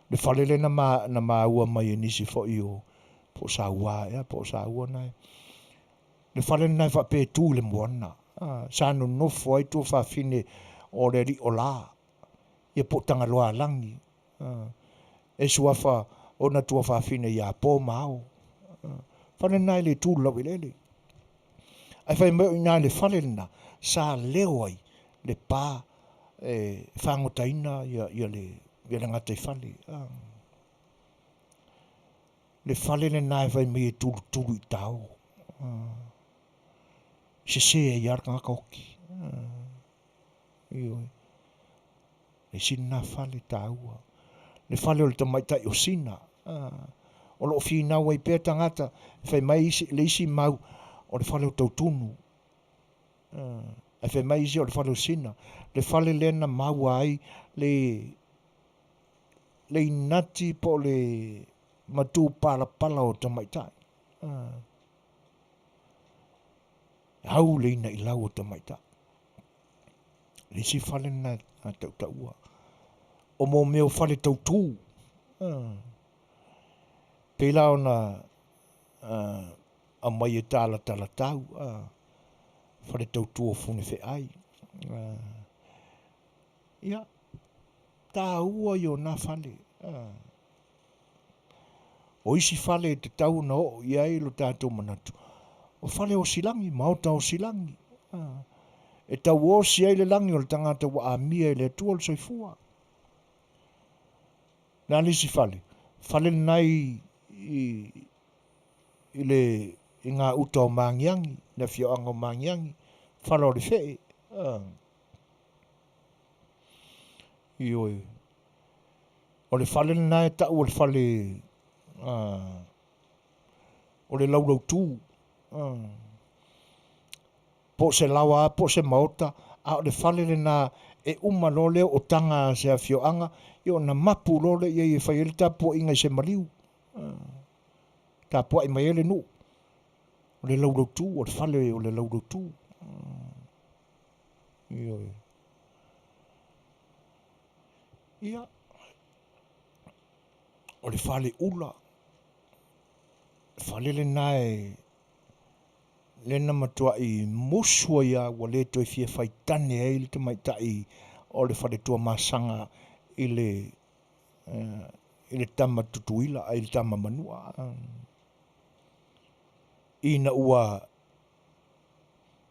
Le fale le na maua mai nisi fo io po saua ya po saua nai. Le fale nai fa pe tu le moana. Sa no fo ai tu fa fine o le ri o la. Ia po tanga loa langi. E suafa o na tua fa fine ia po mao. Fale nai le tu lau ilele. Ai fai meo ina le fale na sa leo ai le pa whangotaina ia le ngata i fale. Le fale le nai fai me tulu i tau. Se e iarka ngaka oki. Le sina fale taua. Le fale o le tamaitai o sina. O lo fina wai pēr tangata. Fai mai le isi mau o le fale o tautunu. Fai mai isi o le fale o sina. Le fale le na mau ai le inati po le matu pala o tamaitai. Hau le ina ilau o tamaitai. Le si fale na tautaua. O mo meo fale tautu. Pela ona a mai e tala tau. Fale tautu o fune fe ai. Ia. Taua yo na fale. O isi fale te tau na o iai lo tātou manatu. O fale o silangi, mauta o silangi. E tau o si ai le langi o le tangata wa a mia le tua le soifua. Nā lisi fale. Fale nai i ngā uta o mangiangi, na Fai'oaga o mangiangi. Fale o le fee. Ioi. O le fale nai tau o le fale o le laulau tū. Po se lawa, po se maota, a o le fale le na e uma lo leo o tanga se a Fai'oaga, io na mapu lo le ia fai ele tapu inga i se maliu. Tapu ai mai ele nu. O le laulau tū, o le fale o le laulau tū. Ioi. Ia. O le fale ula. Fale le nae le na matua i musua ia wa le toi fia fai tane e le tamaitai o le fale tua masanga i le tama tutuila ai le tama manua. Ina ua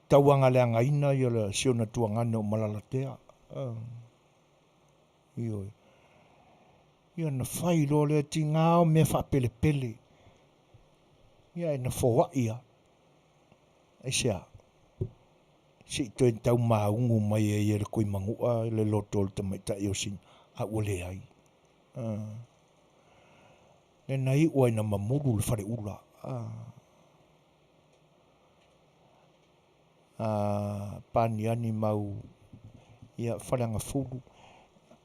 tauanga le angaina i le siona tuangane o malalatea. Ioi. Ia na fai lo le ti ngao me fa pele pele. Ia na foa ia. Ai sea. Si to tau maungu mai e le koi mangua le loto le tamaitai o sin a ole ai. Le nai ua ina mamuru le fare ula. Paniani mau ia whareanga fulu.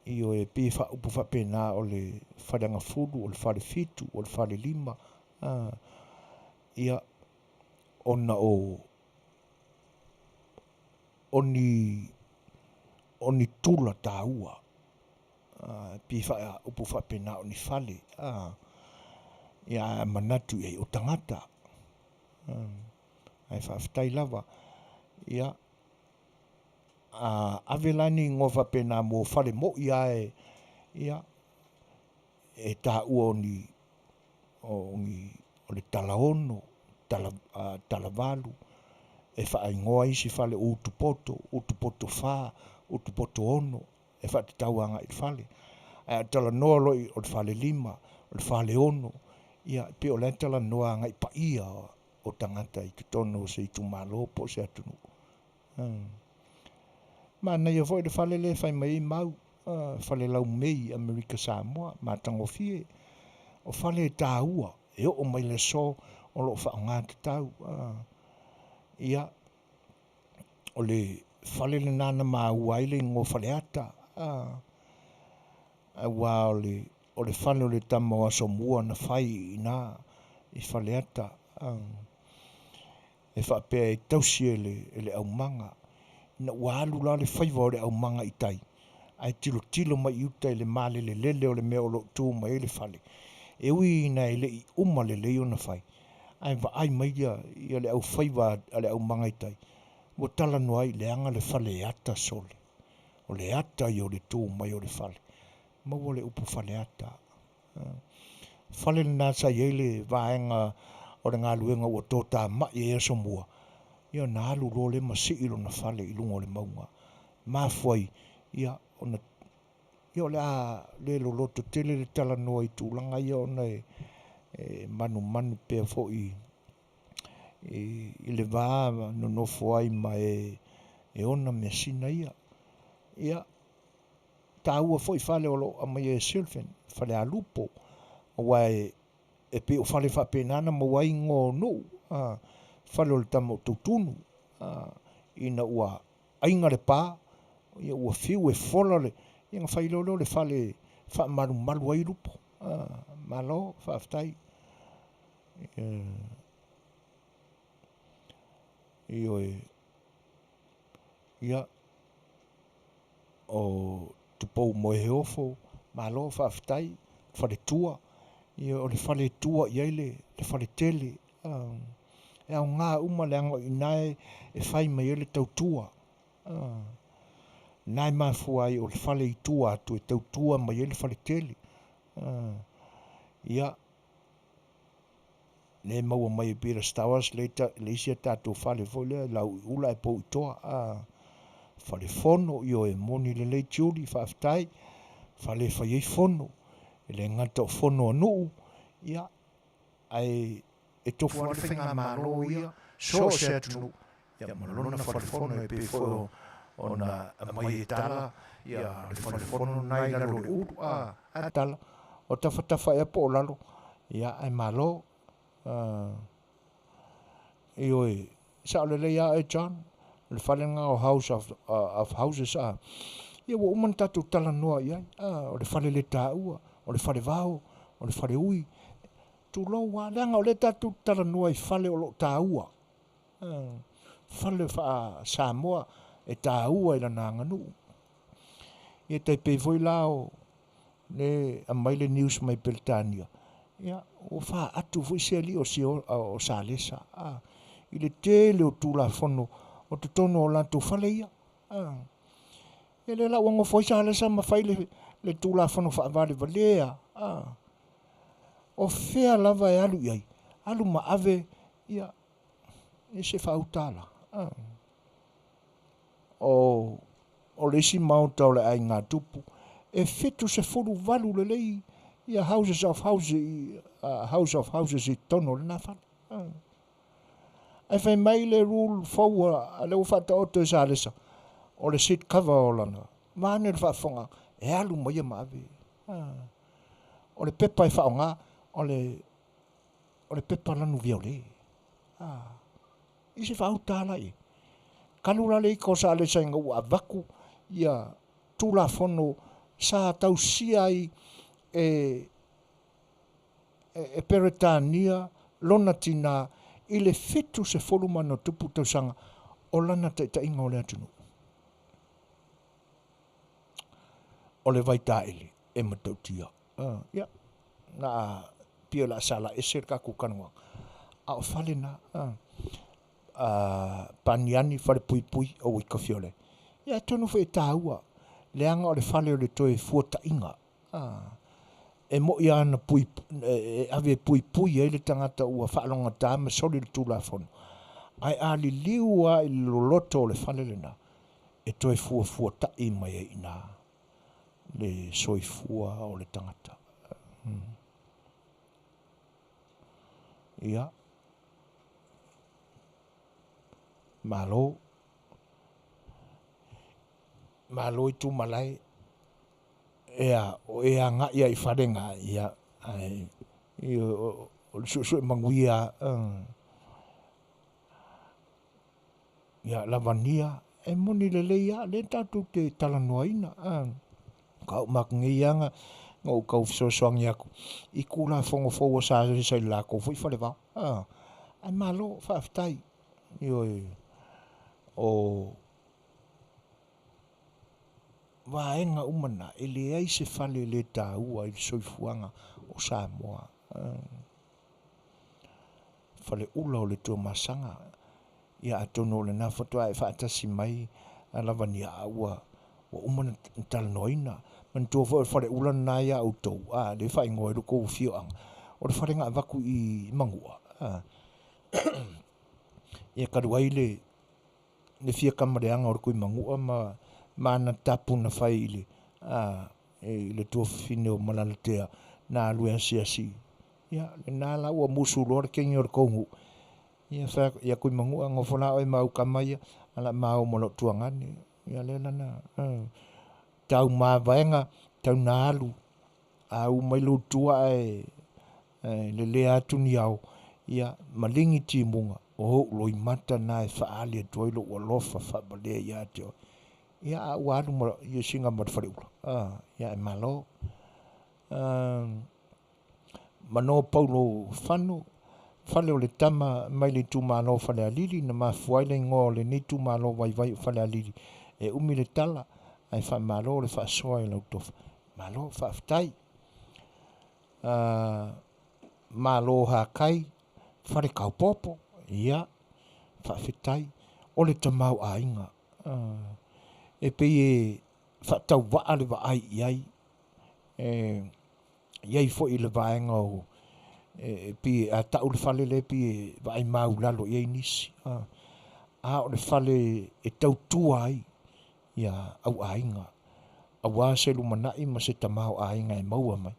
Io e pifa upu whapena o le whareanga fulu, o le whare fitu, o le whare lima. Ia ona oni tula tāua. Pifa upu whapena o ni whale. Ia manatu e o tangata. Ai whawhitai lava. Ia avelani ngofa pena mo whare mo ia ia e tāua o le talaono, talavalu, e wha ingoa isi whale utupoto wha, utupoto ono, e wha te tauanga i whale. Tala noa loi o le whale lima, o le whale ono, ia pe o le tala noa ngai pa ia o tangata i tutono se i tumalopo se atunu. Ma na ia foi de fale le fai mai mau, fale lau mei Amerika Samoa, ma tango fie, o fale tāua, e o mai le so, o lo wha ngāti tau. Ia, o le fale le nana maa uaile ngō fale ata. Wa o le fale o le tama wa somua na fai ina i fale ata. E wha pēr e tausi e le au manga. Na walu la le whaiva o le au manga i tai. ai tilo mai uta i le male le o le mea o lo tū mai le fale. E ui na i le i uma le o na fai. Ai va ai mai ia le au faiva ale au mangaitai. Mo tala no ai le anga le fale ata sole. O le ata i o le tū mai o le fale. Mau le upu fale ata. Fale le nasa i le vaenga o le ngā luenga ua tōtā mai e Samoa. Ia na alu lo le masi ilo na fale i lunga o le maunga. Mafuai ia ona ia le a le lo loto tele le tala noa i tūlanga ia ona manu pea fo i le vā no nofo ai ma e ona mea sina ia. Ia ta ua fo i fale o lo amai e silfen fale a lupo o wai e pe o fale fa penana mo wai ngo no fale o le tamo tutunu ina ua ainga le pā ia ua fiu e fola le ia nga fai lolo le fale fa malu ai lupo malo fa aftai ia o te pou mo e ofo malo fa aftai fale tua ia o le fale tua ia le fale tele e au ngā uma le ango inae e fai mai le tautua nai mafu ai o le fale i tua atu e tautua mai le fale tele ia le maua mai e pira stawas le isia tātou fale fole lau ula e pou itoa fale fono i o e moni le lei tiuri whaaftai fale fai ei fono e le ngata o fono anu ia ai e tofu ale whainga malo ia so Setu ia malona fale fono e pe fo ona mai e tala ia le fale fono nai lalo le uru a tala o tafa e po lalo ia ai malo i oi sa le ia e John le fale nga o house of houses ia wo man tatu tala noa ia o le fale le taua o le fale vao o le fale ui tu lo wa langa o le tatu tala noa i fale o lo taua fale fa Samoa e taua i la nganu ia tai pe voi lao le amai le news mai Peltania ia o fa atu voi se li o salesa i le tele o tula fono o te tono o lanto fale ia e le la wango foi salesa ma fai le tula fono fa vale valea o fea lava e alu iai alu ma ave ia e se fa utala o le si mauta o le ai ngā tupu e fitu se furu valu le lei ia house of houses i tono le nafale ai fai mai le rule forward a le ufata o te salesa o le seat cover o lana mane le whaafonga e alu mai e maave o le pepa e whaonga o le pepa lanu viole isi whautala e kalula le iko salesa inga ua vaku ia tula fono sa tau siai e Peretania lona tina i le fitu se folumano tupu tausanga o lana ta inga o le atunu. O le vaitaili e matautia. Ia, na pia la sala e ser kaku kanua. A o fale na paniani fale pui o wikafiole. Ia tonu fe taua. Leanga o le fale o le toe fuata inga. E mo ia ana ave pui e le tangata ua whaalonga tāma soli le tūlafon. Ai ali liua i loloto o le fale lena. E toi fua tai mai e ina. Le soifua o le tangata. Ia. Malo i tu malai. O ea nga ia i wharenga ia o le suasua Manuia ia lavania e moni le leia le tatu te talanoaina kau makungianga ngau kau fisosoangi aku i kula fongofou sa sa i lako fui whale vau ai malo whaaftai o vaenga umana e le ai se fale le tāua i soifuanga o Samoa. Fale ula o le tua masanga ia atono le na fotoa e whaatasi mai a lavani a ua o umana talanoina man tua fale ula na ia autou le whai ngoi ruko ufioanga o le wharenga avaku i Mangua. Ia karuai le fia kamareanga o ruko i Mangua ma na tapu na whai ile le tua fine o malalatea na alue asiasi. Ia le nā la ua musu lor kengi o kongu. Ia kui Mangua ngofona o mau kamaya ala mau molo tuangane. Ia le lana tau mawaenga tau na alu au mailu tua le lea atu ni au. Ia malingi timunga o loi mata na faali e toilo ua lofa whabalea ia teo. Ia au alu molo ia singa matwhare ula. Ia e malo. Mano paulo whanu, whale o le tama mai le tūmalo whale aliri, na mafuaile ngō le ni tūmalo vai whale aliri. E umi le tala, ai wha malo le wha soa e lau tofa. Malo wha aftai. Malo hakai, whare kaupopo, ia, wha fetai, o le tamau a inga. E pe e wha tau waa le wa ai iai. Iai fo i le vaenga o pi a tau le fale le pi vai mau lalo iai nisi. O le fale e tau tua ai ia au ainga. Awa se lumanai ma se tamau ainga e maua mai.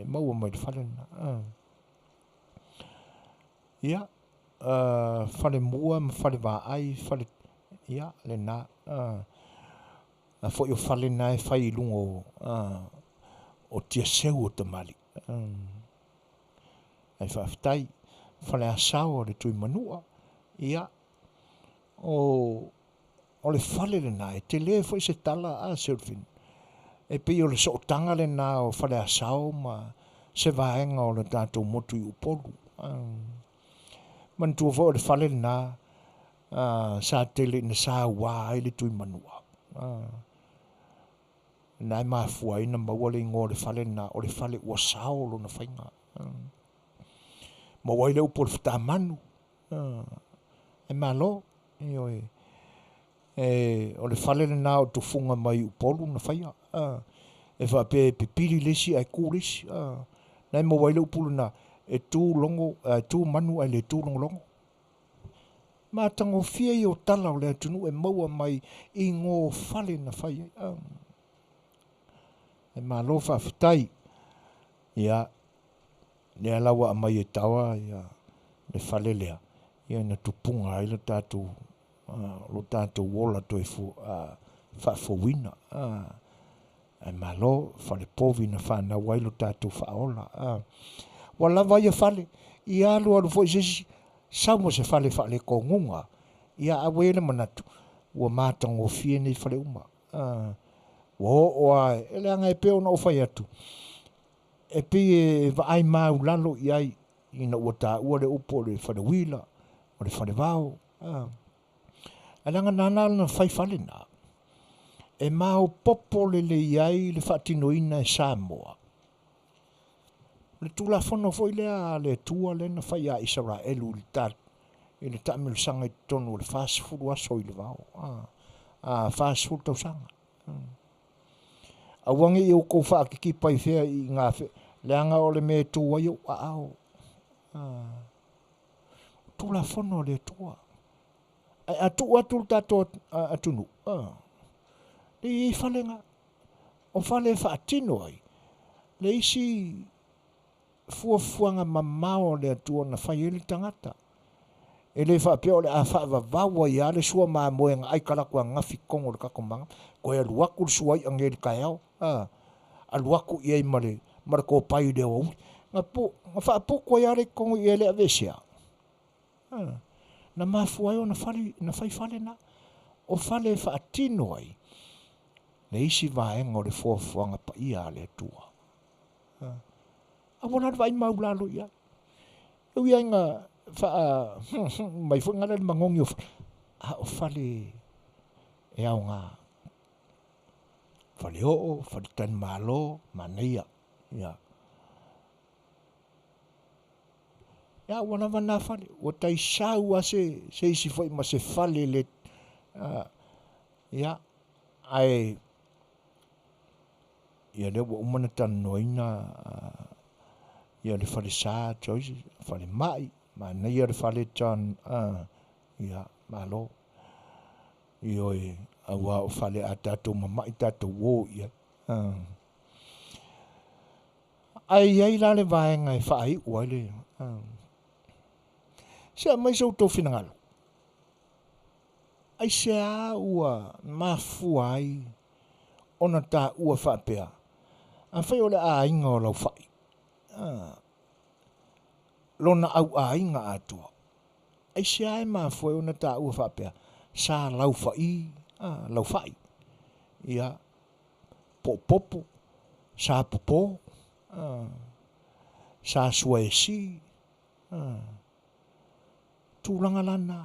Maua mai le fale na. Ia fale mua ma fale va ai fale ia le na. Fo i o fale na e fai lungo o tia seu o tamali. Ai whaftai, whale asao le tui Manua, ia, o le whale le nā, e te le fo i se tala a Selfin. E pe o le sootanga le nā o whale asao, ma se vaenga o le tātou motu i upolu. Man tua fo o le whale le nā, sa tele na sa wā i le tui Manua. Nai mafua ina maua le ngō le whale na o le whale ua sao lo na whainga. Maua le upo le whita manu. E malo. O le whale le na o tu funga mai upolu na whaia. E whape pipiri lesi ai kū lesi. Nai maua le upo le na e tū longo, tū manu ai le tū longo longo. Ma tango fia i o tala o le atunu e maua mai i ngō whale na whaia. E malo whawhitai, ia, lea lawa a mai e tawa, ia, le whale lea, ia na tupunga ai lo tātou wola toi whaafowina, e malo, whale povi na whanau ai lo tātou whaola, walawa ia whale, ia alu fo isesi, samo se whale kongunga, ia awele manatu, ua mātango fie nei whale uma, Oa, ele anga e peo na ofai atu. E pe e vaai mau lalo i ai, ina ua tā ua le upo le whare wila, o le whare vao. Ele anga nānala na whai whale nā. E mau popo le i ai le whaatinoina e Samoa. Le tūla whono fo i lea le tua le na whai a Israelu le tā, i le tāmilu sanga i tonu le whaasifuru aso i le vao. Whaasifuru tau sanga. Awangi i o kou whaakiki pai whea i ngā whea. Leanga o le me tua i o ao. Tula whono le tua. Atu tato atunu. Le i whalenga. O whale whaatino ai. Le isi fuafuanga mamao le atua na whaieli tangata. E le whaapea o le a whaavawawa i ale sua maa moenga ai karakua ngafi kongo le kakomanga. Ko e aluaku le suai angeri kaiao. Aluaku i ei mare ko pai le au. Nga whaapoko i are kongo i ele avesia. Na mafua o na whai whale na. O whale whaatino ai. Le isi vaenga o le fuafuanga pa i ale atua. Awana vai maulalo ia. Ui ainga mai foi ngala mangongi o fale e au ngā Whale o, whale tani malo, Manuia. Ia. Ia, wana whale. O tai sau a se isi whai ma se whale le. Ia. Ai. Ia le wa umana tan noina. Ia le whale sa choice. Whale mai. Manuia le whale tan. Ia, malo. Ioi. Awa o whale a tātou mamai tātou wō ia. Ai la le vaenga e whaai ua le. Sea mai sau tau whinangalo. Ai sea ua mafua ai ona tā ua whapea. A whai o le a inga o lau whai. Lona au a inga atua. Ai sea e mafua ona tā ua whapea. Sa lau whai. Lau whai. Ia. Popo. Sa popo. Sa suesi. Tūlanga lana.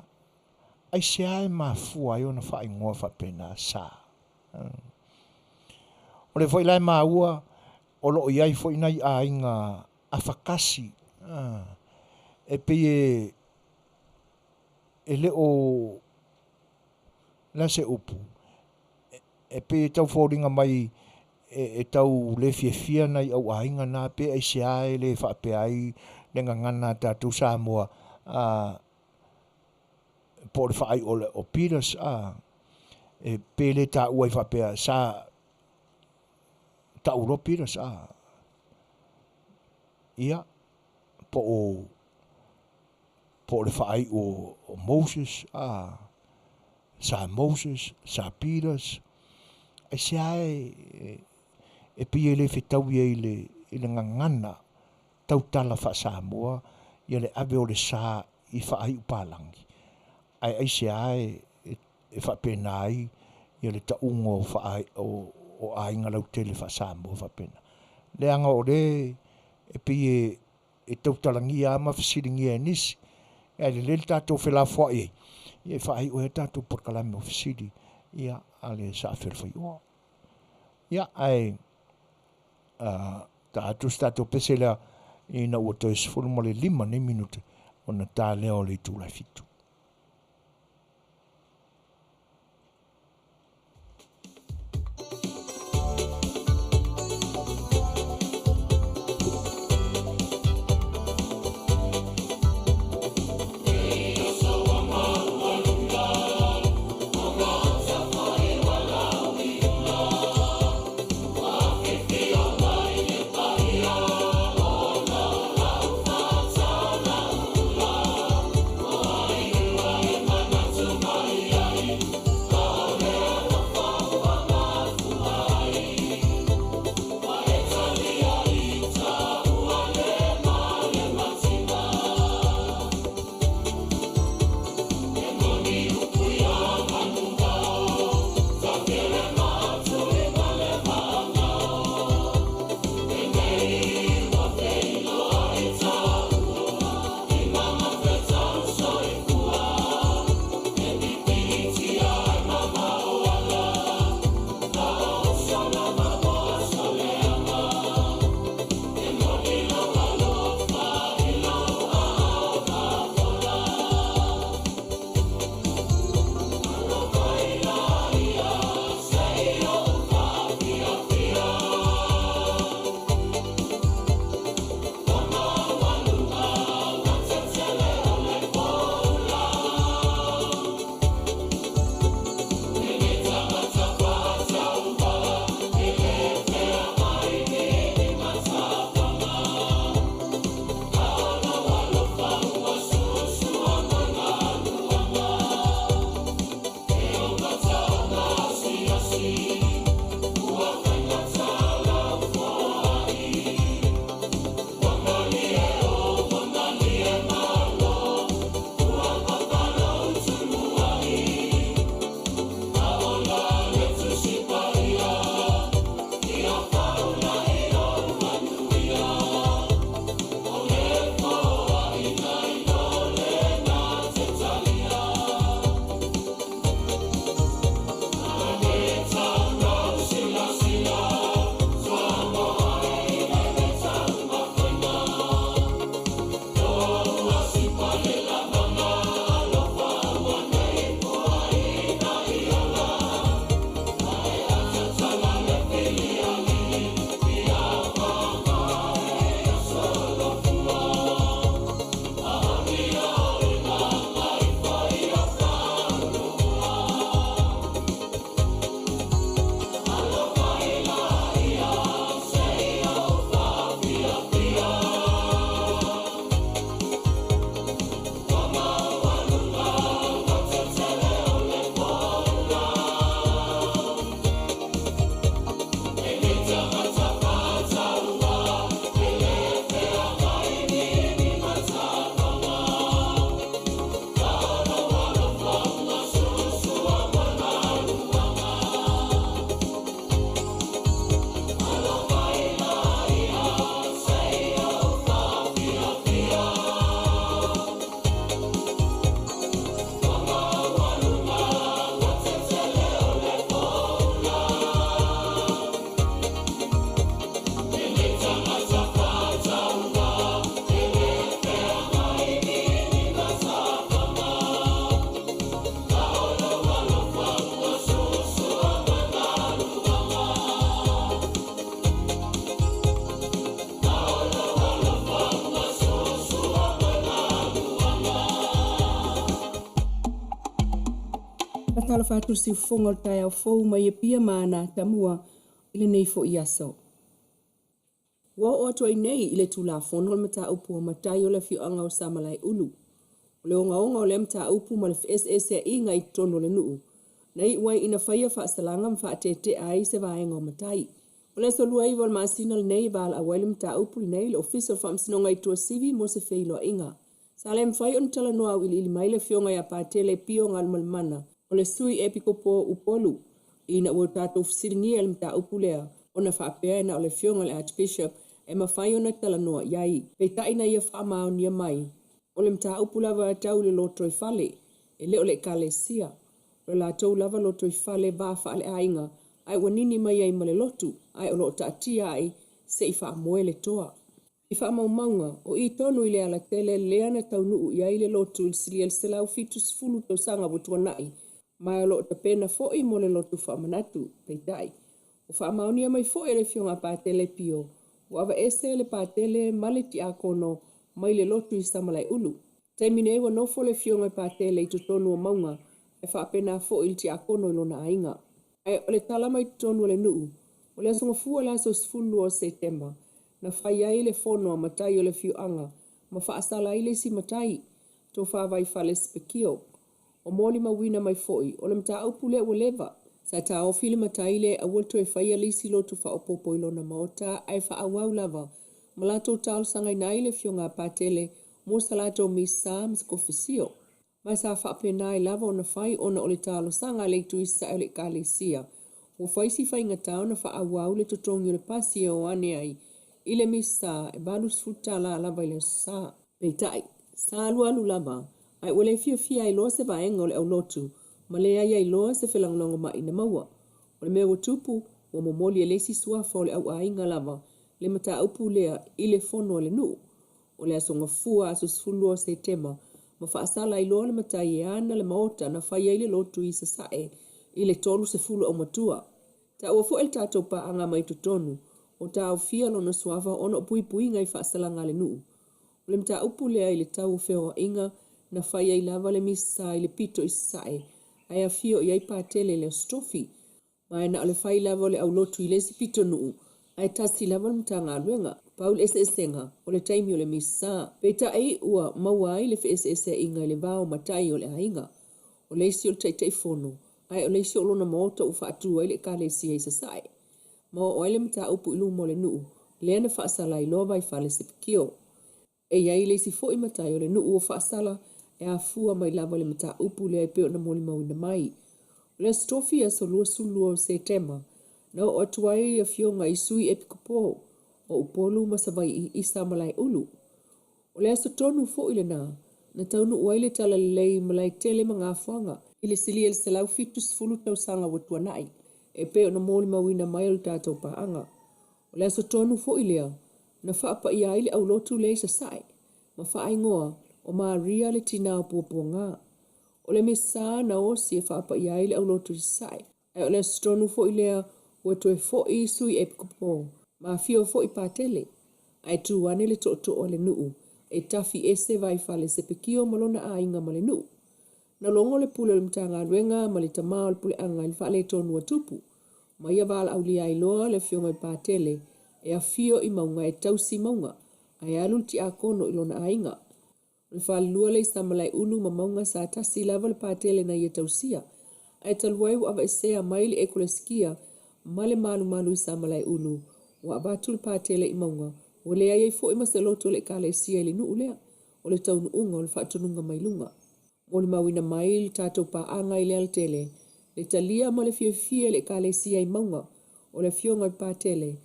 Ai sea e mafua ai ona whai ngoa whapena sa. O le whai lai maua. O loo iai whai nai a inga a whakasi. E pie e leo la se upu. E pe tau whoringa mai e tau le fia nei au ainga nā pe ai se ai le whape ai le ngangana tātou Samoa po le whaai ole o Piras e pe le tā uai whapea sa ta uro Piras ia po le whaai o Moses sa Moses, sa Piras, ai se ai e pia le whetau i le ngangana tau tala wha Samoa, i le ave o le sa i whaai upalangi. Ai se ai e whapena ai, i le taungo o ainga lau tele wha Samoa whapena. Le anga o le e pia e tau talangi a mawhasiringi e nisi, ai le tātou whelafua i ia whaai o e tātou porkalame ofisiri ia a le sa A Le Fai'oa. Ia ai tātou pesela i na ua toi sifuru mo le 5 minute o na tā leo le tūlai fitu. Oi le fatu si fonga o tai au fou mai e pia mana tamua ile nei fo iaso. Wa o atua i nei ile tula fono le mata upu o matai o le fioanga o samalai ulu. O le onga o le mata upu ma le FSS e inga i tono le nuu. Nei wai ina whaia wha salanga mwha te ai se vaenga o matai. O le so lua iwa le maasina le nei vala a waile mta upu le nei le official wha msinonga i tua sivi mo se feilo inga. Sa le mwhai on tala noa au ili maile fionga ya pātele pio ngal malmana. O le sui epiko po upolu. Ina ua tato fsilingia le mta upu lea. Ona wha apea na o le fionga le Archbishop e mawhai ona tala noa iai. Pei ina ia wha mao nia mai. O le mta upu lava atau le loto i fale. E leo le kalesia. O la tau lava loto i fale va fale ainga. Ai wanini mai ai male lotu. Ai o lo taatia ai se i wha moe le toa. I wha maunga o i tonu i le ala tele leana tau nuu i ai le lotu il sili el selau fitus fulu tau sanga butua nai. Mai o lo ta pena fo i mo le lotu wha manatu peitai. O wha maunia mai fo e le fionga pātele pio. O ava ese le pātele male ti a kono mai le lotu i samalai ulu. Taimine ewa no fo le fionga pātele i tutonu o maunga e wha pena fo il ti a kono i lona ainga. Ai o le talama i tutonu le nuu. O le asonga fua le aso sfulu o September. Na whai ai le fono a matai o le fioanga. Ma wha asala ile si matai. Tō wha vai whale spekio. O moli mawina mai foi. O le mta aupu le ua leva. Sa ta o fili matai le a walto e whai alisi lotu wha opopo ilona maota. Ai wha awau lava. Ma lato tal sangai na ile fionga pātele. Mo salato misa mskofisio. Mai sa wha penai lava o na whai ona o le talo sanga le tuisa e le kalesia. O whaisi whai ngatau na wha awau le totongi o le pasi o ane ai. Ile misa e balus futala lava ile sa. Peitai, sa alu alu lava. Ai wale fia i loa se vaenga o le au lotu. Ma le ai ai loa se whelangonongo ma ina maua. O le mea watupu, o momoli e lesi suafa o le au ainga lava. Le mata aupu lea ile fono o le nu. O le asonga fua aso sfulu o se tema. Ma wha asala i loa le mata i ana le maota na whaia ile lotu i sa sae. Ile tolu se fulu o matua. Ta ua fo el tatou pa anga mai tutonu. O ta au fia lona suafa ono pui ngai wha asalanga le nuu. O le mta upu lea ile tau feo inga na whaia i lava le misa ile pito i sae. Ai a fio i ai pātele le strofi. Mai na ole whai lava le au lotu i lesi pito nuu. Ai tasi lava le mta ngā luenga. Paul esenga o le taimi o le misa. Peta ai ua maua ai le FSS inga le vao matai o le ainga. O leisi o le taitai fono. Ai o leisi o lona maota u whaatu ai le kālesi ai sa sae. Ma o ele mta upu ilu mo le nuu. Leana whaasala i loa vai whale sepikio. E iai leisi fo i matai o le nuu o whaasala e a fua mai lava le mta upu le ai peo na moli mawina mai. O le strofi a so lua sulu o se tema. Na o atuai a fionga i sui epikopo. O upolu masawai i isa malai ulu. O le aso tonu fo ile na taunu uaile tala lei malai tele mga fuanga. Ile sili el selau fitus fulu tau sanga watua nai. E peo na moli mawina mai o tātou paanga. O le aso tonu fo ilea, na whaapa i aile au lotu le sa sae. Ma wha ingoa o Maria le tina o pua ngā. O le mesa na osi e whaapa i aile au lotu sa sae. E o le aso tonu fo ilea, ua toe fo i sui e pikopo. Ma fio fo i pātele. Ai tu wane le to o le nuu. E tafi ese vai whale se pekio malona a inga ma le nuu. Na longo le pule le mtanga ruenga ma le tamao le pule anga il whale tonu atupu. Ma ia vala au li ai loa le fionga i pātele. E a fio i maunga e tausi maunga. Ai alul ti a kono ilona a inga. Le whale lua le samalai ulu ma maunga sa tasi lava le pātele na ia tausia. Ai taluai wa ava esea maili e kule skia. Ma le malu i samalai ulu. Wa abatu le pātele i maunga. O le ai fo i maseloto le kale sia ili nuu lea. O le taunu unga o le whaatununga mailunga. O le mawina mail tātou pa anga i le altele. Le talia ma le fia le kale sia i maunga. O le fionga i pātele.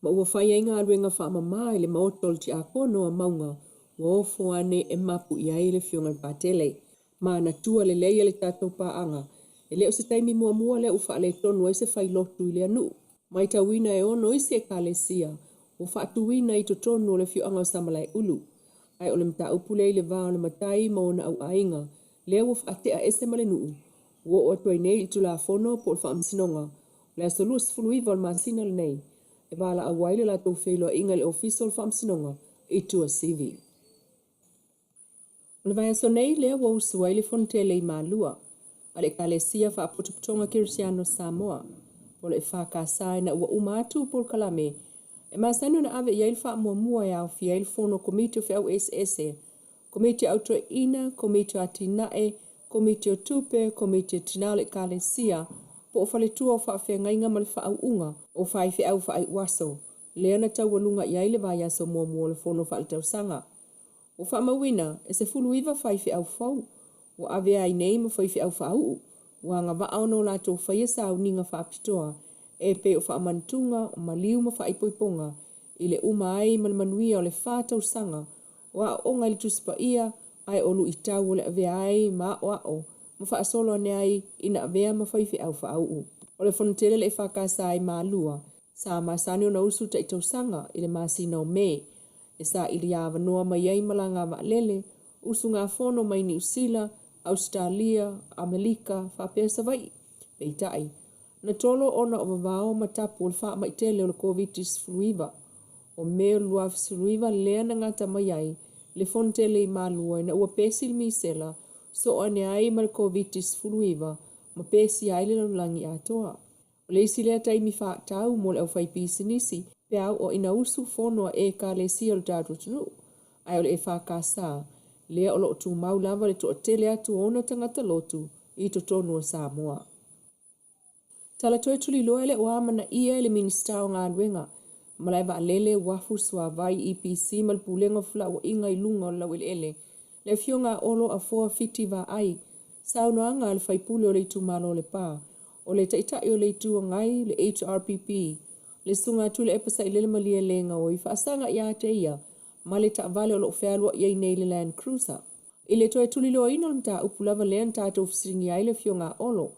Ma ua whai inga aruenga whaama mai le maotol ti a kono a maunga. Wa ofo ane e mapu i ai le fionga i pātele. Ma na tua le leia le tātou pa anga. E leo se taimi mua le ufa le tonu ai se whai lotu i le anu. Mai tawina e ono isi e kale sia. O whaatuwina i to tonu o le fionga o samalai ulu. Ai o le mta upule i le vao le matai ma ona au ainga. Lea ua whaatea ese male nuu. Ua o atuai nei i tula fono po le whaamsinonga. Lea solua sifuluiva o le masina le nei. E wala awaile la tau whailoa inga le official whaamsinonga i tua CV. O le vai aso nei lea ua usuai le fontele i malua. a le kalesia whaapotopotonga Kirisiano Samoa, po le whakasai na ua umatu pol kalame, e masanu na ave iail whaamua e au fiail fono komiti o whiau SSE, komiti au toa ina, komiti o atinae, komiti o tupe, komiti o tinao le kalesia, po o whaletua o whaawhengainga ma le whaauunga o whaife au whaai waso, leana tau walunga iaile vai aso mua le fono whaalitau sanga. O whaamawina, e se fulu iwa whaife au whau, o ave ai nei ma whaife au whaau, wa ngā waaono lato whaia sa au ninga whaapitoa, e pe o whaamantunga o maliu ma whaaipoiponga, i le uma ai ma le manuia o le whātau sanga, o a onga li tusipa ia, ai olu i tau o le ave ai ma o ao, ma whaasolo ane ai ina avea ma whaife au whaau. O le whanatele le whakasa ai maa lua, sa masani o na usu ta i tau sanga, i le masina o me, e sa ili awa noa mai ai malanga wa lele, usu ngā whono mai ni Usila, Australia, Amerika, whapesa vai, peitai. Na tolo ona o wawao matapu o le wha maitele o le COVID-19, o meo luaf siruiva lea na ngata mai ai, le fontele i malua ina ua pesi li misela, so ane ai ma le COVID-19, ma pesi ai le langi atoa. O le isi lea taimi wha tau mo le au whaipisi nisi, pe au o ina usu fono e ka le si o le tātua tunu, ai o le e wha kāsā, lea o lo tu mau lava le to tele atu ona tangata lotu i to tonu o Samoa. Tala toi tuli loa ele o amana ia ele minista o ngā ruenga, malai wa lele wafu sua vai EPC mal pulenga fula o inga i lunga o lau ele, le fio ngā olo a foa fiti wa ai, sao noa ngā le whaipule o le tu malo le pā, o le taitai o le tu o ngai le HRPP, le sunga tu le epasa i lele malia lenga o i whaasanga i ate ia, ma le ta vale o lo whealua iei nei le Land Cruiser. I le toi tuli loa ino mta upulava lean tātou fisiringi ai le fio ngā olo,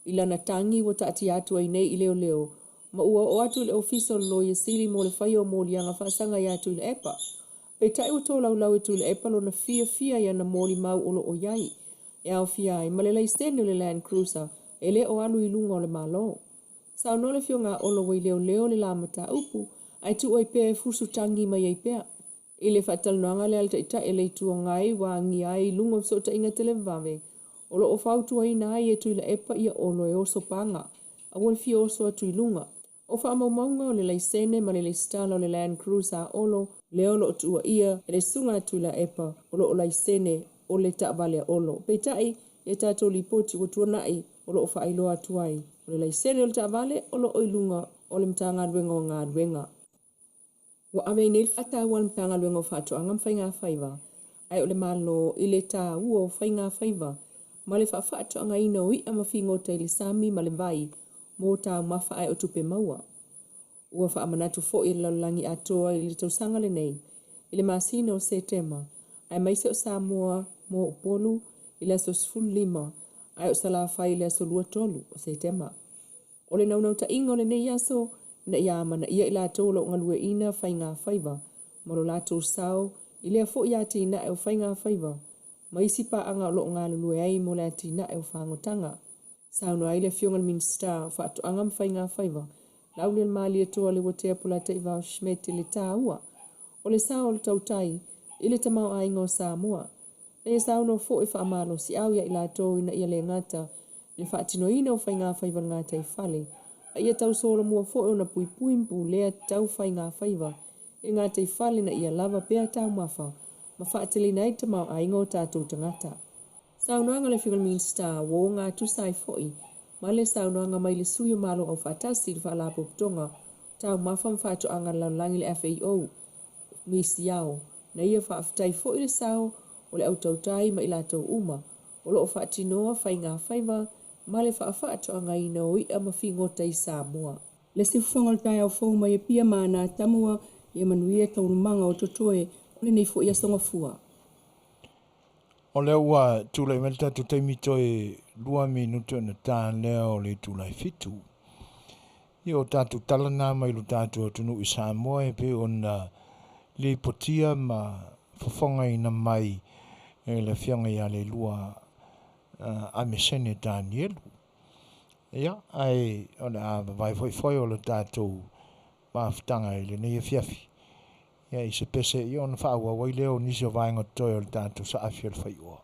i lana tangi wa taati atu ai nei i leo leo, ma ua o atu le official lawyer siri mo le whaio mo lianga whaasanga i atu i le epa. Pei tai o tō lau e tu le epa lo na fia ia na mōli mau olo o iai, e au fia ai, ma le laisene o le Land Cruiser, e le o alu i lunga o le malo. Sao no le fio ngā olo wai leo le la mata upu, ai tu oi pē fusu tangi mai ai pēa. I le whatalnoanga le alta ita e le tua ngai wa ngi ai lunga so ta inga tele vave. O lo o whautua i nai e tu le epa ia olo e oso panga, a wal fi oso atu i lunga. O whaamaumaunga o le laisene ma le stala o le Land Cruiser olo, leo lo tua ia e le sunga atu la epa o lo o laisene o le ta vale olo. Peitai e tato li poti o tua nai o lo o whaailoa atuai. O le laisene o le ta vale o lo o ilunga o le mta ngā ruenga o ngā ruenga. Wa ave nei fata wal mtanga luengo fatu angam whainga whaiva. Ai o le malo i le tā ua o whainga whaiva. Ma le whafatu anga ina o i ama whingo te le sami ma le vai. Mō tā mawha ai o tupe maua. Ua wha amanatu fo i lalangi atoa i le tausanga le nei. I le masina o Setema. Ai maise o Samoa mō o polu i le aso sfulu lima. Ai o sala whai le aso lua tolu o Setema. O le naunau ta ingo le nei aso na ia mana ia i lātou lo ngalue ina whainga whaiva, maro lātou sao, i lea fo ia tina e o whainga whaiva, ma isi pa anga lo ngā lulue ai mo lea tina e o whangotanga. Sao no ai le fiongal minsta o whaatu angam whainga whaiva, lau le mali toa le watea pula te iwa o shmeti le tā ua, o le sao le tautai, i le tamau ainga o Samoa. Na ia sao no fo i whaamalo si au ia i lātou ina ia le ngata, le whaatino ina o whainga whaiva ngata i whale, ia tau solo mua fo e ona pui mpu lea tau whai ngā whaiva. I ngā te whale na ia lava pēr tau mawha, ma whaatele nei te mau aingo tātou tangata. Saunoanga le Figal Minsta wo ngā tusai foi, ma le saunoanga mai le suyo malo o whatasi le whaalapo putonga, tau mawha mwhatu anga laulangi le Afao, misi yao, na ia whaafitai foi le sao, o le autautai ma ilatou uma, o lo o whaatinoa whai ngā whaiva, ma le whaafatu anga ina o i ama whingota i Samoa. Le sifuanga o tai au whau mai e pia mana tamua i Manuia taurumanga o totoe o le nei fo i asonga fua. O le ua tūlai melta tu teimito e 2 minuto na tā leo o le tūlai fitu. I o tātu talana mai lo tātu o tunu i Samoa e pe ona le potia ma Fofogaina mai e le fianga i ale lua a mesene Daniel. Ia, ai, ona a vai foi o le tātou pāwhitanga i le nei Afiafi. Ia, i se pese i ona whaua wai leo nisi o vaenga toi o le tātou sa Afi A Le Fai'oa.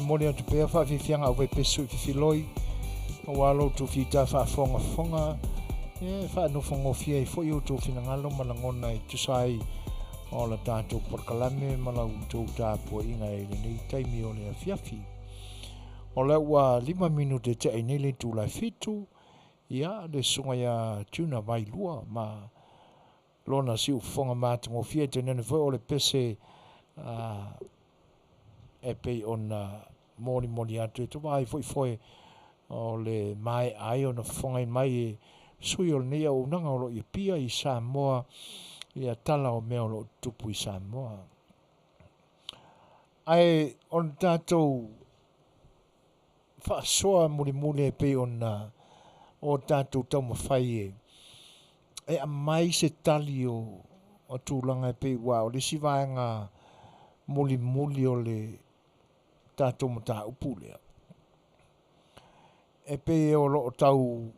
mori atu pea whawhiwhianga au pesu I whiwhiloi. Walo tu whita whafonga. Whanofongofia I fo I utu whinangalo malangona I tusai o la tātou porkalame malau tau tāpua inga e le nei taimi o le Afiafi. O le ua 5 minute te ai nele tu la fitu, ia le sunga ia tuna vai lua, ma lona si ufonga mātango fia te nene foi o le pese e pei ona mori atu e tu vai foi o le mai ai ona fonga I mai e sui o le nei au nanga o lo I pia I Samoa, ia tala o mea o lo tupu I Samoa. Ai on tātou whaasoa muli e pei ona o tātou tau mawhai e a mai se tali o tūlanga e pei wā o le sivaenga muli o le tātou mata upu lea. E pei o lo tau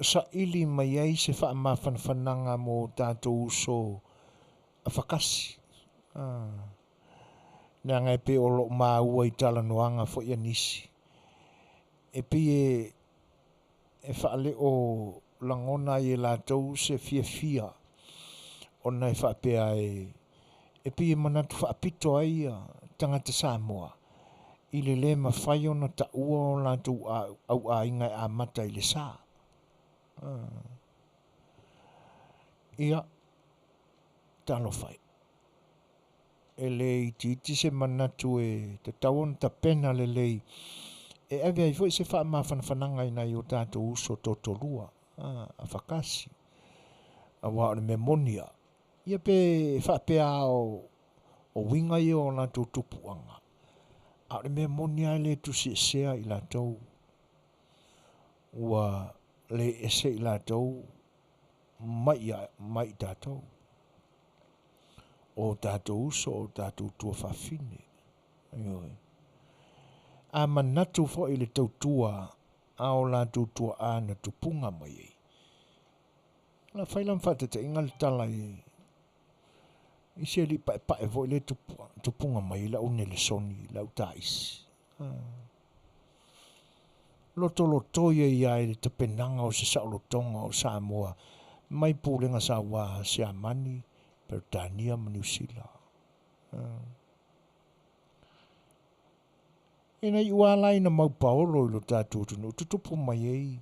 sa ili mai ai se wha mawhanwhananga mo tātou uso a whakasi. Nā ngai pe o lo māua I tala noanga fo ia nisi. E pie e whaale o langona I lātou se fia. O nai whaapea e pie manatu whaapito ai tangata Samoa. I le mawhai ona ta ua o lātou au a inga a mata I le sā. Ia, talo whai. E lei titi se manatu e te tauon ta pena le lei. E ave ai foi se wha mawhanwhananga I nai o tātou uso totolua. A whakasi. A wā o me Manuia. Ia pe whapea o winga I o lātou tupuanga. A me Manuia le tu sea I lātou. Ua le ese I lātou. Mai tātou. O tātou uso, o tātou tua whawhine. Aioi. A manatu fo I le tautua, a o lātou tua āna tupunga mai ei. La whailam whatata inga le tala I se li pae vo I le tupunga mai, la une le soni, la utaisi. Loto ia I le tapenanga o se saulotonga o Samoa, mai pūlenga sa wā se amani, Pertania Manuia. E nei ua lai na mau paolo I lo tātou tunu, tutupu mai ei,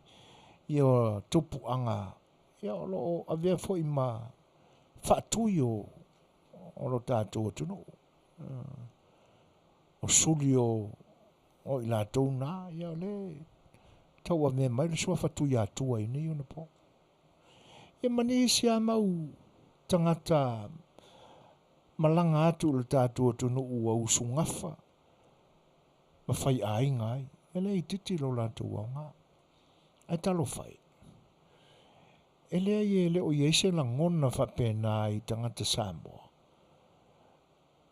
ia tupu anga, ia lo avea foi ma whaatui o lo tātou tunu. O suli o I lātou nā, ia le, tau a mea mai le sua whaatui atua I nei ona po. Ia mani si a mau, tangata malanga atu le tātua tunu ua usungafa. Ma whai ai ngai. Ele I titi lo lātou au ngā. Ai talo whai. Ele ai ele o iese la ngona whapena I tangata Samoa.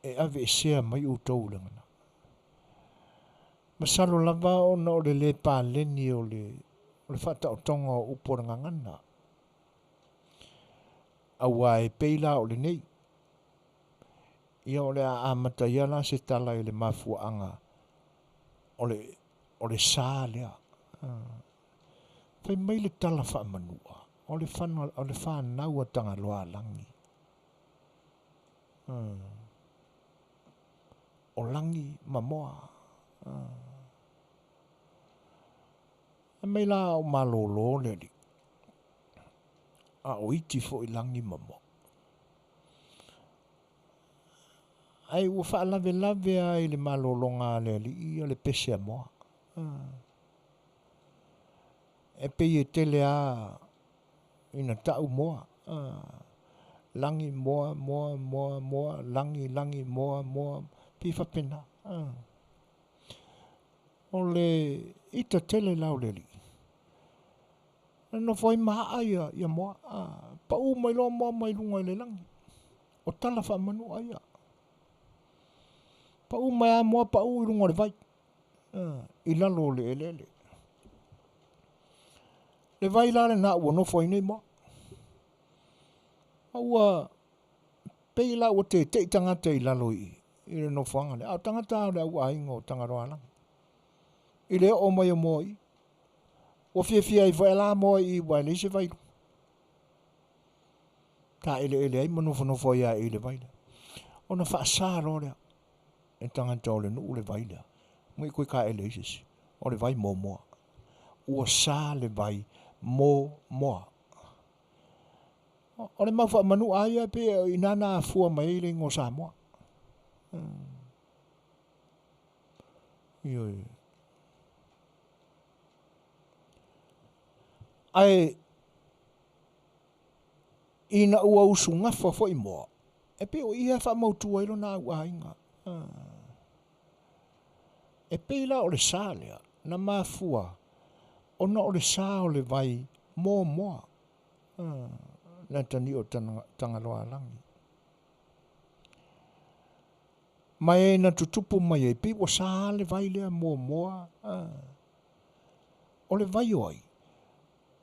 E ave e sea mai u tau langana. Ma salo lava ona o le pāleni o le whata o tonga o uporanga ngana. Awa e peila o le nei. Ia o le a amata iala se tala I le mafuanga o le sā lea. Pai mai le tala wha manua. O le whanau a tanga loa langi. O langi mamoa. E mai la o malolo le li. A o iti fo I langi mamo. Ai ua wha lave ai le malolonga le li I le pese a moa. E pei e tele a ina tau moa. Langi moa, langi moa, pi whapena. O le ita tele lau le li. No foi maa ia moa. Pa u mai loa moa mai lunga I le langi. O tala wha manu aia. Pa u mai a moa pa u I lunga le vai. I lalo le ele. Le vai la le na ua no foi nei moa. Ua pei la ua te tangata I lalo I le no fuanga le. Au tangata le au aingo tangaroa lang. I le o mai o moi. O fia i vai la moi i wai le se vai. Ta ele ai manofo ia i le vai. Ona fa sa rorea. E tanga tole no le vai le. Mo ko ka ele se. O le vai mo mo. Ua sa le vai mo mo. O le mau fa manu aia pe inana fua mai le ngo Samoa. Yo. Ai ina ua usunga fo i mo. E pe o ia fa mau tua ilo na ua inga. E pe la o le salea na mafua. Ona o le sa o le vai mo mo. Na tani o tanga loa langi. Mai na tutupu mai e pe o sa le vai lea mo mo. O le vai oi.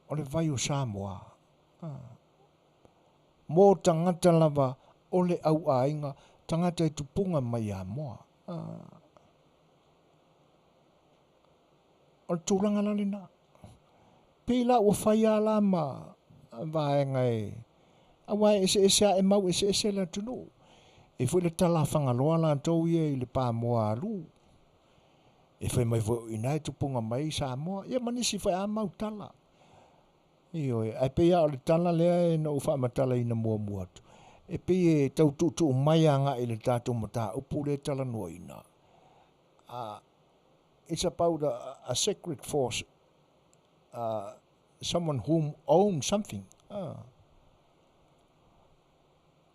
O le vai o Samoa. Mō tangata lava o le au ainga tangata e tupunga mai a moa. O le tūranga lale na. Pēla o whai ala ma vaenga e. Awa ese a e mau ese la tunu. E fwoi le tala whangaloa la tau ia i le pā moa alu. E fwoi mai fwoi ina e tupunga mai sa moa. Ia manisi fwoi a mau tala. Iyo, ai pe o le tala lea e no ufa matala ina mua tu. E pe e tau tu mai anga i le tātou mata upu le tala noa ina. It's about a sacred force. Someone who owns something.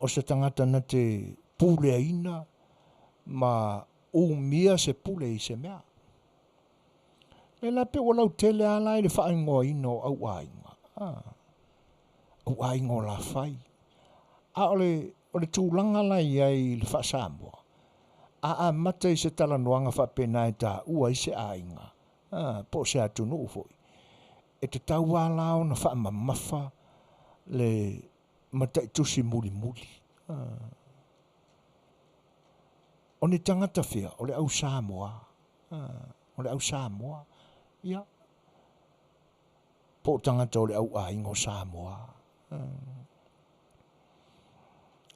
O se tangata na te pule ina ma umia se pule i se mea. Le la pe o lau tele ala i le whaingoa ina o au ainga. Au ai ngō la whai. O le tūlanga lai ai le whaasamboa. A mata i se tala noanga whapena e tā ua i se ainga. Po se atunu ufoi. E te tau alao na whaamamafa le mata i tusi muli. O ni tangata whia, o le au Samoa. O le au Samoa. Ia. Po tangata o le au aingo Samoa.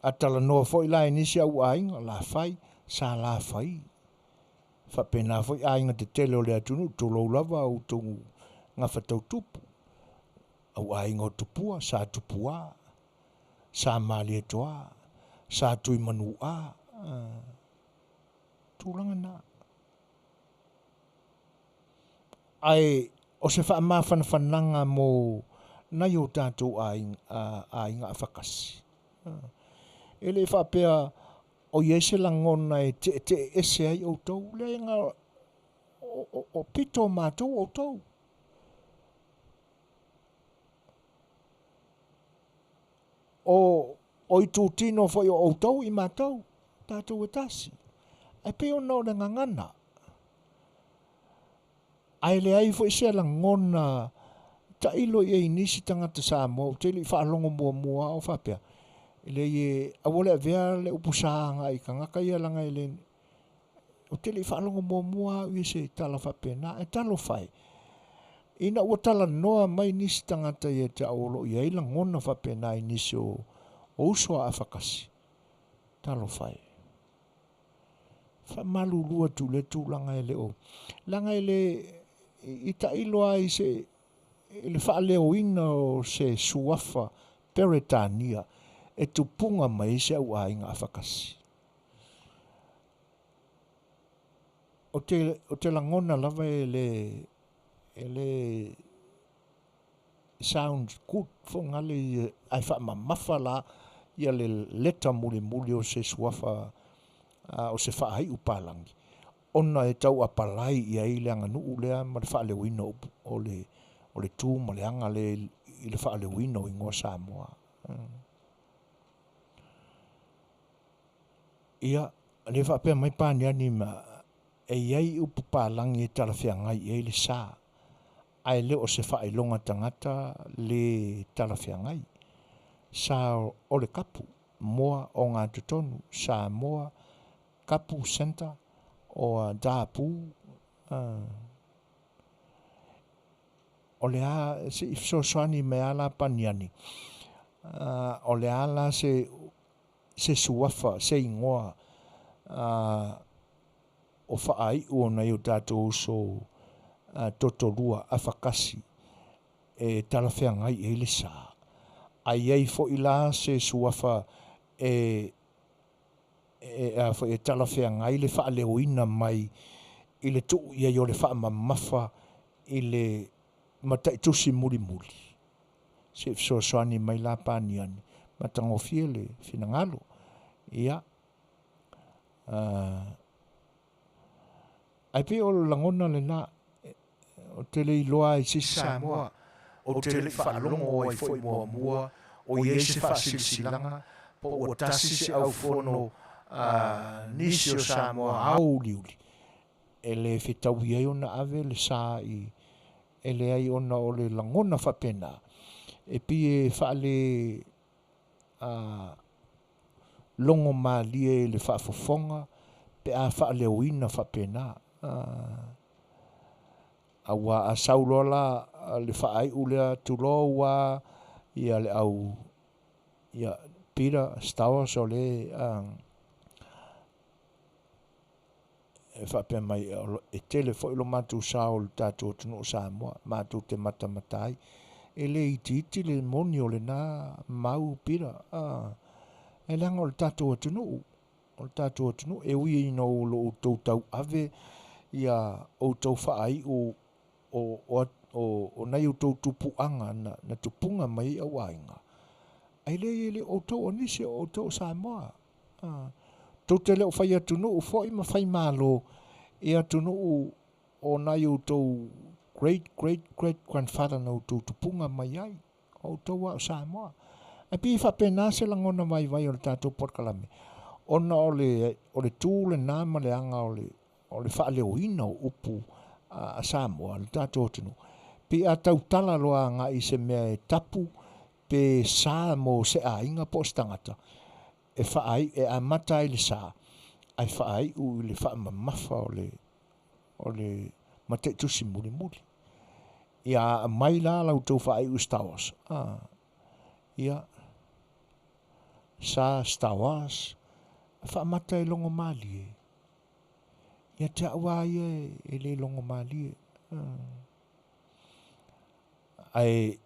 A tala noa foi la inisi au aingo, la fai, sa la fai. Whapena foi ainga te tele o le atunu, tolo lava au tungu ngā whatau tupu. Au aingo tupua, sa tupua, sa mali etoa, sa tui manua. Tūranga nā. Ai, o se wha maa whananga mō nai o tātou a inga a whakasi. Ele wha pēr o iese langona e te ese ai o tau. Le inga o pito mātou o tau. O i tūtino whai o tau i mātou. Tātou e tasi. Ai pēr o nau na ngangana. Ai le ai fo ise la ngona ta ilo e inisi tangata Samoa te li whaalongo mua o whapea. Le e awole vea le upusanga i kangaka ia langa ele o te li whaalongo mua i se tala whapea na e talo whai. Ina ua tala noa mai nisi tangata i e te aolo i eila ngona whapea na i nisi o usua a whakasi. Talo whai. Whamalu lua tu le tu langa ele o. Langa ele i ta iloa i se le whaaleo ina o se suafa peretania e tupunga mai se au ainga a whakasi. O te langona lava e le sound good fo ngale ai whaamamafa la ia le leta muli o se suafa o se whaahai upalangi. Ona e tau apalai i ai le anga nuu lea ma le whaalewino o le tū ma le anga le i le whaalewino i ngō Samoa. Ia, le whaapea mai pāni ani ma e iai upu pālangi e talawhiangai i ai le sā. Ai le o se whaelonga tangata le talawhiangai. Sā o le kapu, moa o ngā tutonu, Samoa, kapu center, o Dāpū, o le a se ifsosoani me ala paniani. O le ala se suafa, se ingoa o whaai uona i o tātou so totorua a whakasi e talawhea ngai e le sā. Ai ei fo i la se suafa e talawhea ngai le wha leo ina mai i le tuu ia i o le wha mamafa i le mataitusi muri muri. Se fsosoani mai la pāniani matangofia le finangalo. Ia. Ai pe o langona le na o te le iloa i si Samoa o te le whaalongo ai fo i mua o iei se whaasilsilanga po o tasi se au fono nisi o Samoa au liuli. E le whetauhi ai ona ave le sā i e le ai ona o le langona whapena. E pi e whaale longo maalie le whaafofonga pe a whaale uina whapena. Awa a saulola le whaai ulea tuloa ia le au ia pira stawa so le e whapea mai e tele fo ilo matu sao le tātou tunu Samoa matu te matamatai e le iti le moni o le na mau pira e langa o le tātou tunu e ui ino lo tau tau ave ia o tau whaai o nei o tau tupuanga na tupunga mai au ainga. Ai le o tau onise o tau Samoa. Tau te leo whai atunu u fo ima whai malo e atunu o nei o tau great grandfather na o tau tupunga mai ai o tau a Samoa. E pi whapena se langona mai vai o le tātou porkalame. Ona o le tūle nāma le anga o le whaaleo ina o upu a Samoa, le tātou tunu. Pi a tau tala loa ngā i se mea e tapu, pe sā mo se a inga po stangata. E whaai, e a mata i le sā. Ai whaai u i le wha mamafa o le mateitusi muri muri. Ia mai la lau tau whaai u stawas. Ia sā stawas. Wha mata i longo mali e. Ia te awa ia e le longo mali e. Ai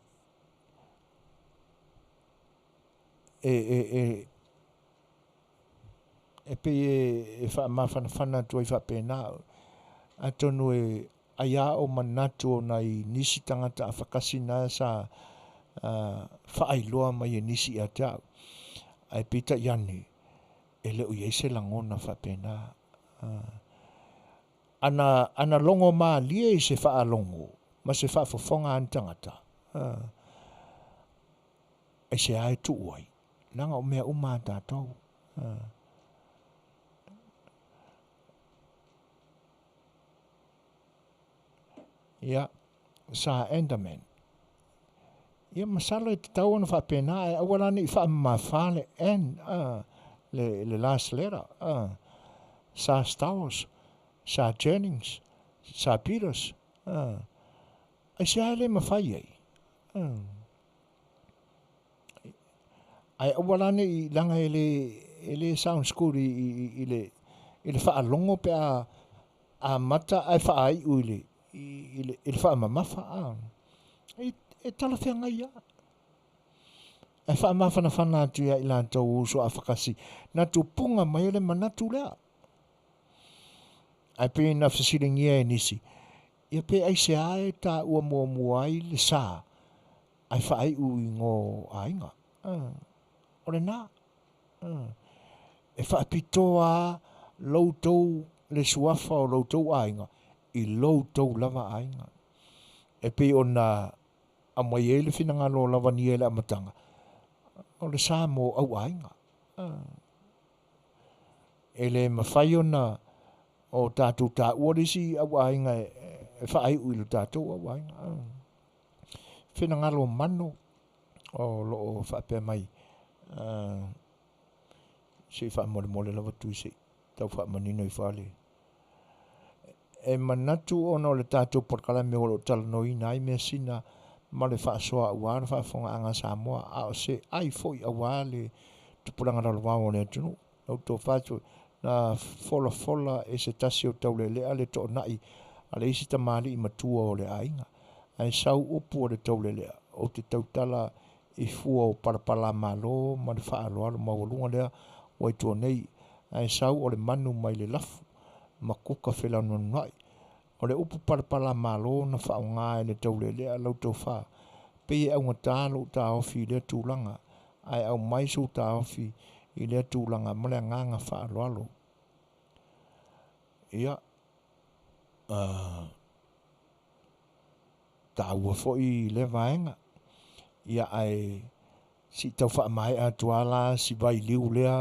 e pe e wha mawhana tu ai wha pēnā. A tonu e aia o manatu o nei nisi tangata a whakasi nā sa whaailoa mai e nisi a tau. Ai pita iani. E leo iei se langona whapena. Ana longo maa lie i se wha longo, ma se wha fofonga antangata. E se ai tu uai. Nanga o mea uma tātou. Ia, sa enderman. Ia masalo e te tau ana whapena, e awalani i wha mawhale en, le last letter, sa Stowers, sa Jennings, sa Peters, ai se ale mawhai ei. Ai awalane i langa ele sound school i le whaalongo pe a mata ai whaai u i le whaamamafa. E tala whea ngai ia. E whaamawhana whana atu ia i la tau uso a whakasi. Na tu punga mai ele manatu lea. Ai pe na whasiringia e nisi. Ia pe ai se ae ta ua mua ai le sā. Ai whaai u i ngō ainga. Ore nā. E whaapitoa loutou le suafa o loutou ainga. I loutou lava ainga. E pe o na amai ele finanga lo lava ni ele amatanga. O le sā mo au ainga. Ele mawhai o na o tātou tā uarisi au ainga e whaai uilu tātou au ainga. Finanga lo mano o lo o whaapea mai. Se wha mole lava tuise. Tau wha manino i whale. e manatu ona o le tātou porkalame o lo talanoina ai mea sina ma le Faasoa'ua le Faafofoga'aga Samoa a o se ai fo'i auā le tupulaga lalowao o le atunu lau tofatu na fola e se tasi o taulelea le to'ona'i a le isi tamali'i matua o le aiga ai sau upu o le taulelea o te tautala i fua o palapala malo ma le fa'aloalo maualuga lea ua ituanei ai sau o le manu mai le lafu ma kuka felaunonua'i o le upu palapala malo na fa'aogā e le taulelea lau taufā pei e augatā lo'u tāofi i lea tulaga ae au mai sou tāofi i lea tulaga ma le agaga fa'aloalo ia tāua fo'i le vaega ia ai si tau whaamae atua la si vai liu lea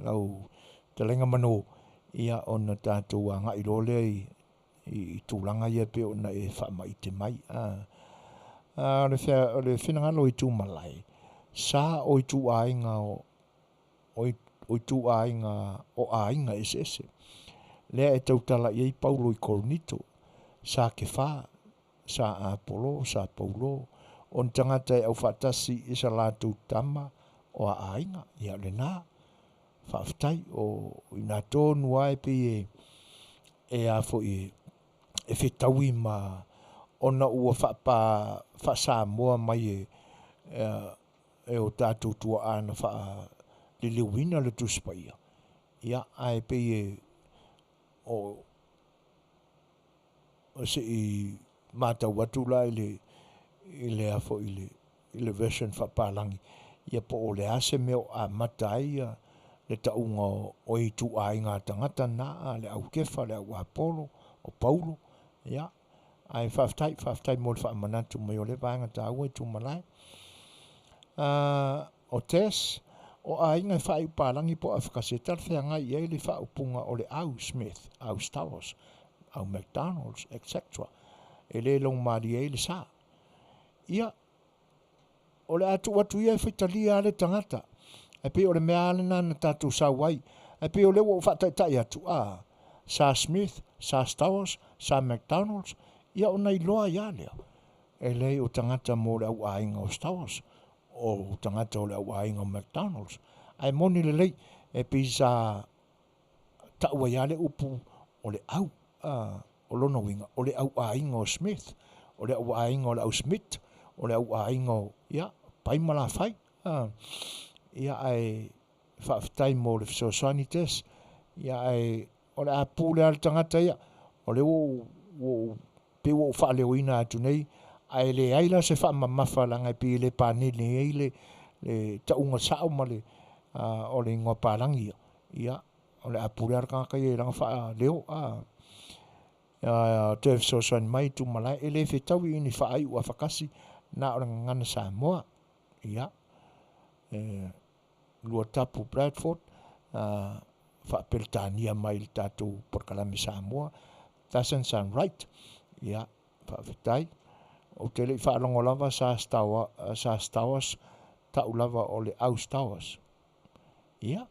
lau talenga mano ia ona tātou a ngai lo lea i tūlanga ia pe ona e whaamai te mai o le whinangalo i tū malai sa o i tū ainga o i tū ainga o ainga ese lea e tautala i Paulo i Koronito sa ke wha sa Apolo sa Paulo on tangata e au whaatasi i sa lātou tama o a ainga ia le nā whaaftai o i nā tōnu ai pe e a fo i e whetaui ma ona ua wha Samoa mai e o tātou tua ana wha le liwina le tūspaia ia ai pe o se i mātau watu la i le afo i le version whapalangi ia po o le ase meo a matai le taunga o i tu ai ngā tangata na le au kefa le au Apolo o Paulo ia ai whaftai mo le whaamanatu mai o le vanga tāua i tu malai o tes o ai ngai whai palangi po Afrakasetar whea ngai i le whaupunga o le au Smith, au Stowers, au McDonald's, etc. E le long mari e le sa ia o le atu watu ia Fetalia le tangata e pe o le mea alena na tātou sauai e pe o le wo whataitai atu sa Smith, sa Stowers, sa McDonald's ia o nei loa ia lea e le o tangata mo le au ainga o Stowers o tangata o le au ainga o McDonald's ai moni le lei e pe sa taua ia le upu o le au o lono winga o le au ainga o Smith o le au ainga o le au Smith o le au ainga o ia pai mala fai ia ai whaaftai mo le Suasua tes ia ai o le apule al tangata ia o le o pe o whaaleo ina atu nei ai le aila se whaamamafa langa pe le panele ei le taunga sao ma le o le ingoa palangi ia o le apule al kaka ia langa whaaleo te Suasua mai tu malai ele fetawi ini whaai ua whakasi na o ngana Samoa ia lua tapu Bradford whaapeltania mai le tātou porkalame Samoa doesn't sound right ia whaafetai o te le whaalongo lava sa Stowers tau lava o le au Stowers ia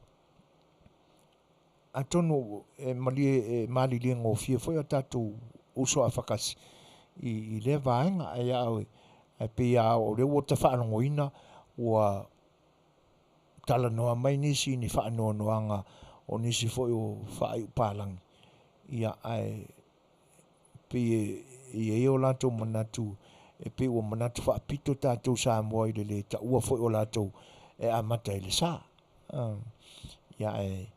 atono mali lia ngofia foi o tātou uso a whakasi i le vaenga ai au ai pe o le wota whaanongo ina ua tala noa mai nisi ni whaanoa noanga o nisi foi o whaai upalangi ia ai pe i eo lato manatu e pe o manatu whaapito tātou Samoa i le ta ua foi o lato e amata i le sa ia ai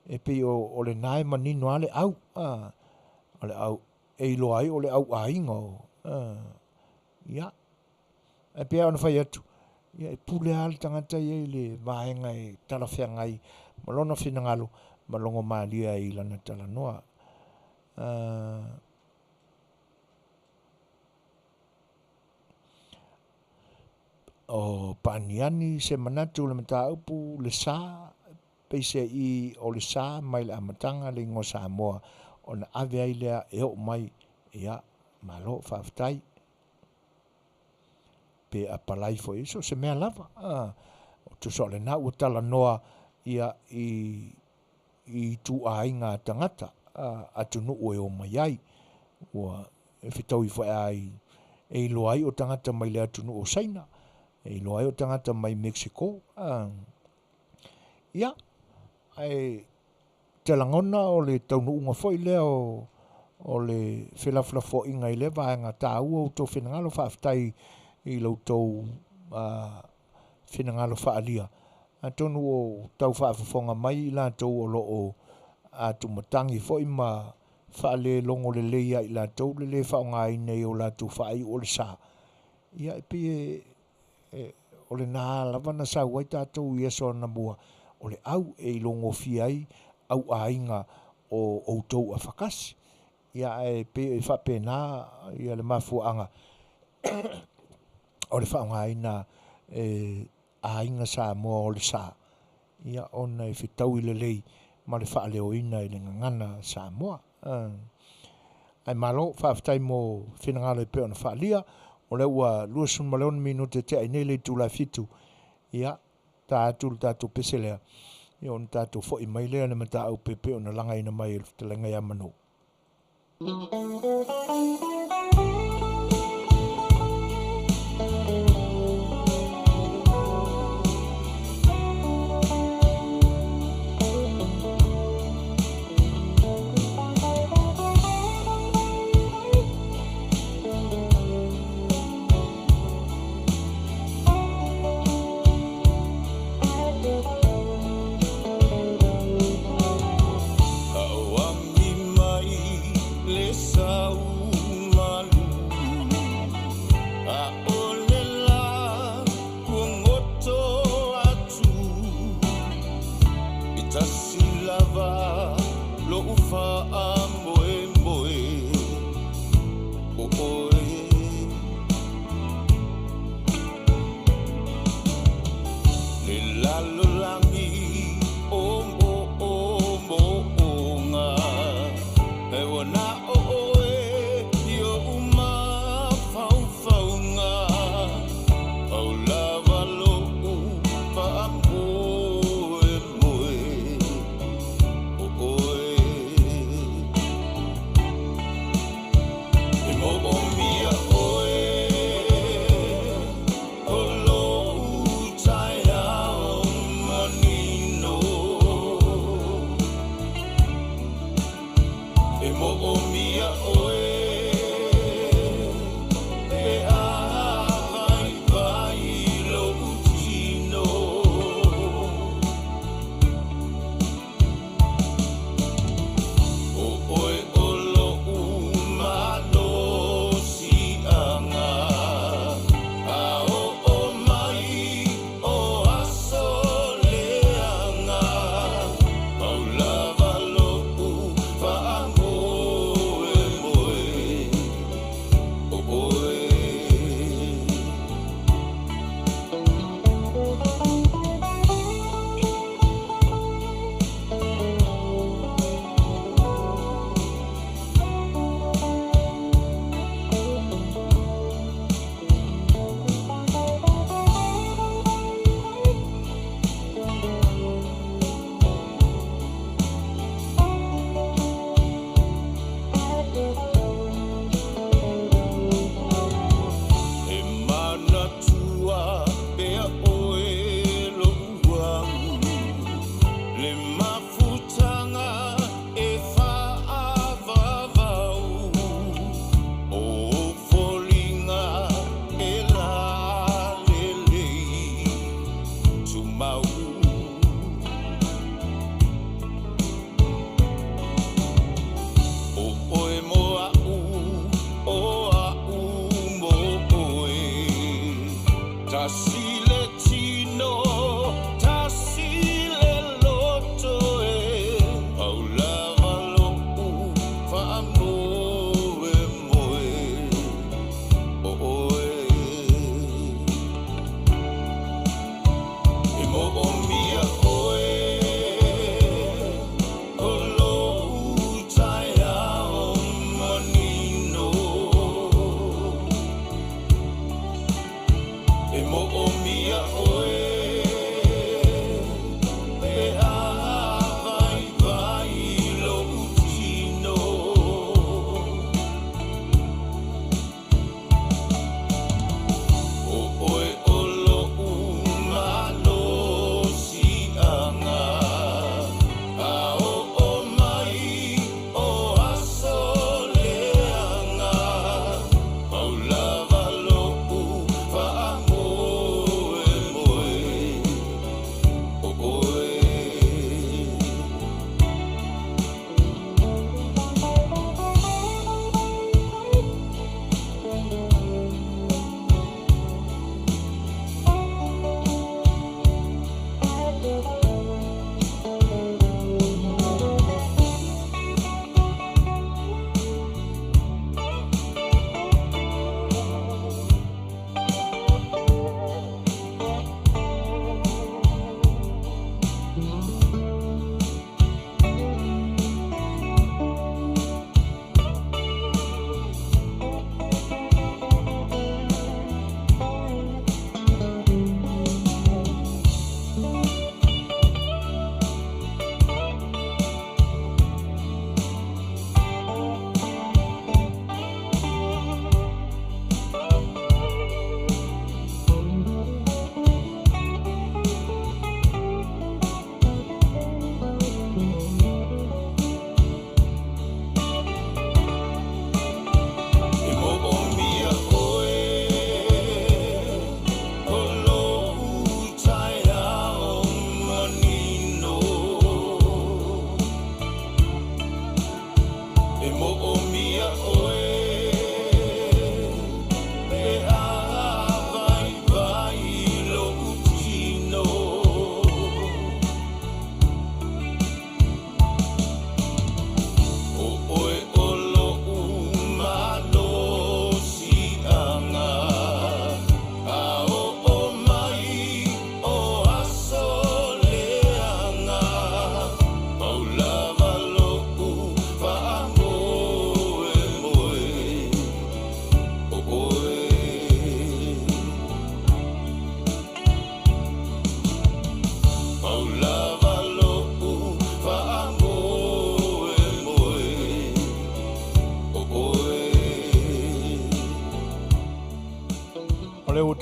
e pe o le nae manino ale au o le au e ilo ai o le au aingo ia e pe ona fai atu ia e pule al tangata ia le vaenga e talawhia ngai malona whinangalo malongo malia i lana tala noa o paniani se manatu le mata upu le sa peise i o le sa mai le amatanga le ingo Samoa o na ave ai lea e o mai ia malo whaaftai pe a palai fo iso se mea lava o tu so le na ua tala noa ia i tu a inga tangata atu nu ue o mai ai ua e whitau I whae ai e ilo ai o tangata mai le atunu o Saina, e ilo ai o tangata mai Mexico. Ia, ai te langona o le taunu unga foi lea o le whelaflafo inga I le vaenga tā ua o tō whenangalo whaafitai I lautou whenangalo whaalia. A tonu o tau whaafafonga mai I lātou o loo atu matangi foi ma whaale longo le leia I lātou le le whaonga I nei o lātou whaai o le sā. Ia e pie o le nā lavana sa wai tātou I eso na mua o le au e longo fiai au ainga o outou a whakasi. Ia e pe e whapena ia le mafuanga o le whaonga ina ainga sa mua o le sā. Ia ona e whitau I le lei ma le whaaleo ina I le ngangana sa mua. Ai malo whaafitai mo whenangalo I peo na whaalia o le ua luasun maleon minute te ai nei le tūla fitu. Ia tātou peselea. Ia on tātou fo I mai lea na mata au pepe o na langa ina mai le Fetalaiga ia manu.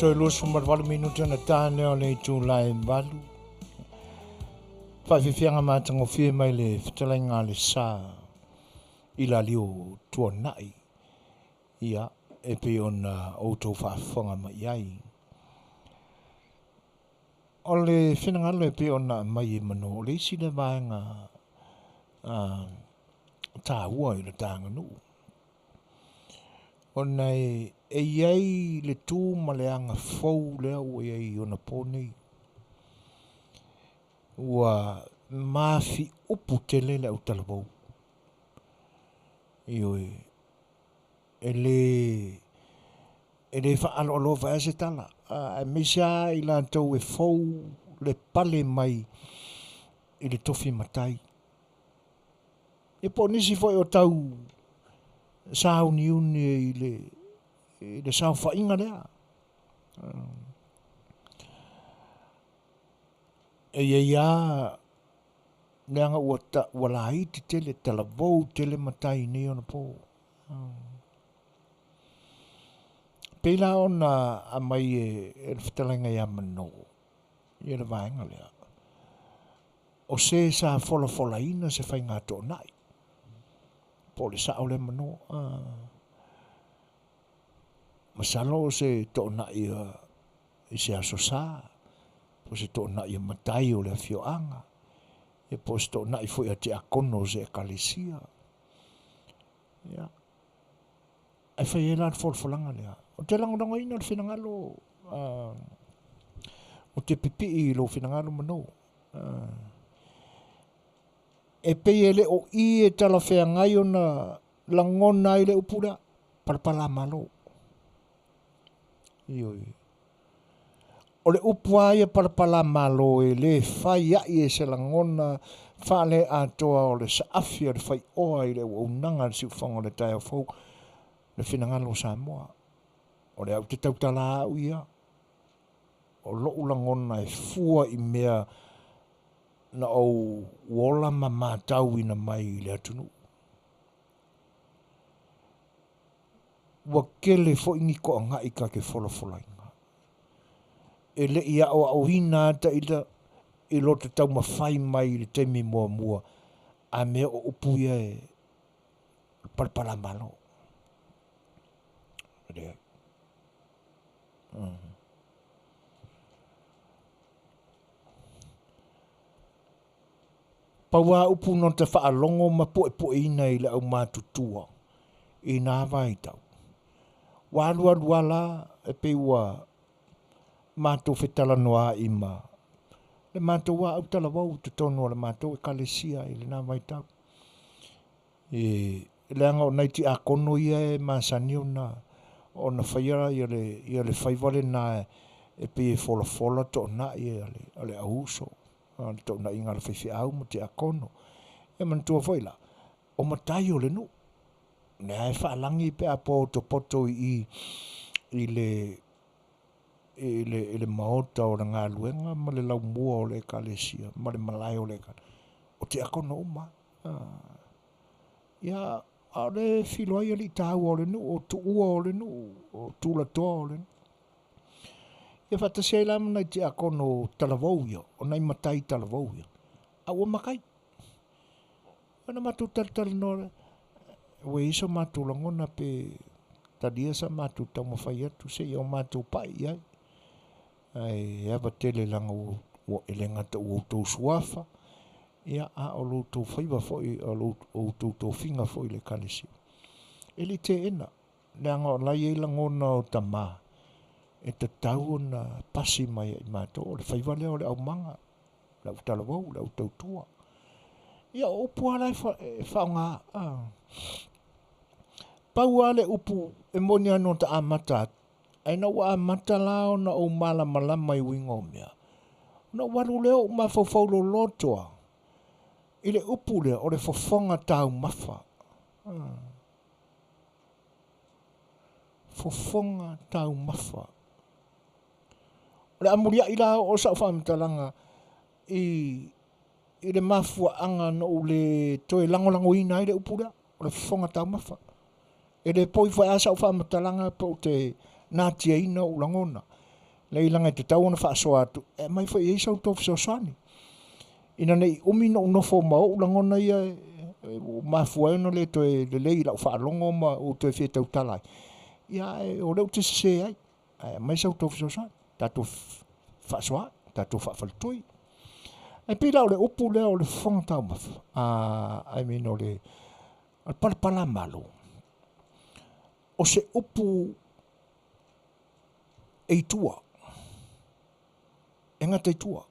toi lusu marwalu minuti na tāne o le tu lai balu. Whaiwhiwhianga mātango whie mai le Fetalaiga le sā i la lio tua nai. Ia, e pe ona outou whaafonga mai ai. O le whinangalo e pe ona mai e mano, o le isi le vaenga tā ua i le tānga nuu. O nei e iei le tū ma le anga fau lea ua iei ona pōnei. Ua maafi upu tele le au talavou. Ioi, e le whaalo alo vaya se tala. E misia i la tau e fau le pale mai i le tofi matai. E po nisi foi o tau sao ni uni i le sao whainga lea. E ia leanga ua la iti tele talavou tele matai ni ona po. Pela ona a mai e Fetalaiga ia mano. Ia le vaenga lea. O se sa fola ina se whainga tō nai. Po le sao le mano. Masalo se tō nai i se aso sā. Po se tō nai matai o le Afiafi. E po se tō nai foi a te akono se ekalesia. Ia. Ai whai e lan folanga lea. O te langodanga ina le whinangalo. O te pipi i lo whinangalo mano. E pei ele o i e tala whea ngai o na langona i le upura. Parapala malo. Ioi. O le upua ia parapala malo e le whai ai e se langona whale atoa o le Safi A Le Fai'oa i le unanga le siufonga le tai au le whinangalo Samoa. O le au te tautala au ia. O lo ulangona e fua i mea na au wola ma mātau ina mai i le atunu. Wa kele fo ingi ko anga ika ke folafolainga. E le ia o au hina ta ila i lo te tau mawhai mai i le teimi mua a mea o upuia e parpala malo. Rea. Paua upu no te whaalongo ma poe ina i le au mātutua i nā vai tau. Wālua la e pe ua mātou whetala noa i ma. Le mātou wā au talavau te tono le mātou e kalesia i le nā vai tau. E le anga o naiti a kono ia e māsani o na whaiara i le whaiwale nā e pe e fola to na i a le auso. To na inga le whaiwhi au mo te a kono. E mantua whaila. O matai o le nu. Nea e whaalangi pe a to poto i le maota o le ngā luenga ma le lau mua o le kalesia. Ma le malai o le kalesia. O te a kono o ma. Ia a le whiloai ali tāu o le nu. O tu ua o le nu. O tūla toa o le nu. Ia whatasia i lama nei te a kono talavou ia. O nei matai talavou ia. A ua makai. Ana matu talatala nore. Ue iso matu langona pe tadia sa matu tau mawhai atu se iau matu pai iai. Ai ea tele langa o elengata o tau suafa. Ia a o lo tau whaiva foi, o tau finga foi le kalesi. Eli te ena. Leanga o lai e langona o tamaa. E te tau na pasi mai i mātou. O le whaiva leo le au manga. Lau talavou, lau tau tua. Ia upu alai whaunga. Pau ale upu e moni anō ta amata. Aina ua amata lao na o mala malama i wingo mea. Na waru leo ma fofaulo lotoa. I le upu leo o le fofonga tau mafa. Fofonga tau mafa. O le amuria ila o sa whaamitalanga i le mafua anga no le toe lango ina i le upu leo. O le fofonga tau mafa. E le poi whai asa o whaamatalanga po te nātia ina o langona. le ilanga te tau na whaasoa atu, mai wha i eisau tō Suasani. Ina nei umi no fo mau, langona ia, mafua no le toe le lei lau whaalongo ma o toe Fetalai. Ia, o leo te se ai, mai sau tō Suasani, tātou whaasoa, tātou whaafalutui. E pila o le upu lea o le whonga tau mafu, I mean o le palapala malo. O se upu e tua, e ngata e tua,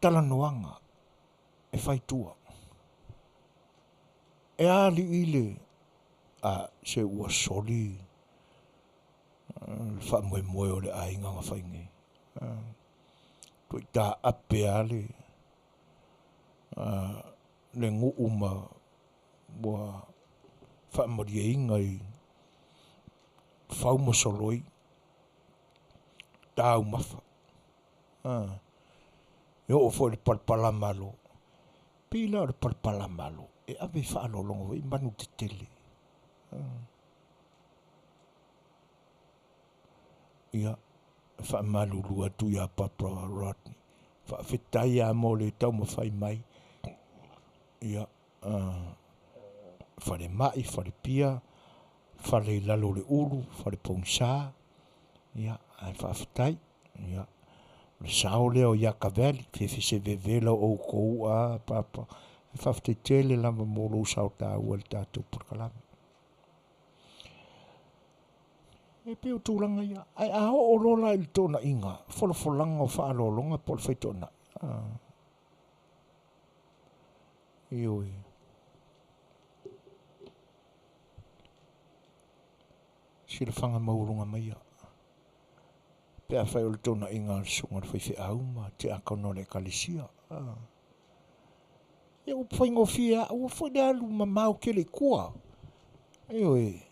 talanoanga, e whai tua. E ali ile, se ua soli, wha moe o le ainga nga whaingi. Tui tā ape ale, le ngu uma, wa wha maria ingai, whau mosoloi, tāu mawha. E o fo le palpala malo. Pila o le palpala malo. E ave wha alolongo i manu te tele. Ia, wha malu lua tu ia papra rotni. Wha fetai a mo le tau ma whai mai. Ia, wha le mai, wha le pia, wha le lalo le uru, wha le pongsa. Ia, ai wha fetai. Ia, le sao leo ia ka veli, fefi se vevela o kou a papa. E wha fetai tele lama molo sao tā ua le tātou purkalami. E peo tūranga ia. Ai aho o rola il tōna inga. Wholofolanga o whaalolonga po le whaitona. Ioi. Sira whanga maurunga mai ia. Pea whai o le tōna inga sunga le whaiwhi auma. Te akono le kalisia. Ia upwhaingo fia. Ua whai alu ma mau ke le kua. Ioi.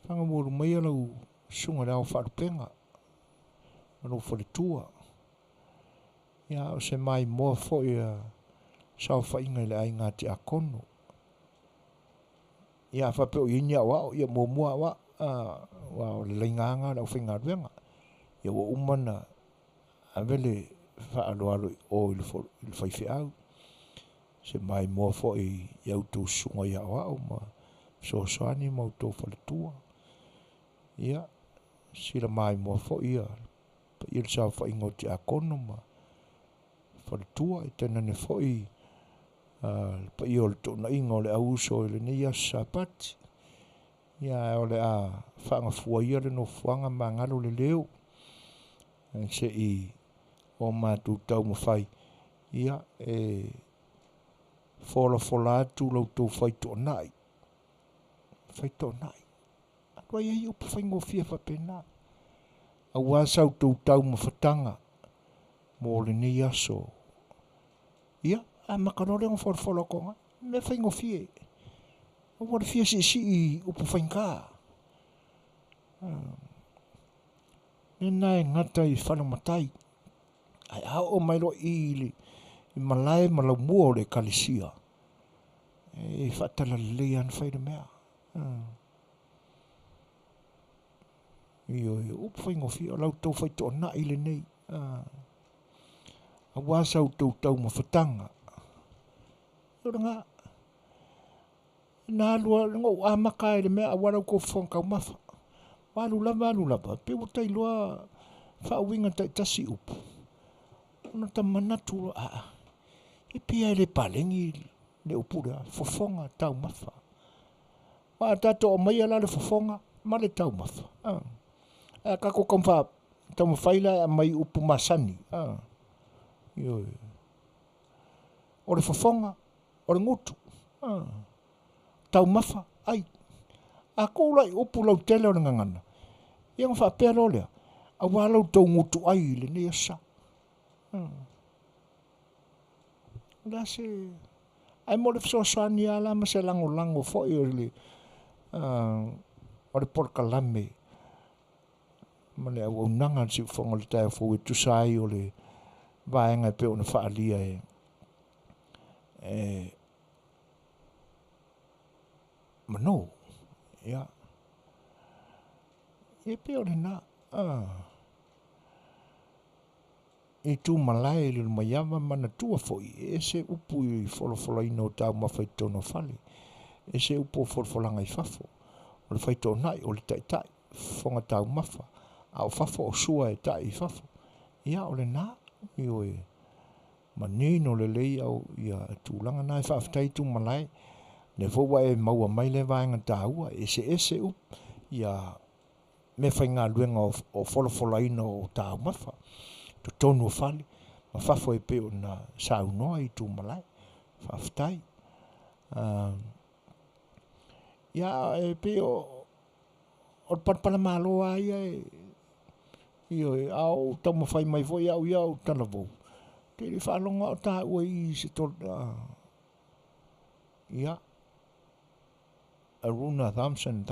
Whanga moro mai alau sunga rao wharupenga. Mano whare Ia o se mai moa fo ia sao whainga le ainga te akono. Ia whapeo i inia wao, ia mua wa, o le leinganga na whainga ruenga. Ia wa umana a vele whaaloalo o il whaiwhi au. Se mai moa fo i iautu sunga ia wao ma Suasani ma uto whaletua. Ia, sila mai moa fo ia. Pa ia le sao whainga te akono ma whaletua i tena ne fo i pa ia o le tōna inga o le auso i le neia sapati. Ia o le a whaanga fua ia le no fuanga ma ngalo le leo. Se i o mātu tau mawhai. Ia e fola atu lau tō whai tōnai. Whai tōnai. Atua ia i upa whaingo fia whapena. A wasau tau mawhatanga. Mō le nei aso. Ia, a makarore ang whorwholo konga. Me whaingo fie. O wara fia si i upa whainga. Nena e ngata i whanamatai. Ai ao mai ro i li. I malai malau mua o le kalisia. E whatala lean whaida mea. Io upa whaingo fia. Lau tau whai tōna i le nei. A wasau tau mawhatanga. Ora ngā. Nā lua ngō amaka e le mea a warau ko whankau mawha. Walu lava. Peo tai lua whauinga tai tasi upu. Ona ta manatu e pia le palengi le upura. Fofonga tau mawha. Wa tato o mai ala le fofonga. Ma le tau mawha. Kako kamwha tau mawhaila a mai upu masani. O le fofonga. O le ngutu. Tau mawha. Ai. A koulai upu lau tele o le ngangana. Iang whapea lolea. A walau tau ngutu ai le ne asa. Lea se. Ai mo le Suasani ala ma se lango fo i o le. O le porkalame. Ma le au nanga si whonga le tae fo e tusai o le. Vaenga pe o na whaalia e. Mano. Ia. E pe o le na. E tu malai le mayama mana tua foi. E se upu i folofolaina o tau mawhai tono fale. E se upu o folofolanga i fafo. O le whaito nai o le tai. Fonga tau mafa. A o fafo o sua e tai i fafo. Ia o le na. I o e. Ma nino le lei au ia tūlanga nai whaafitai tu malai. Ne fōwa e maua mai le vaenga tāua. Ese up. Ia me whai ngā luenga o folofolaina o tāu mafa. To tonu o fale. Ma whafo e peo na saunoa i tu malai. Whaafitai. Ia e peo o parpana māloa ia e. Ia e au tau mawhai mai fo iau tana vau. Te li whalonga o tāua i se tona. Ia. Aruna Thompson.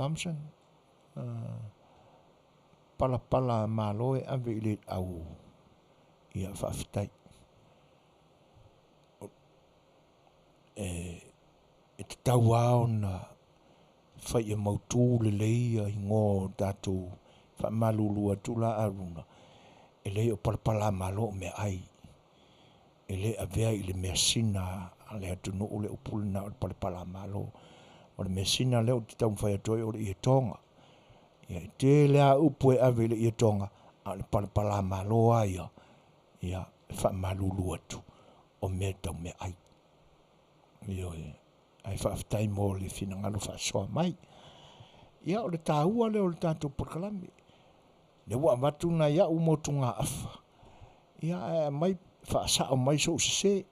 Pala māloe ave i le au. Ia whaafitai. E te tau ao na whai e mautū le leia i ngō tātou whaamalulua tula aruna. E lei o pala mālo me ai. E le avea i le mea sina le atunu o le upulina o le pala mālo. O le mea sina leo te tau mwhai atoi o le ia tonga. Ia i te lea upu e ave le ia tonga a le pala mālo aia. Ia whaamalulua tu o mea tau mea ai. Ia e. Ai whaafitai mō le whinangalo whaasoa mai. Ia o le tāua leo le tātou porkalame. Le wa watu na ia umotu ngā afa. Ia mai whaasao mai so se.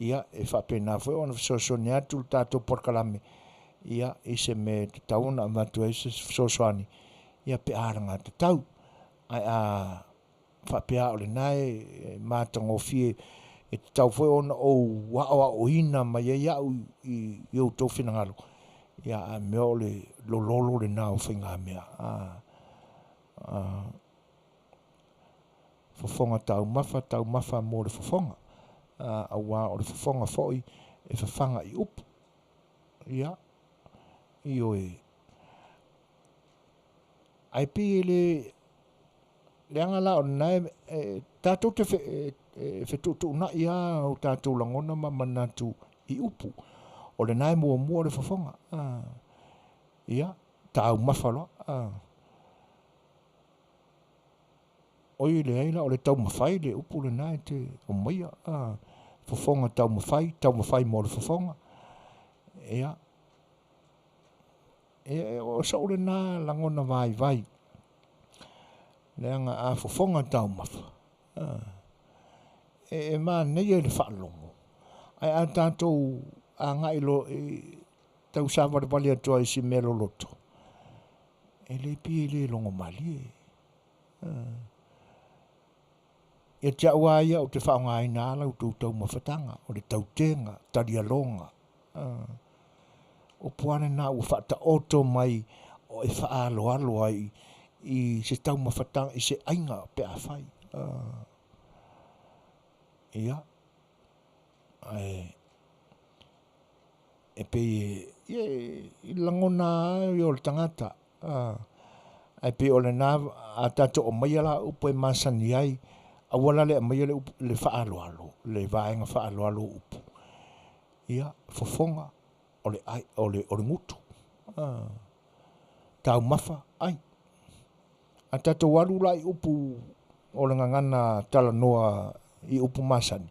Ia e whapena fwe ona so ne atu le tātou porkalame. Ia i se me te tauna watu e se sosoani. Ia pe aranga te tau. Ai a whapea o le nai mātango fie e te tau fwe ona o wao o ina mai e iau i au tau whinangalo. Ia a meo le lololo le nao whinga mea. Fofonga tau mafa mō le fofonga. A wā o le fofonga foi e whawhanga i upu. Ia. I oe. Ai pi le angala o nai tātou te whetutu na ia o tātou langona ma manatu i upu. O le nai mua le fofonga. Ia. Tau mawhalo. Oi le aila o le tau mawhai le upu le nai te o maia. Fofonga tau mawhai mo le fofonga. Ia. E o sa le nā langona vai. Le anga a fofonga tau mawha. E mā nei e le whaalongo. Ai a tātou a ngai lo tau sāwara wali atua i si melo loto. E le pi le longo mali e. E te aua ia o te whaonga i nāla o tau mawhatanga, o le tau tenga, tari alonga. O puane nā ua whata oto mai o e whaalo ai i se tau mawhatanga, i se ainga pe a whai. Ia. E pe i langona i o le tangata. Ai pe o le nā a tato o mai ala upo e masani ai. Awala le mai le whaalo, le vaenga whaalo upu. Ia, fofonga, o le ngutu. Tau mafa, ai. A tato waru lai upu o le ngangana tala noa i upu masani.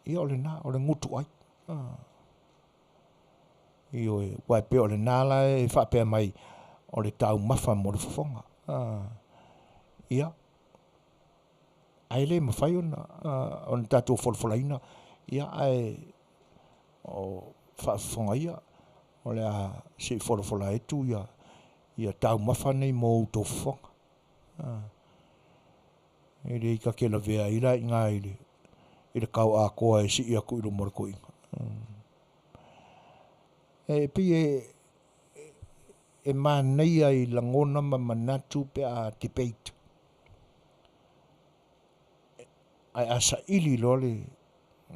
Ia o le nā, o le ngutu ai. Ia o e waipe o le nā la e whapea mai o le tau mafa mo le fofonga. Ia. Ai le mawhai ona tātou Fofogaina. Ia ai o whaafonga ia. O le a se Fofogaina etu ia. Ia tau mawha nei mō tō fofonga. E le ika ke la vea ira i ngā ile. I le kau a koa e si ia ku ilo mora koinga. E pi e mā nei ai langona ma manatu pe a debate. Ai asa ili lole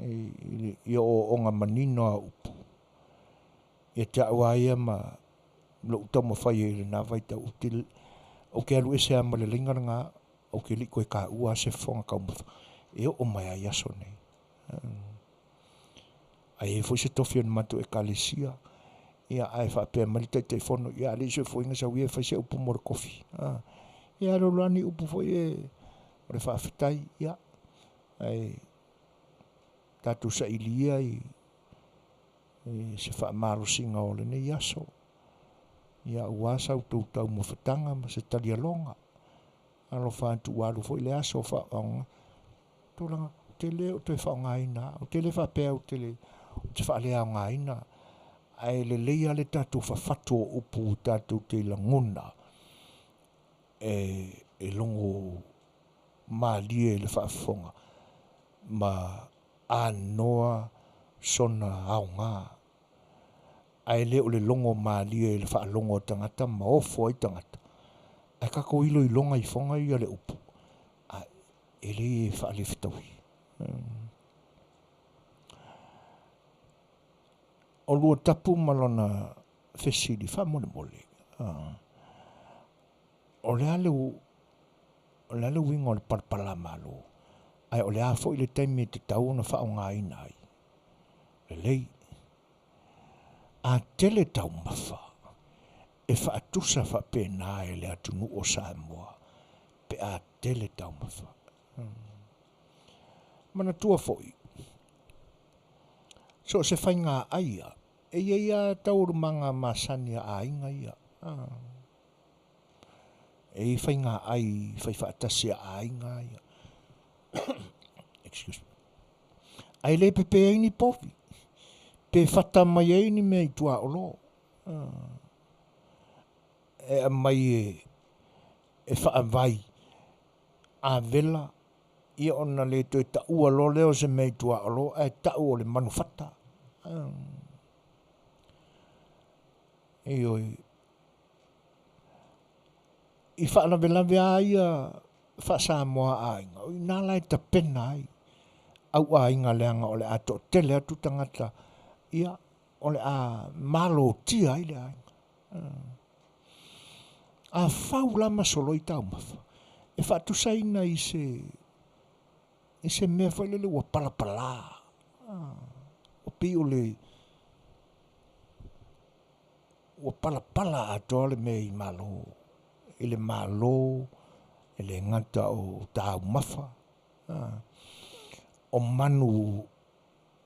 i o onga manino a upu. I te awa ia ma lo utama whai e le nā vai tau util o ke alu ese ama le linga nga o ke li koe ka ua se fonga ka umawha. E o mai a yaso nei. Ai e fo se tofi an matu e kalesia. Ia ai wha pēr malita te whono. Ia ali se fo inga sa wia whai se upu mora kofi. Ia rolani upu fo e o le whawhitai. Ia ai tatu sa ilia i se wha maro singa o le nei yaso. Ia uasa utu tau mo whatanga ma se talia longa. Alo whantu walu fo i le aso whaonga. Tūlanga, te leo te whaonga ina. O te le whapea o te le te whaalea o ngā ina. Ai le leia le tatu whawhatu o upu tatu te languna. E longo maalie le whaafonga. Ma anoa sona au ngā. Ai leo le longo maalie le whaalongo tangata ma ofo ai tangata. Ai kako ilo i longa i fonga i ale upu. E le e whaale whitawi. O lua tapu malona whesiri, wha mole mole. O le ale winga o le parpala malo. Ai o le a fo i le taimi te tau na wha o ngā inai. Le lei. A tele tau mawha. E wha atusa wha pēnā e le atunu o Samoa. Pe a tele tau mawha. Mana tua foi. So se whai ngā aia. E ia tauru manga masania a inga ia. E whai ngā ai, whai whaatasia a inga ia. Excuse me. Ai le pepe aini pofi. Pe whata mai aini me i tua olo. E mai e whaavai. A vela. Ia ona le to ta ua lo leo se mei tua alo e ta o le manufata. Oi. I fa na vela via ia fa Samoa ainga. O na lai ta penai. Au ainga leanga o le ato tele atu tangata. Ia o le a malo tia i le ainga. A faula masolo i tau mafa. E fa tu saina i se mea whai lele ua palapala. O pi o le ua palapala atoa le mea i malo. I le malo, i le ngata o tau mafa. O manu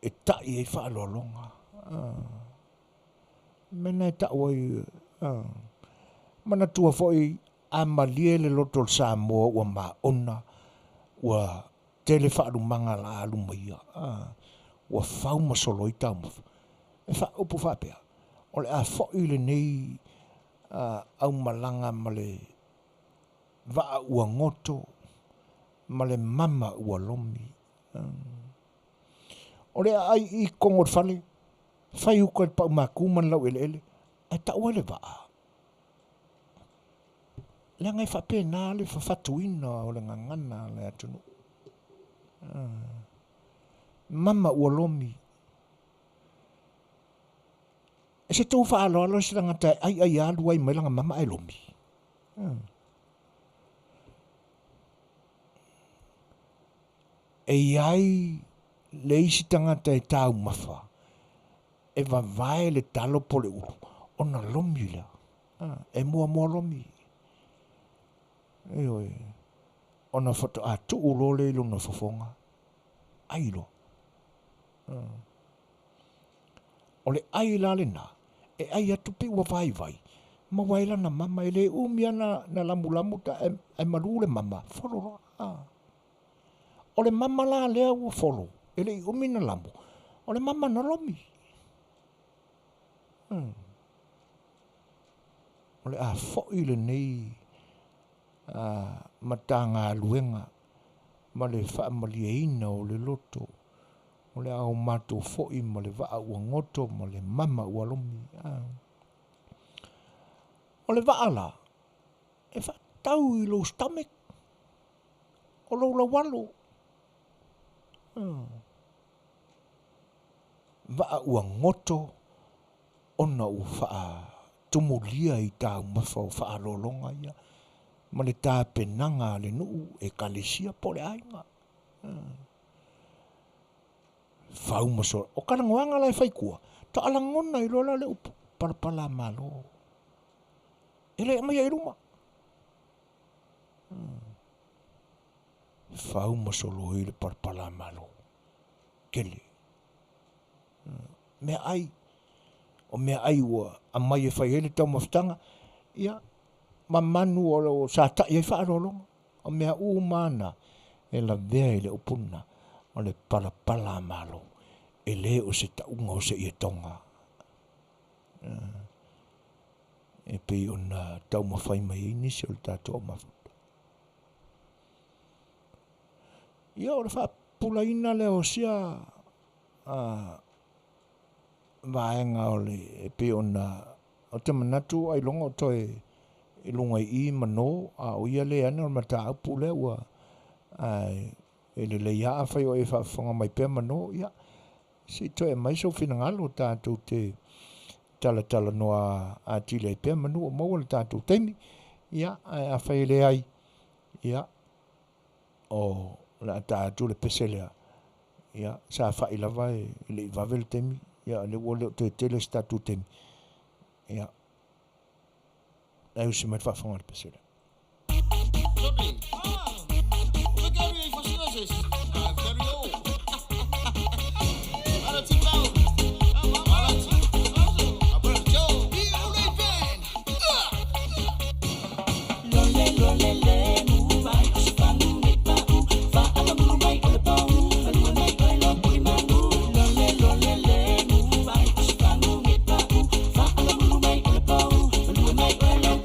e tai e whaalolonga. Mena e tau ai. Mana tua foi a malie le loto Samoa ua maona. Ua tele whaaru manga la alu maia. Ua whau masolo i tau mafu. E wha upu whapea. O le a whoi le nei au malanga ma le waa ua ngoto. Ma le mama ua lomi. O le ai i kongor whale. Whai uko e pau makuman lau ele ele. E tau ele waa. Le ngai whapena le whawhatuina o le ngangana le atunu. Mama ua lomi. E se tau whaalo alo se rangata ai alu ai mai langa mama ai lomi. E ai le isi tangata e tau mafa. E vavae le talo po le uru. Ona lomi la. E mua lomi. Oi. Ona foto atu ulole ilo na fofonga. Ailo. Ole ai la le na. E ai atu pe ua vai. Ma waila na mama ele umia na lamu ta e marule mama. Follow. Ole mama la lea ua follow. Ele umi na lamu. Ole mama na lomi. Ole a fo ile nei. Matanga luenga. Ma le whaamaliaina o le loto. O le au mato fo'i ma le waa ua ngoto ma le mama ua lomi. O le waa la. E wha tau i lo stomach. O lo la walo. Waa ua ngoto. Ona u wha tumulia i tau mafa o wha alolonga ia. ma le tāpenanga le nuu e kalesia po le ainga. Fau masora. O karangoanga lai faikua. Ta alangona I lola le upu. Parapala malo. Ele mai ai ruma. Fau masolo I le parapala malo. Kele. Mea ai. O mea ai ua. A mai e fai ele tau maftanga. Ia. Ma manu o sa ta ia fa rolonga o mea umana e la vea I le upuna o le pala malo e le o se taunga o se ia tonga e pe ona tau mawhai mai ini se o le tato o mafuta ia o le wha pulaina le o sia vaenga o le e pe ona o te manatu ai longa o toe I lunga I mano a o ia le ana o mata upu le ua ai e le ia a whai o e whaafonga mai pēr mano ia si to e mai so fina ngalo tātou te tala noa a tile pēr mano o maua le tātou teimi ia a whai le ai ia o la tātou le peselea ia sa whai lava e le I vavel teimi ia le ua leo te tele tātou teimi ia Ai usi mai whaafonga le pesere. Lovely. Look at me for services. Very low. Para ti pau. Para ti. Para Joe. Only band. Lole le muvai. Sipanu me pau. Fa ama muvai ole pau. Falua mai ole lo puri manu. Lole le muvai. Sipanu me pau. Fa ama muvai ole pau. Falua mai ole lo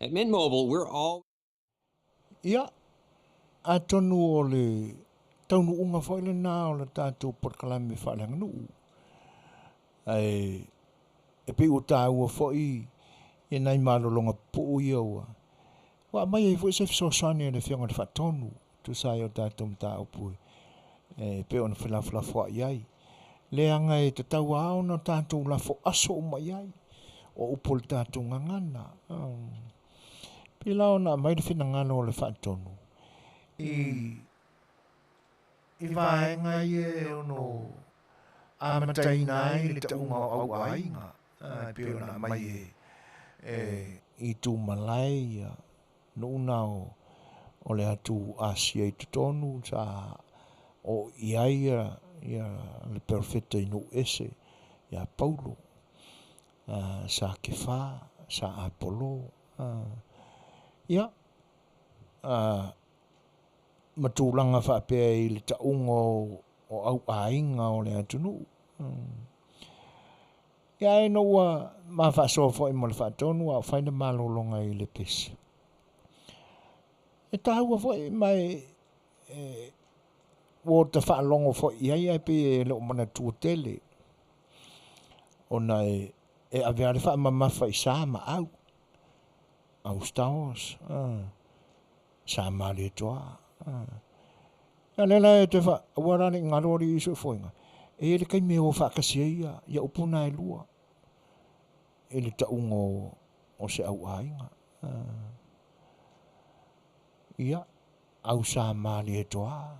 At Mint Mobile, we're all... Ia, a tonu o le taunu unga fo le nā o le tātou porkalame whalenga nuu. E pe o tā ua fo e nai malolonga po ia ua. Wa mai e fo e se fisosane le whianga le whatonu, tu sai o tātou mta upu. E pe o na whilawhila fo iai. Le anga e te tau ao na tātou la fo aso o mai ai. O upol tātou ngangana. Pila o na mai le whina ngana o le whaatonu. I vaenga i e ono amatai nai le taunga au ainga. Pio na mai i tū malai no nao o le atu asia i tutonu sa o iaia le perfecta inu ese ia Paulo sa kefa sa Apollo ia matulanga whapea i le taunga o au ainga o le atunu ia e noua ma whaasoa fo i mo le whaatonu a whaina malolonga i le pesi e tahua fo i mai o te whaalongo fo i ai pe e leo mana tua tele ona e avea le whaamamafa i sāma au Stars sa mali toa ya lela e te wha warani ngarori iso foinga e le kai me o whakasia ia upuna e lua e le taungo o se au ainga ia au sa mali e toa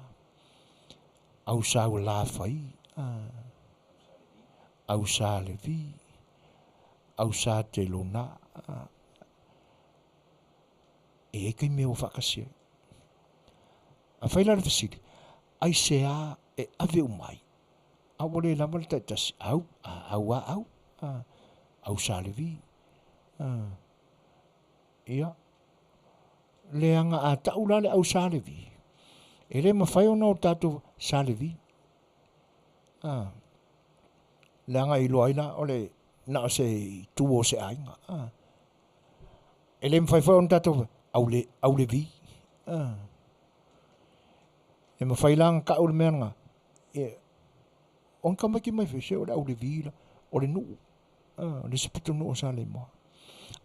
au sa la fai au sa le vi au sa te luna e kai me o whakasia a whaila le fasiri ai se a e ave umai a wale la mali taitasi au sa le vi ia leanga a taula le au sa le vi e le mawhai ona o tātou sa le vi leanga i loa ina o le na o se tuo se ainga e le mawhai ona tātou au le vi e mawhai langa ka ule meanga on kamaki mai whese o le au le vi la o le nuu le sepito nuu o sa le moa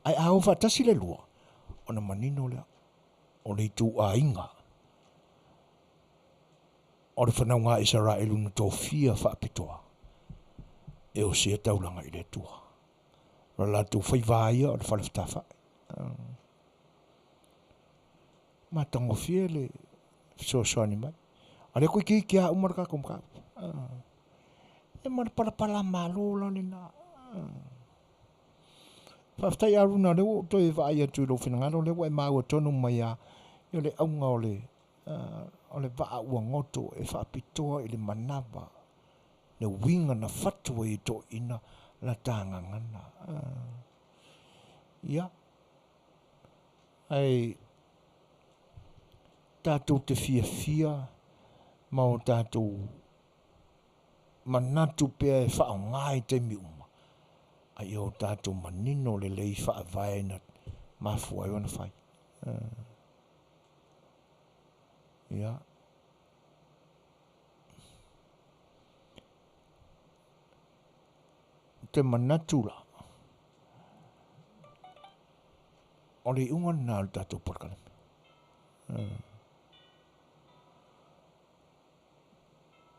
ai au whatasi le lua ona manino lea o le tu a inga o le whanaunga Israelu na tō fia whaapitoa e o sia taulanga i le tua ra la tu whaivaia o le whalawhatafa ma tango fia le Suasua ni mai a le koe ki a umar ka kumka e mara parapala malola ni na whaftai aruna leo to e vai atu lo whinangaro leo e mau tonu mai a i le aunga o le waa ua ngoto e whaapitoa i le manawa le winga na fatua i to ina la tanga ngana ia ai tātou te fia ma o tātou manatu pia e whao ngai te miuma ai o tātou manino le lei whaavae na mafua i wana whai ia te manatu la o le unga nā le tātou porkalame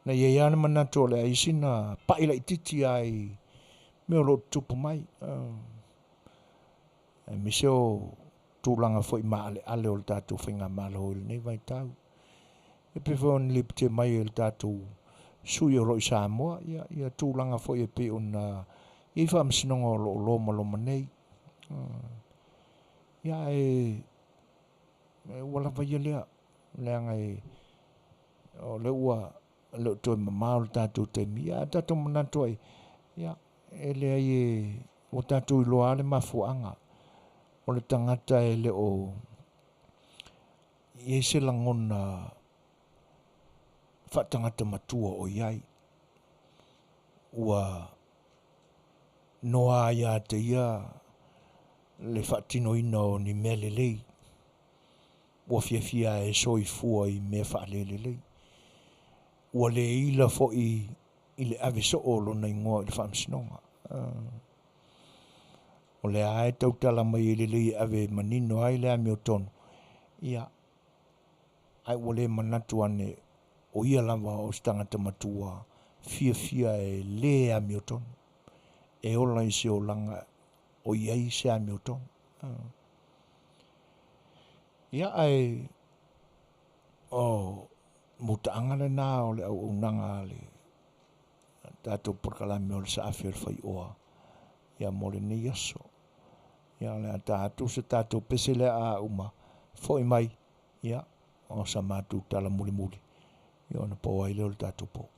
na ia ana manatu o le aisina paila i titi ai me o lo tupu mai e miseo tūlanga fo i maale ale o le tātou whainga malo o le nei vai tau e pewhon lipte mai o le tātou sui o roi Samoa ia tūlanga fo i pe ona i whaamsinonga o lo loma nei ia e wala vai lea leanga o le ua le to mamau le tātou te mia tātou manatu ai ia e lea i o tātou i loa le mafuanga o le tangata e le o i se langona whatangata matua o iai ua noa ia te ia le whatino ina o ni mele lei ua fia e soi fua i me whaalele lei ua le ila fo i le ave so o lona ingoa i le whaamsinonga o le ae tautala mai i le lei ave manino ai le ame o tonu ia ai ua le manatu ane o ia lava o stangata matua fia e le a mioton. E ola I se o langa o iei se a mioton. Ia ai o mutaanga le nā o le au unanga le tātou porkalami o le sa Afia le Fai'oa. Ia mo le nei aso. Ia le a tātou se tātou pese le a uma. Foi mai. Ia o sa mātou tala muli muli. Ia ona po ai leo le tātou po.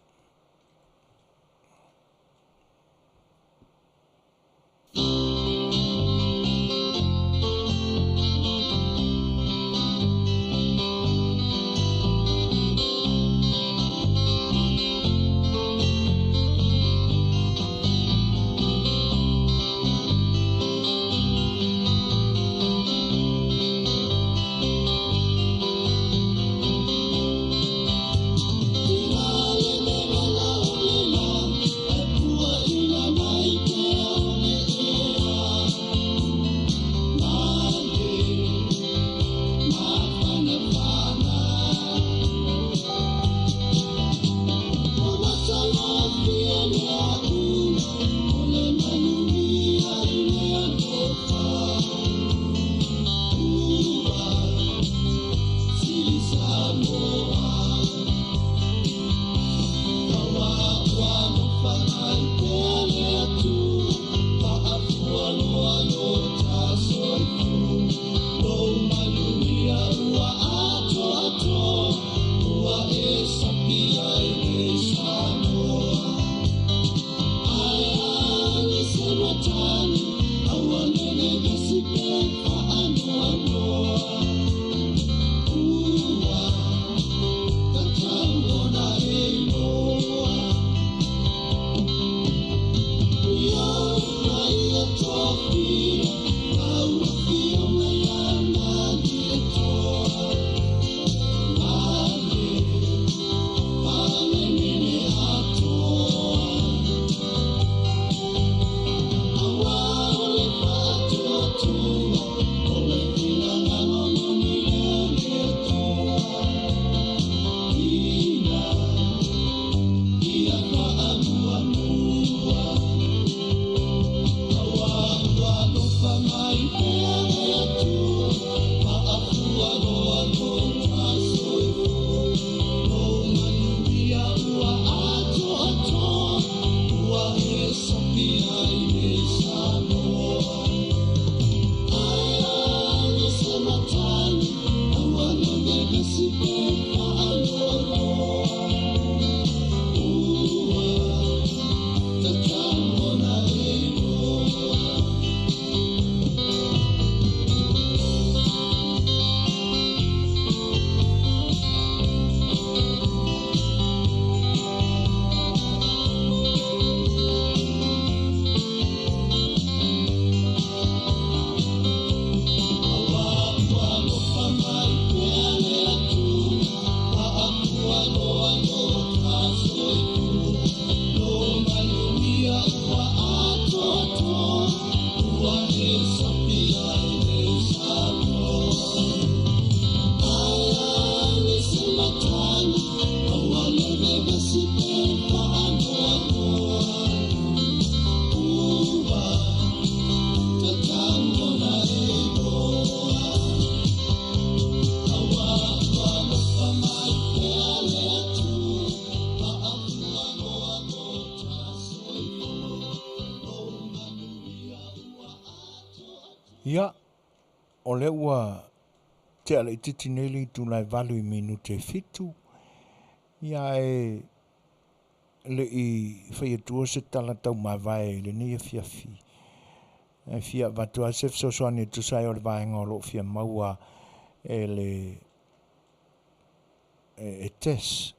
Ia, o le ua te ala I titi neli tu lai valu I minute fitu. Ia le I whaiatua se tala tau mawai le ni Afiafi. E fia vatua se fsosoani tu sai o le vaenga o lo fia maua le tes.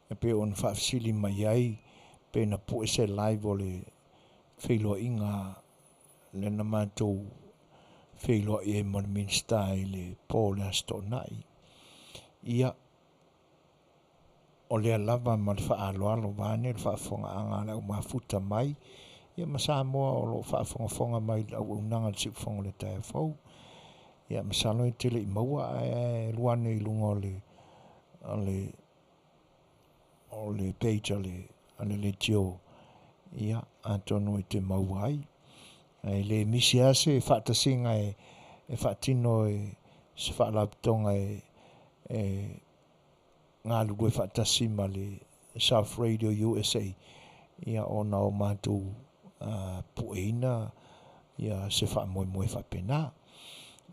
E pe on whaafsili mai ai pe na po se live o le whailoa inga le na mātou whailoa I mon minsta I le pōle asto nai. Ia o le lava ma le whaaloalo vane le Faafofoga'aga le au mafuta mai. Ia ma Samoa o lo whaafongafonga mai le au unanga le siufonga le tae fau. Ia ma salo I tele I maua luane I lunga o le o le peita le tio ia atonu I te mauai ai le misi ase whaatasinga e whaatino se whaalaptonga ngā lulue whaatasima le South Radio USA ia ona o mātou pueina ia se whaamoemoe whapena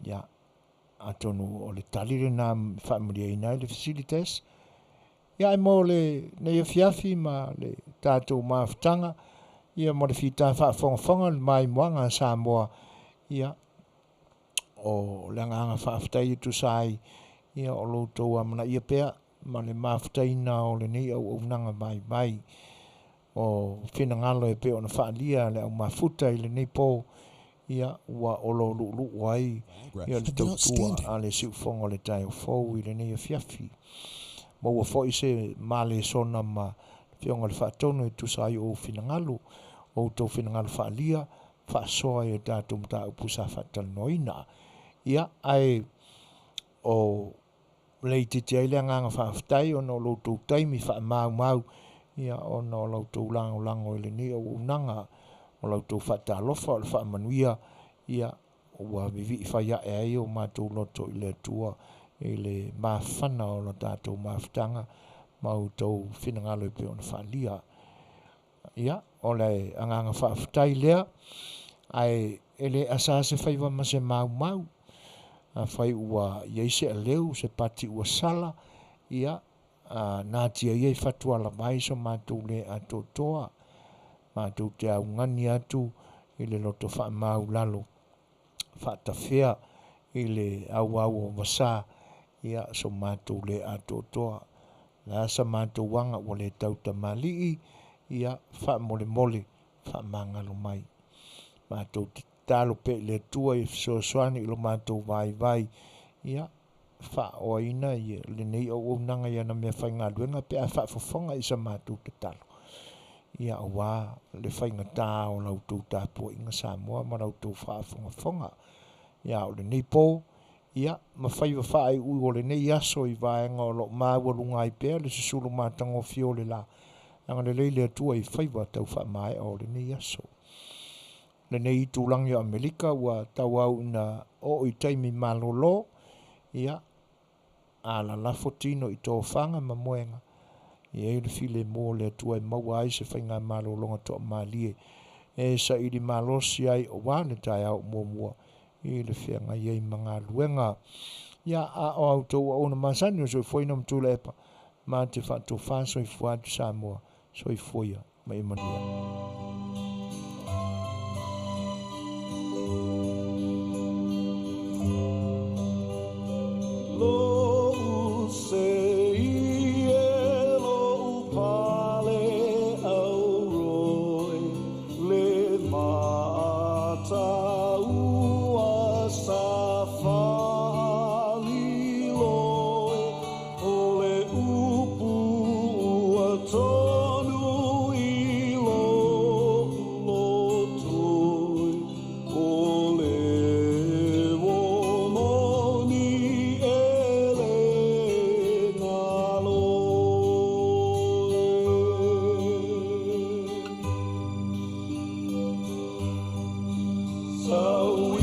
ia atonu o le talire nā whaamaria ina le facilities ia mo le nei Afiafi ma le tātou maafutanga ia mo le whita whaafongafonga le mai moanga Samoa ia o le anganga whaafutai tu sai ia o loutou amana ia pea ma le maafutaina o le nei au nanga mai o whinangalo pe o na whaalia le au mafuta I le nei po ia ua olo lu ai ia le tautua a le siufonga o le tai o fau I le nei Afiafi ma ua foi se male sona ma fionga le whaatono tu sai o whinangalo o tau whinangalo whaalia whaasoa e tātou mta upusa whaatalnoina ia ai o leiti te aile nganga whaafutai o no loutou taimi whaamau ia o no loutou lango ele ni o unanga o loutou whaatalofa o le whaamanuia ia ua vivi whaia e ai o mātou loto I le atua I le mawhana o lo tātou mawhtanga mautou whinangalo I pe o na whaalia ia o le anganga whaafutai lea ai ele asase whaiwa ma se mau a whai ua ieise a leu se pati ua sala ia nā tia iei whatua la mai so mātou le ato toa mātou te au ngani atu I le loto whaamau lalo whaatawhea I le au o wasa ia so mātou le ato toa la sa mātou wanga ua le tauta malii ia whaamole whaamangalo mai mātou talo pe le tua I Suasua lo mātou vai ia whaoina ia le nei o nanga ia na mea whainga luenga pe a whaafofonga I sa mātou te talo ia wā le whainga tā o lautou tāpua inga Samoa ma lautou whaafonga ia o le nei po ia ma whaiwa whaai ui o le nei aso I vaenga o lo māwalunga I pēr le susulu mātango fio le la anga le leile atua I whaiwa tau whaamae o le nei aso le nei tūlangi o Amerika ua tau au na o I taimi malolo ia a la lafotino I tō whanga ma moenga ia I le file mō le atua I maua ai se whainga malolonga tō malie sa I li malosi ai o wā le tai au mua I le whianga iei mga luenga ia a o au tau o na masani o so I whaina mtula epa ma te whato whaso I fuatu Samoa so I whaia ma I Manuia Lo sei lo pale au roi le mata ua safali loi o le upu ua tonu I lo toi o le womoni So